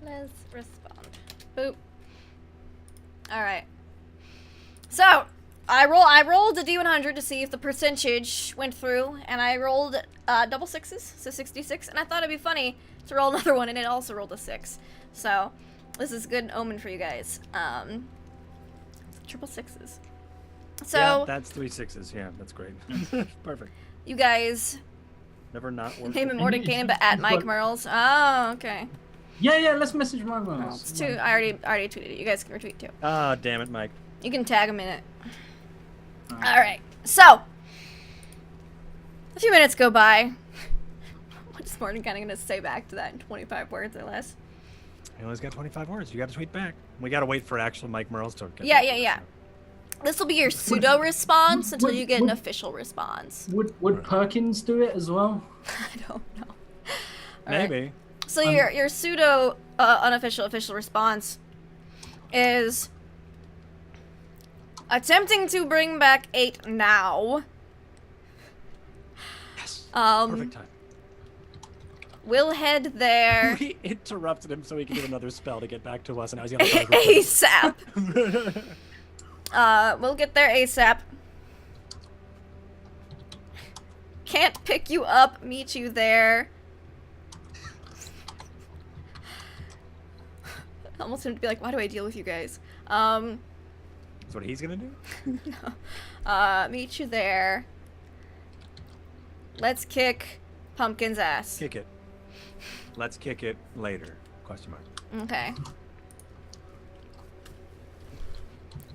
Let's respond. Boop. All right. So I rolled a d100 to see if the percentage went through, and I rolled double sixes, so 66. And I thought it'd be funny to roll another one, and it also rolled a 6. So this is good omen for you guys. Triple sixes. So Yeah, that's 3 6s. Yeah, that's great. Perfect. you guys Never not worked. name him And Mordenkainen, it's but at just Mike like- Merles. Oh, okay. yeah, let's message my mom. Well, it's 2. I already tweeted it. You guys can retweet too. Ah, damn it, Mike. You can tag him in it. Alright, so. A few minutes go by. What's Mordenkainen gonna say back to that in 25 words or less? He only's got 25 words. You got to tweet back. We got to wait for actual Mike Merles to get Yeah, back to yeah, us, yeah. This will be your pseudo response until you get an would- official response. Would Perkins do it as well? I don't know. so. Maybe. So your pseudo unofficial official response is attempting to bring back 8 now. Yes. Um, Perfect time. We'll head there We interrupted him so he could do another spell to get back to us, and now he's yelling. ASAP. We'll get there ASAP. Can't pick you up, meet you there. Almost him to be like, why do I deal with you guys? That's what he's gonna do. Meet you there. Let's kick Pumpkin's ass. Kick it. Let's kick it later. Question mark. Okay.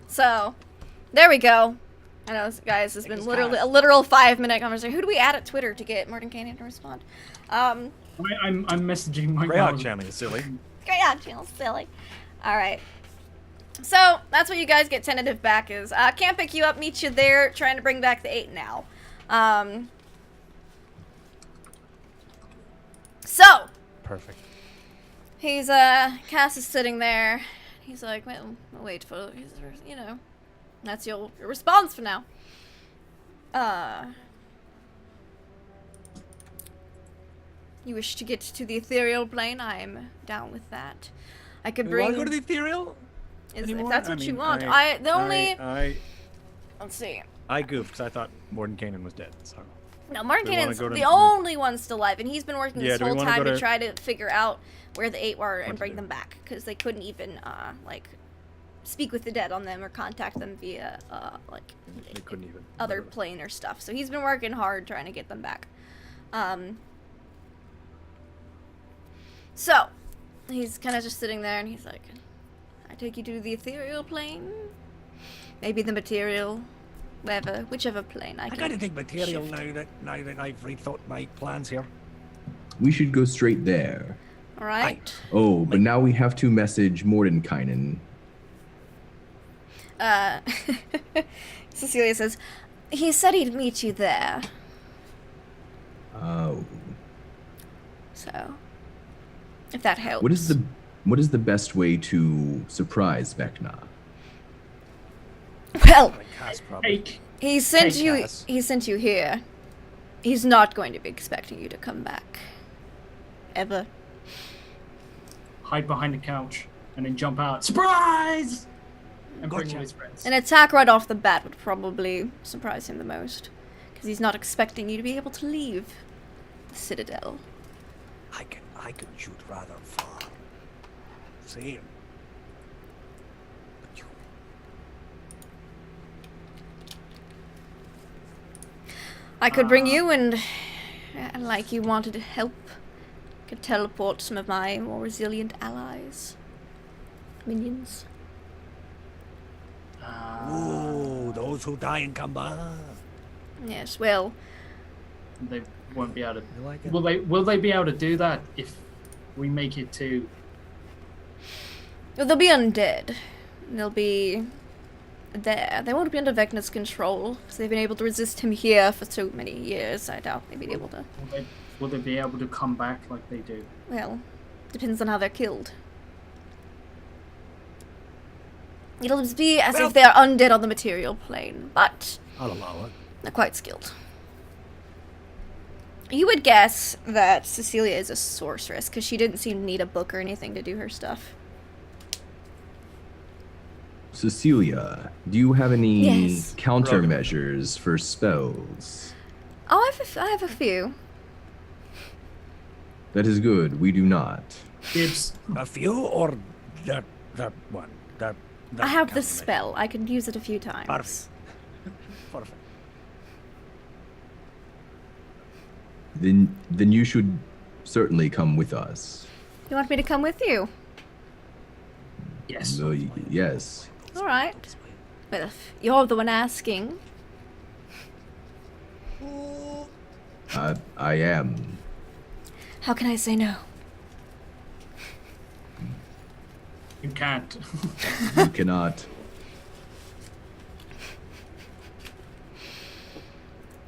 So, there we go. I know, guys, this has been Things literally pass. a literal 5-minute conversation. Who do we add at Twitter to get Mordenkainen to respond? I'm messaging my Greyhawk mom. channel is silly. Greyhawk channel, silly. Alright. So, that's what you guys get tentative back is. Can't pick you up, meet you there, trying to bring back the 8 now. So, Perfect. he's, Cass is sitting there. He's like, well, I'll wait for, you know, that's your response for now. You wish to get to the ethereal plane? I'm down with that. I could bring. You want to go to the ethereal? If anymore? that's what I you mean, want. Let's see. I goofed because I thought Mordenkainen was dead. So. No, Mordenkainen's go to the only one still alive, and he's been working this do we whole wanna time go to to- try to figure out where the 8 were and What to bring do? them back, because they couldn't even, like, speak with the dead on them or contact them via, like, They couldn't even. other plane or stuff. So he's been working hard trying to get them back. So, he's kind of just sitting there, and he's like, I take you to the ethereal plane? Maybe the material, whichever plane I I can gotta think material shift. now that I've rethought my plans here. We should go straight there. Alright. Oh, but now we have to message Mordenkainen. Cecilia says, he said he'd meet you there. Oh. So, if that helps. What is the best way to surprise Vecna? Well, Cass probably. Take. he sent Hey, you. Cass. He sent you here. He's not going to be expecting you to come back. Ever. Hide behind the couch and then jump out. Surprise! And bring Gotcha. all his friends. An attack right off the bat would probably surprise him the most, because he's not expecting you to be able to leave the Citadel. I can shoot rather far. Same. But you I could bring you, and like you wanted to help, could teleport some of my more resilient allies, minions. Ooh, those who die in combat. Yes, well, They won't be able to. You like it? Will they be able to do that if we make it to? they'll be undead. They'll be there. They won't be under Vecna's control, because they've been able to resist him here for so many years. I doubt they'd be able to. Will they be able to come back like they do? Well, depends on how they're killed. It'll just be as if they're undead on the material plane, but I'll allow it. they're quite skilled. You would guess that Cecilia is a sorceress, because she didn't seem to need a book or anything to do her stuff. Cecilia, do you have any Yes. countermeasures for spells? Oh, I have a few. That is good. We do not. Gibbs. A few or that one? That I have this countermeasure? spell. I could use it a few times. Perfect. Perfect. Then you should certainly come with us. You want me to come with you? Yes. Yes. Alright. Well, if you're the one asking. I am. How can I say no? You can't. You cannot.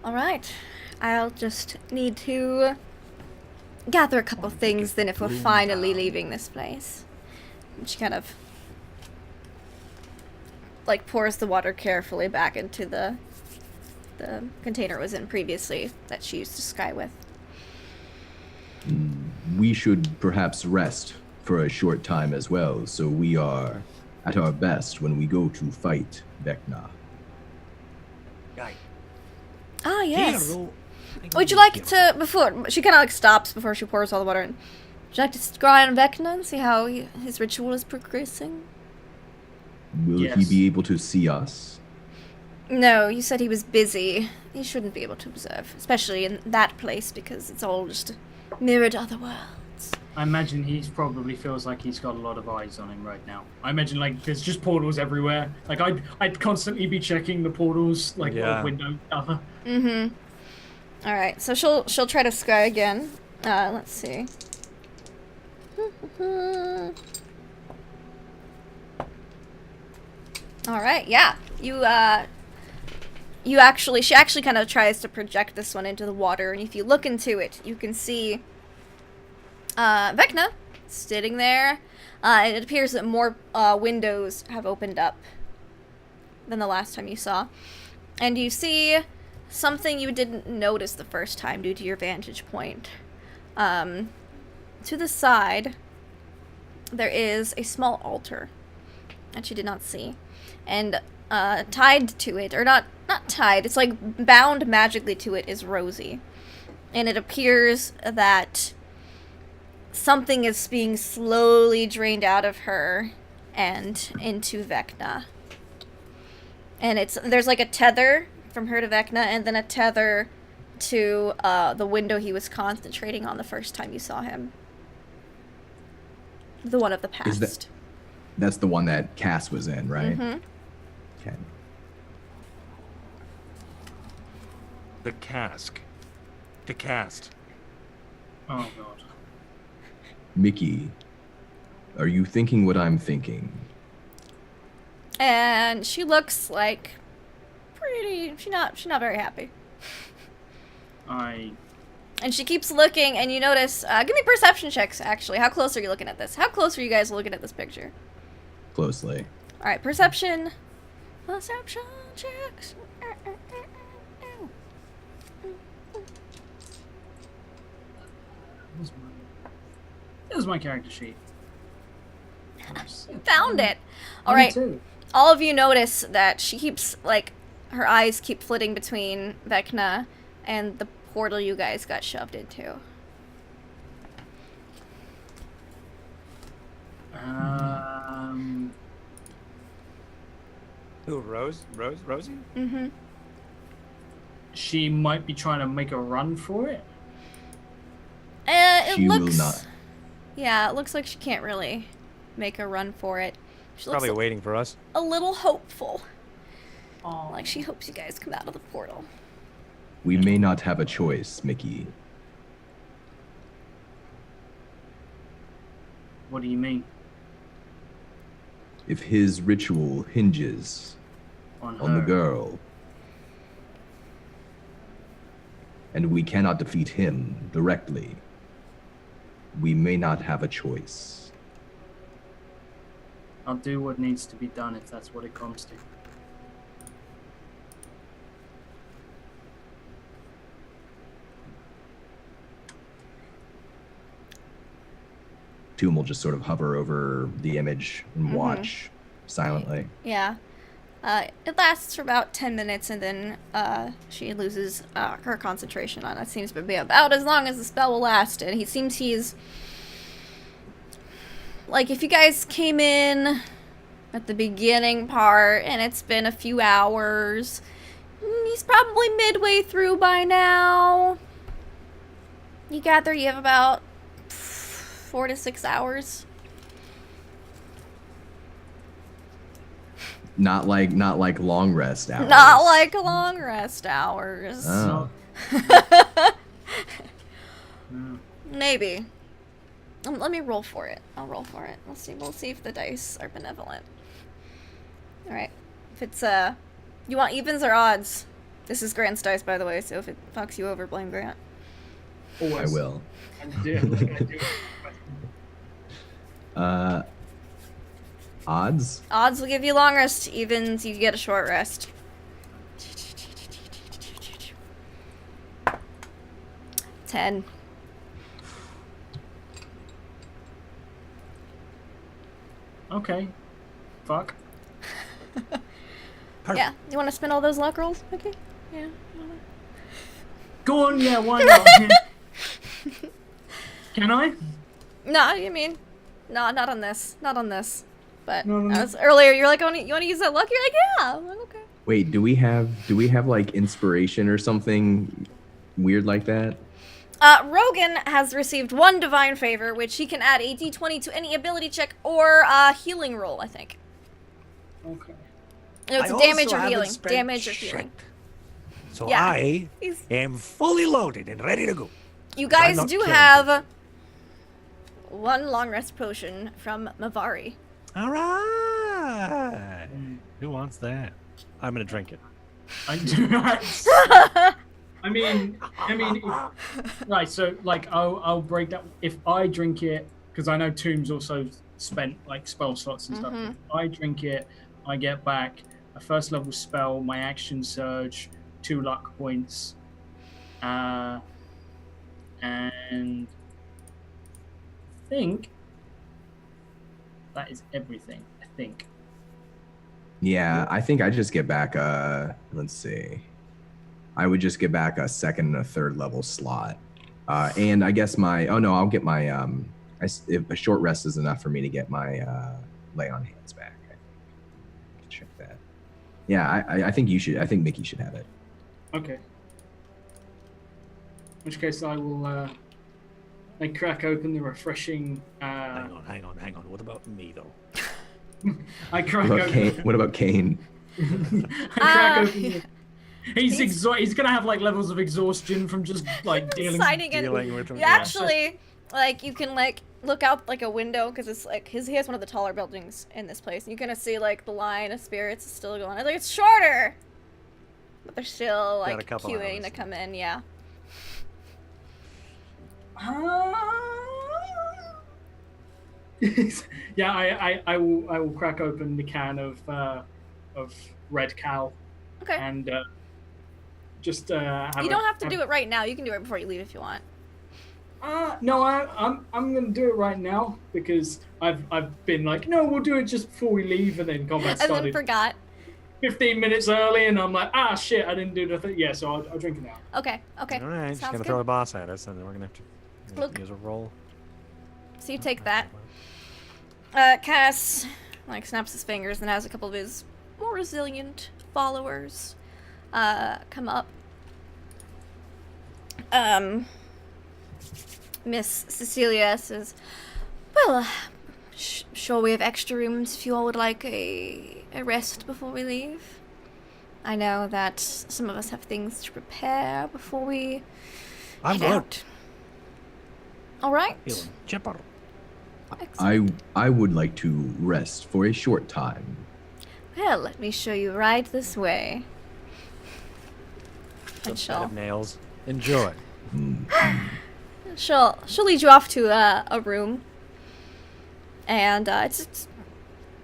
Alright. I'll just need to gather a couple things then if we're finally leaving this place. And she kind of like pours the water carefully back into the container it was in previously that she used to sky with. We should perhaps rest for a short time as well, so we are at our best when we go to fight Vecna. Right. Ah, yes. Hero. Would you like to, before, she kind of like stops before she pours all the water in. Would you like to scry on Vecna and see how his ritual is progressing? Will he Yes. be able to see us? No, you said he was busy. He shouldn't be able to observe, especially in that place because it's all just mirrored other worlds. I imagine he probably feels like he's got a lot of eyes on him right now. I imagine like there's just portals everywhere. Like I'd constantly be checking the portals, like Yeah. one window, other. Mm-hmm. All right, so she'll try to scry again. Let's see. All right, yeah. She actually kind of tries to project this one into the water, and if you look into it, you can see Vecna sitting there. And it appears that more windows have opened up than the last time you saw. And you see something you didn't notice the first time due to your vantage point. To the side, there is a small altar that you did not see. And tied to it, or not tied, it's like bound magically to it, is Rosie. And it appears that something is being slowly drained out of her and into Vecna. And there's like a tether from her to Vecna, and then a tether to the window he was concentrating on the first time you saw him. The one of the past. That's the one that Cass was in, right? Mm-hmm. Okay. The cask. The cast. Oh god. Mickey, are you thinking what I'm thinking? And she looks like she's not very happy. And she keeps looking, and you notice, give me perception checks, actually. How close are you looking at this? How close are you guys looking at this picture? Closely. Alright, perception checks. Here's my character sheet. Found it. Alright, all of you notice that she keeps, like, her eyes keep flitting between Vecna and the portal you guys got shoved into. Who, Rosie? Mm-hmm. She might be trying to make a run for it. It She looks... will not. Yeah, it looks like she can't really make a run for it. She looks Probably waiting for us. a little hopeful. Oh. Like she hopes you guys come out of the portal. We may not have a choice, Mickey. What do you mean? If his ritual hinges on the her? girl, and we cannot defeat him directly, we may not have a choice. I'll do what needs to be done if that's what it comes to. Tomb will just sort of hover over the image and watch silently. Yeah. It lasts for about 10 minutes, and then she loses her concentration on it. Seems to be about as long as the spell will last. And he's like, if you guys came in at the beginning part and it's been a few hours, he's probably midway through by now. You gather you have about 4 to 6 hours. Not like long rest hours. Not like long rest hours. Oh. Maybe. Let me roll for it. I'll roll for it. We'll see if the dice are benevolent. Alright. If it's you want evens or odds? This is Grant's dice, by the way, so if it fucks you over, blame Grant. I will. Odds? Odds will give you long rest. Evens, you get a short rest. 10. Okay. Fuck. Yeah. You want to spend all those luck rolls? Okay. Yeah. Go on, yeah, why not? Can I? No, you mean... No, not on this. Not on this. But No. as earlier, you're like, you want to use that luck? You're like, yeah. I'm like, okay. Wait, do we have like inspiration or something weird like that? Rogan has received 1 divine favor, which he can add a d20 to any ability check or healing roll, I think. Okay. No, it's I damage also or haven't healing. spent Damage or shit. healing. So Yeah. I am fully loaded and ready to go. You guys not do killing have 1 long rest potion from Mavari. All right. Who wants that? I'm gonna drink it. I do not. I mean, right. So, like, I'll break that. If I drink it, because I know Tomb's also spent like spell slots and stuff. If I drink it, I get back a first level spell, my action surge, 2 luck points, and I think that is everything. I think. Yeah, I think I just get back let's see. I would just get back a second and a third level slot. And I guess I'll get my if a short rest is enough for me to get my lay on hands back. I think. Check that. Yeah, I think Mickey should have it. Okay. In which case I will I crack open the refreshing Hang on. What about me though? I crack open. What about Kane? I crack open the, he's gonna have like levels of exhaustion from just like dealing with him. You actually, like, you can like look out like a window because it's like he has one of the taller buildings in this place. And you kind of see like the line of spirits is still going. Like it's shorter, but they're still like queuing to come in. Yeah. Yeah, I will crack open the can of Red Cow. Okay. And just have you don't have to do it right now. You can do it before you leave if you want. No, I'm gonna do it right now because I've been like, no, we'll do it just before we leave, and then combat started. And then forgot. 15 minutes early, and I'm like, shit, I didn't do the thing. Yeah, so I'll drink it now. Okay. All right, she's gonna throw a boss at us, and then we're gonna have to use a roll. So you take that. Cass like snaps his fingers and has a couple of his more resilient followers come up. Miss Cecilia says, well, sure we have extra rooms if you all would like a rest before we leave. I know that some of us have things to prepare before we head out. All right. Feeling chipper. I would like to rest for a short time. Well, let me show you right this way. And Of nails. Enjoy. she'll lead you off to a room, and it's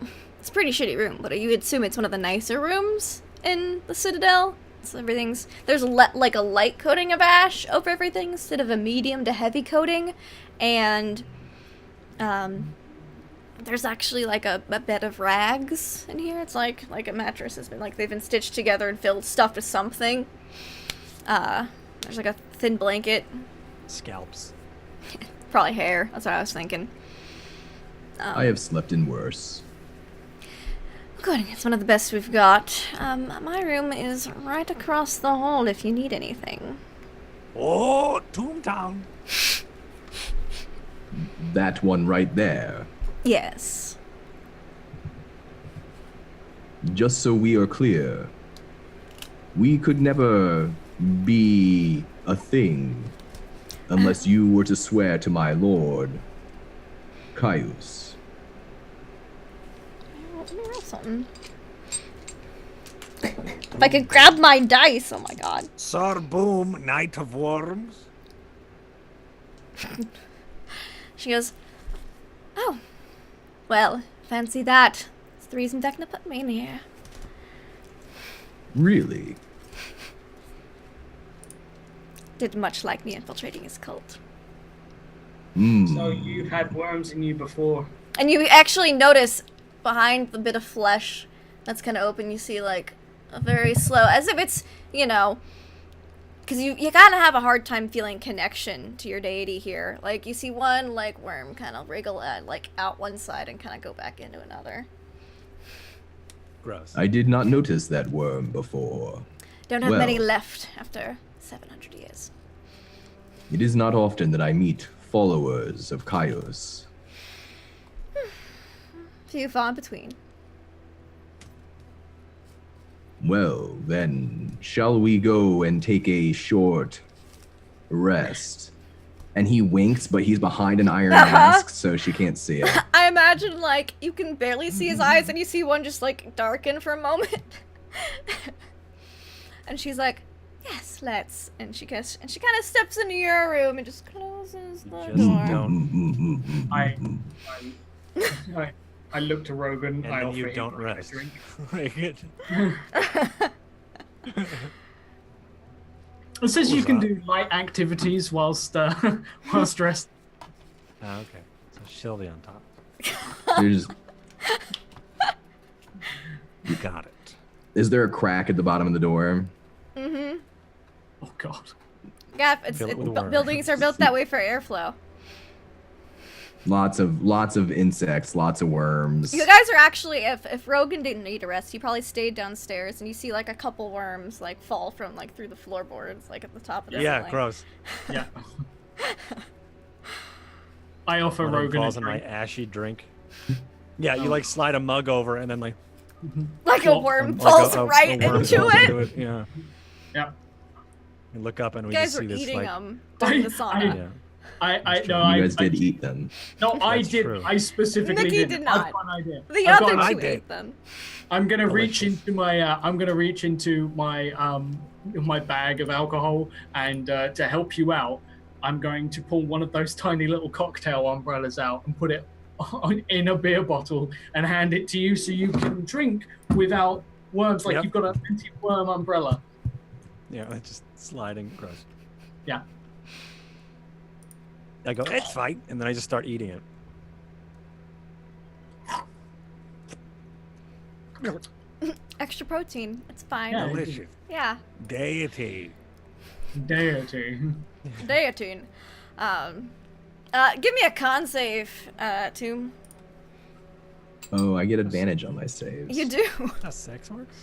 a pretty shitty room, but you assume it's one of the nicer rooms in the Citadel. So there's like a light coating of ash over everything instead of a medium to heavy coating, and there's actually like a bed of rags in here. It's like a mattress has been they've been stitched together and filled stuffed with something. There's like a thin blanket. Scalps. Probably hair. That's what I was thinking. I have slept in worse. Good. It's one of the best we've got. My room is right across the hall if you need anything. Oh, Toontown. That one right there. Yes. Just so we are clear, we could never be a thing unless you were to swear to my lord, Caius. Let me roll something. If I could grab my dice, oh my god. Sir Boom, Knight of Worms. She goes, oh, well, fancy that. It's the reason Vecna put me in here. Really? Did much like me infiltrating his cult. So you've had worms in you before. And you actually notice behind the bit of flesh that's kind of open, you see like a very slow, as if it's, because you kind of have a hard time feeling connection to your deity here. Like you see one like worm kind of wriggle out one side and kind of go back into another. Gross. I did not notice that worm before. Don't have many left after 700 years. It is not often that I meet followers of Caius. Few far in between. Well, then, shall we go and take a short rest? And he winks, but he's behind an iron mask, so she can't see it. I imagine, you can barely see his eyes, and you see one just, darken for a moment. And she's like, Yes, let's. And she kind of steps into your room and just closes the Just door. don't. I look to Rogan. And I then offer you him don't a rest. drink. Right. It says What you was can that? do light activities whilst dressed. Oh, okay. So she'll be on top. There's, You got it. is there a crack at the bottom of the door? Mm-hmm. Oh God. Yeah, Fill it with worms. buildings are built that way for airflow. Lots of insects, lots of worms. You guys are actually, if Rogan didn't need a rest, he probably stayed downstairs, and you see like a couple worms like fall from like through the floorboards, like at the top of the Yeah, ceiling. gross. Yeah. I offer One of them Rogan a falls in my drink. ashy drink. Yeah, you like slide a mug over and then like Like a Plop. worm like falls a right worm into falls it. Yeah. Yeah. You look up and we You guys just were see this eating like them during the sauna. yeah. No, You guys did eat them. No, I That's did. true. I specifically Nikki did. did I've not. got an idea. The I've got other an two idea. ate them. I'm gonna reach Delicious. into my. I'm gonna reach into my bag of alcohol, and to help you out, I'm going to pull one of those tiny little cocktail umbrellas out and put it in a beer bottle and hand it to you, so you can drink without worms. Like Yep. you've got an anti-worm umbrella. Yeah, it's just sliding gross. Yeah. I go, it's fine, and then I just start eating it. Extra protein. It's fine. Yeah. Delicious. Yeah. Deity. Deity. Deatine. Give me a con save, Tomb. Oh, I get advantage on my saves. You do. How sex works?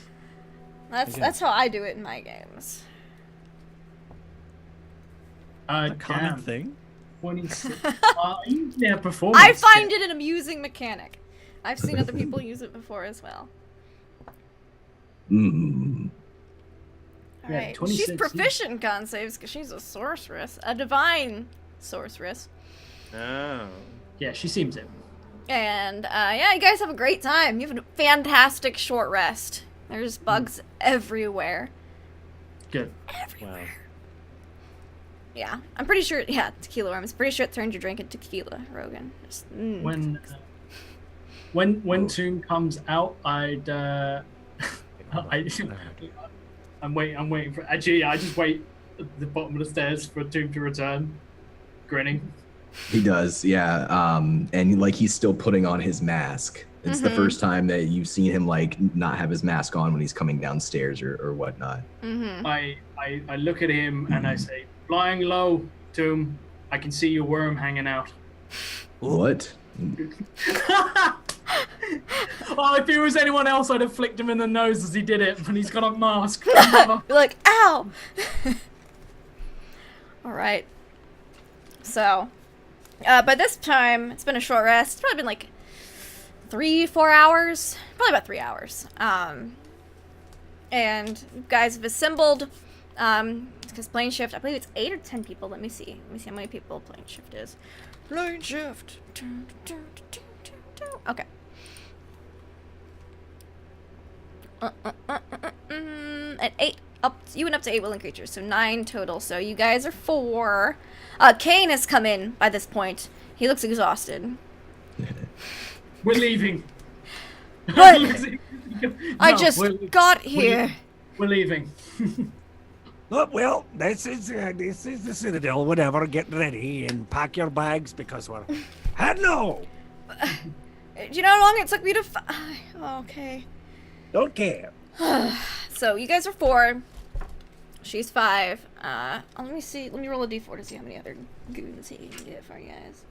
That's how I do it in my games. A common Damn. thing? 26. Yeah, performance. I find it an amusing mechanic. I've seen other people use it before as well. Mm. All Yeah, right. 26, She's proficient in con saves because she's a sorceress, a divine sorceress. Oh. Yeah, she seems it. And yeah, you guys have a great time. You have a fantastic short rest. There's bugs everywhere. Good. Everywhere. Wow. Yeah, I'm pretty sure. Yeah, tequila worms. Pretty sure it turned your drink into tequila, Rogan. Just, When Tomb comes out, I'm waiting for. Actually, I just wait at the bottom of the stairs for Tomb to return, grinning. He does, yeah. And like he's still putting on his mask. It's the first time that you've seen him like not have his mask on when he's coming downstairs or whatnot. Mm-hmm. I look at him and I say, "Flying low, Tomb. I can see your worm hanging out." What? Oh, if it was anyone else, I'd have flicked him in the nose as he did it, but he's got a mask. You're like, ow! Alright. So, by this time, it's been a short rest. It's probably been like 3-4 hours. Probably about 3 hours. And you guys have assembled. Because plane shift, I believe it's 8 or 10 people. Let me see how many people plane shift is. Plane shift. Okay. And 8 you went up to 8 willing creatures, so 9 total. So you guys are 4. Kane has come in by this point. He looks exhausted. We're leaving. What? I No, just we're- got here. We're leaving. Oh, well, this is the Citadel. Whatever, get ready and pack your bags because we're hello. Do you know how long it took me to okay. Don't care. So you guys are 4. She's 5. Let me see. Let me roll a d4 to see how many other goons he can get for you guys.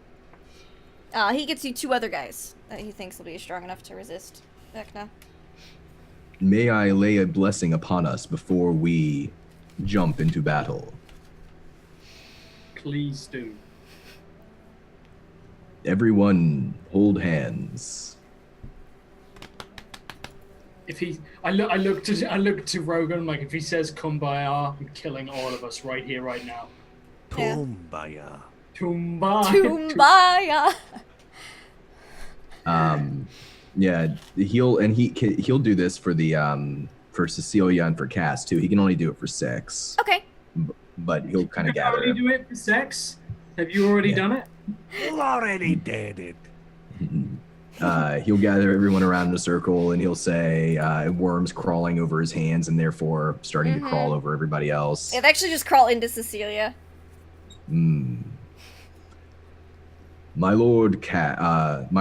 He gets you 2 other guys that he thinks will be strong enough to resist Vecna. May I lay a blessing upon us before we jump into battle? Please do. Everyone, hold hands. If he, I look to Rogan, like if he says "Kumbaya," I'm killing all of us right here, right now. Yeah. Kumbaya. Kumbaya. Tumbaya. Yeah, he'll do this for the for Cecilia and for Cass too. He can only do it for 6. Okay. But he'll kind of gather. Already do it for sex? Have you already done it? You already did it. He'll gather everyone around in a circle and he'll say, worms crawling over his hands and therefore starting to crawl over everybody else. It actually just crawl into Cecilia. My Lord Caius,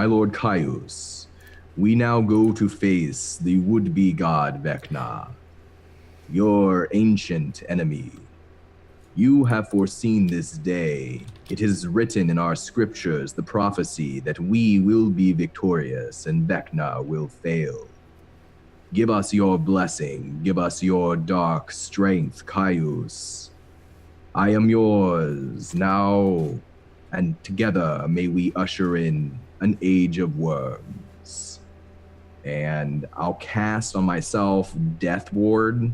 we now go to face the would-be god Vecna, your ancient enemy. You have foreseen this day. It is written in our scriptures, the prophecy, that we will be victorious and Vecna will fail. Give us your blessing. Give us your dark strength, Caius. I am yours now, and together may we usher in an age of worms. And I'll cast on myself Death Ward.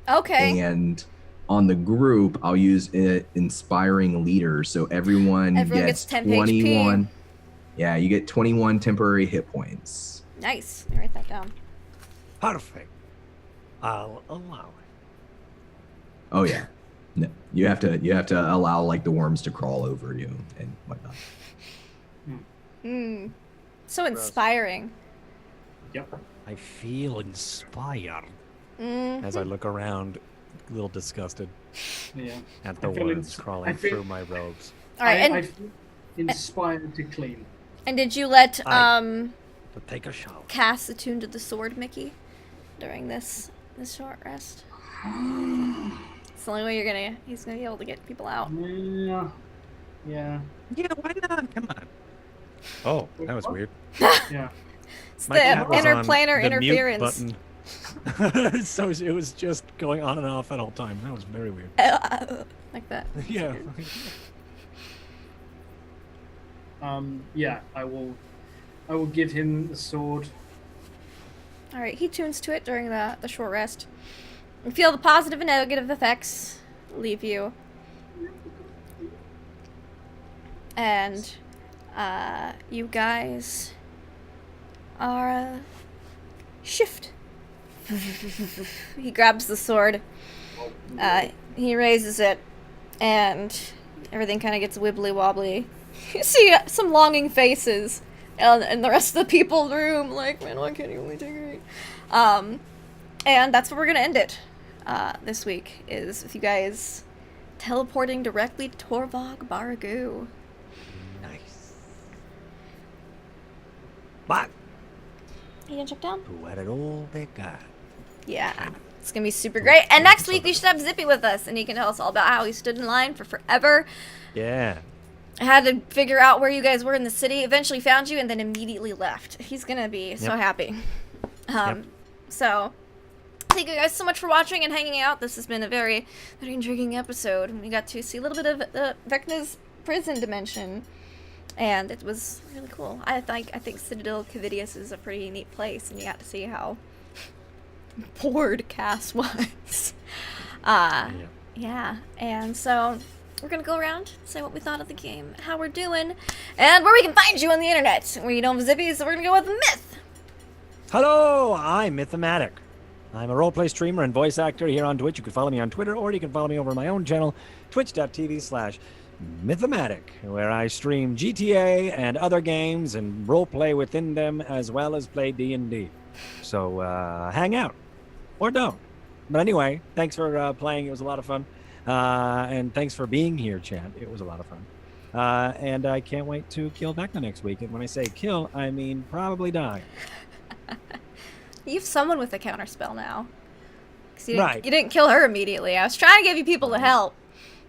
Okay. And on the group, I'll use Inspiring Leader, so everyone gets 10 21. HP. Yeah, you get 21 temporary hit points. Nice. Let me write that down. Perfect. I'll allow it. Oh yeah, no, you have to allow like the worms to crawl over you and whatnot. So inspiring. Yep. I feel inspired. As I look around, a little disgusted Yeah. at the I feel worms ins- crawling I feel- through my robes. All right. I And feel inspired to clean. did you let But take a shower. Cass attune to the sword, Mickey, during this short rest? It's the only way he's gonna be able to get people out. Yeah. Yeah. Yeah, why not? Come on. Oh, that was weird. Yeah. It's My cat the was on interplanar the mute interference. button. So it was just going on and off at all times. That was very weird. Like that. Yeah. Yeah, I will give him the sword. All right, he tunes to it during the short rest. You feel the positive and negative effects leave you. And you guys are shift. He grabs the sword. He raises it, and everything kind of gets wibbly wobbly. You see some longing faces, and the rest of the people in the room like, man, why can't you only take it? And that's where we're gonna end it. This week is with you guys teleporting directly to Torvog Baragoo. Nice. But You gonna check down? who had it all they got. Yeah. It's gonna be super great. And next week we should have Zippy with us, and he can tell us all about how he stood in line for forever. Yeah. I had to figure out where you guys were in the city, eventually found you, and then immediately left. He's gonna be so happy. So, thank you guys so much for watching and hanging out. This has been a very, very intriguing episode. We got to see a little bit of Vecna's prison dimension, and it was really cool. I think Citadel Cavitius is a pretty neat place, and you got to see how bored Cass was. Yeah, and so we're gonna go around, say what we thought of the game, how we're doing, and where we can find you on the internet. We don't have Zippy, so we're gonna go with Myth. Hello, I'm Mythomatic. I'm a roleplay streamer and voice actor here on Twitch. You can follow me on Twitter, or you can follow me over my own channel, twitch.tv/Mythomatic, where I stream GTA and other games and roleplay within them, as well as play D&D. So hang out, or don't. But anyway, thanks for playing. It was a lot of fun. And thanks for being here, Chad. It was a lot of fun. And I can't wait to kill Vecna next week. And when I say kill, I mean probably die. You have someone with a counterspell now. 'Cause you Right. didn't kill her immediately. I was trying to give you people to help.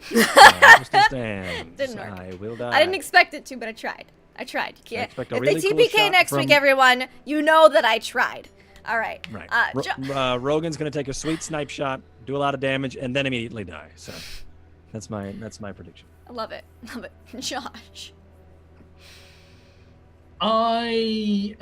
Didn't Didn't work. I will die. I didn't expect it to, but I tried. You can't. expect a If really they cool TPK shot next from- week, everyone, you know that I tried. All right. Right. Jo- Rogan's gonna take a sweet snipe shot, do a lot of damage, and then immediately die. So that's my prediction. I love it. Love it. Josh. I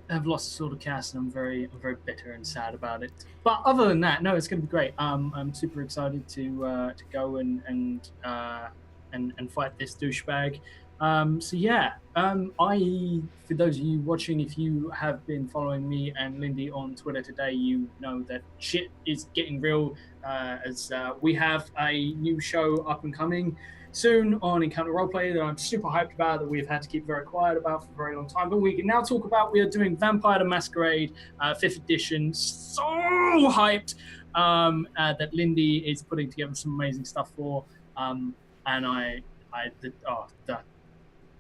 have lost a sword of Cass, and I'm very bitter and sad about it. But other than that, no, it's going to be great. I'm super excited to go and fight this douchebag. So yeah, for those of you watching, if you have been following me and Lindy on Twitter today, you know that shit is getting real, as we have a new show up and coming soon on Encounter Roleplay that I'm super hyped about, that we've had to keep very quiet about for a very long time, but we can now talk about. We are doing Vampire the Masquerade 5th edition. So hyped that Lindy is putting together some amazing stuff for, and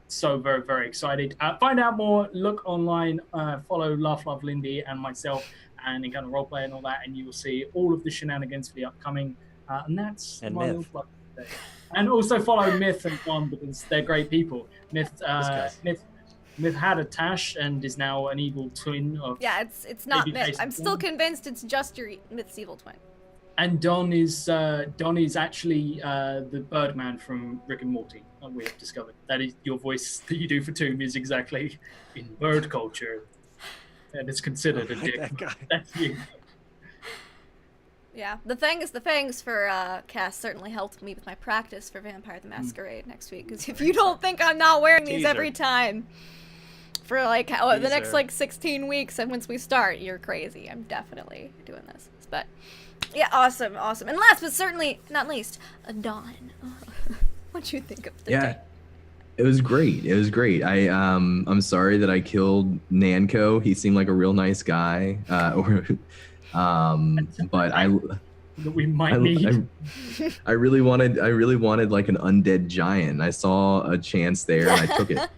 so very, very excited. Find out more, look online, follow Laugh Love Lindy and myself and Encounter Roleplay and all that, and you will see all of the shenanigans for the upcoming, and that's And my Myth. little plug today. And also follow Myth and Don, because they're great people. Myth had a Tash and is now an evil twin of. Yeah, it's not Maybe Myth. Jason I'm still Bourne. convinced it's just your Myth's evil twin. And Don is actually the Birdman from Rick and Morty. We have discovered that is your voice that you do for Tomb is exactly in bird culture, and it's considered a dick. That guy. That's you. Yeah, the fangs for Cass certainly helped me with my practice for Vampire the Masquerade next week. Because if you don't think I'm not wearing these Teaser. every time for like the next Teaser. like 16 weeks, and once we start, you're crazy. I'm definitely doing this. But yeah, awesome. And last but certainly not least, Dawn. What'd you think of the Yeah, day? it was great. I'm sorry that I killed Nanko. He seemed like a real nice guy. But That we might need. I really wanted like an undead giant. I saw a chance there and I took it.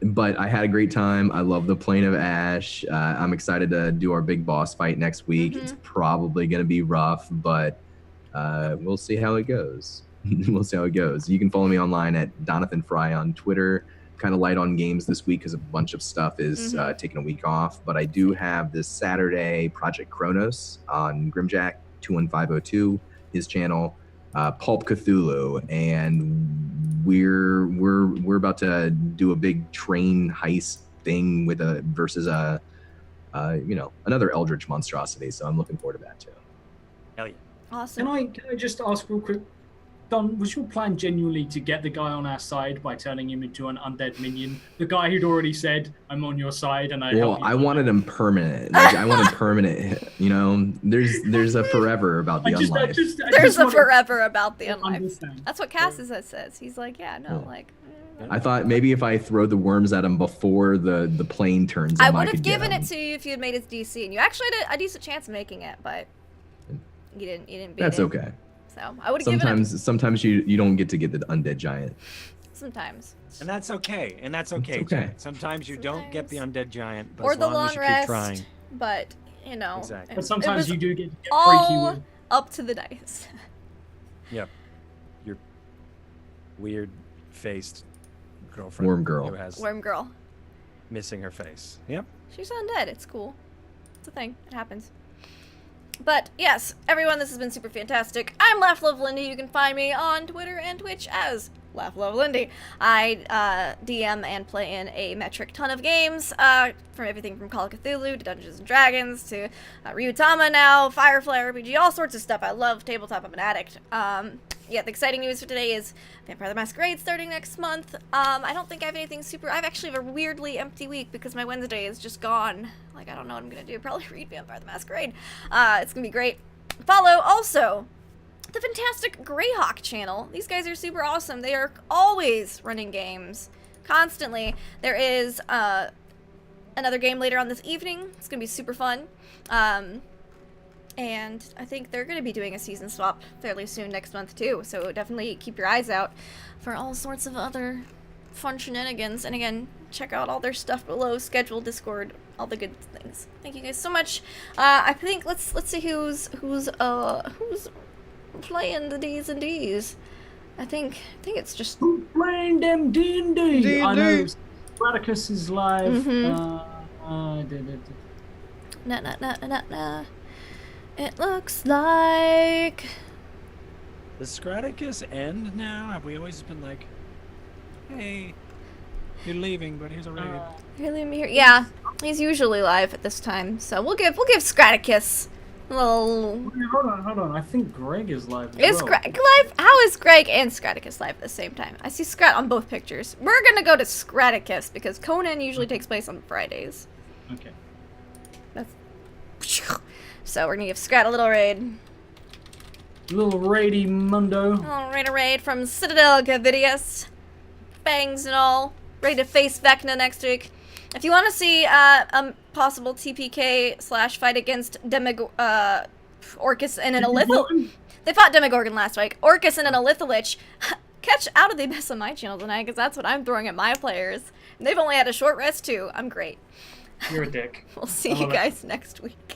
But I had a great time. I love the Plane of Ash. I'm excited to do our big boss fight next week. It's probably going to be rough, but we'll see how it goes. We'll see how it goes. You can follow me online at Donathan Fry on Twitter. Kind of light on games this week because a bunch of stuff is taking a week off. But I do have this Saturday Project Kronos on Grimjack 21502, his channel, Pulp Cthulhu, and we're about to do a big train heist thing versus another Eldritch monstrosity. So I'm looking forward to that too. Hell yeah. Awesome. Can I just ask real quick, Don, was your plan genuinely to get the guy on our side by turning him into an undead minion? The guy who'd already said, "I'm on your side," and I wanted him permanent. Like, I wanted permanent. There's a forever about the unlife. There's a forever about the unlife. Understand. That's what Cass says. He's like, yeah, no, like. I thought maybe if I throw the worms at him before the plane turns, I him, would could have get given him. it to you if you had made his DC, and you actually had a decent chance of making it, but you didn't beat That's it. okay. So I would have given it. Sometimes you don't get to get the undead giant. Sometimes. And that's okay. It's okay. Jack. Sometimes you don't get the undead giant, but Or as the long long as you rest. keep trying. But Exactly. But sometimes was you do get freaky all with. up to the dice. Yep. Your weird-faced girlfriend. Worm girl. Who has Worm girl. missing her face. Yep. She's undead. It's cool. It's a thing. It happens. But yes, everyone, this has been super fantastic. I'm Laugh Love Lindy. You can find me on Twitter and Twitch as Laugh Love Lindy. I DM and play in a metric ton of games, from everything from Call of Cthulhu to Dungeons and Dragons to Ryutama now, Firefly RPG, all sorts of stuff. I love tabletop. I'm an addict. Yeah, the exciting news for today is Vampire the Masquerade starting next month. I don't think I have anything super. I actually have a weirdly empty week because my Wednesday is just gone. Like, I don't know what I'm gonna do. Probably read Vampire the Masquerade. It's gonna be great. Follow also the fantastic Greyhawk channel. These guys are super awesome. They are always running games, constantly. There is another game later on this evening. It's gonna be super fun. And I think they're going to be doing a season swap fairly soon next month too, so definitely keep your eyes out for all sorts of other fun shenanigans. And again, check out all their stuff below, schedule, Discord, all the good things. Thank you guys so much. I think let's see who's playing the D's and D's. I think it's just Who's playing them D&D? I know Spartacus is live. Nah. It looks like Does Scraticus end now? Have we always been like, hey, you're leaving, but here's a raid. really me here. Yeah, he's usually live at this time, so we'll give Scraticus Well, Wait, hold on. I think Greg is live. is Greg live? How is Greg and Scraticus live at the same time? I see Scrat on both pictures. We're gonna go to Scraticus because Conan usually takes place on Fridays. Okay. So we're gonna give Scrat a little raid. Little raidy mundo. A raid from Citadel, Cavitius. Bangs and all. Ready to face Vecna next week. If you want to see a possible TPK / fight against Orcus and an Elithalich. They fought Demogorgon last week. Orcus and an Elithalich. Catch Out of the Abyss on my channel tonight, because that's what I'm throwing at my players. And they've only had a short rest too. I'm great. You're a dick. We'll see you guys next week.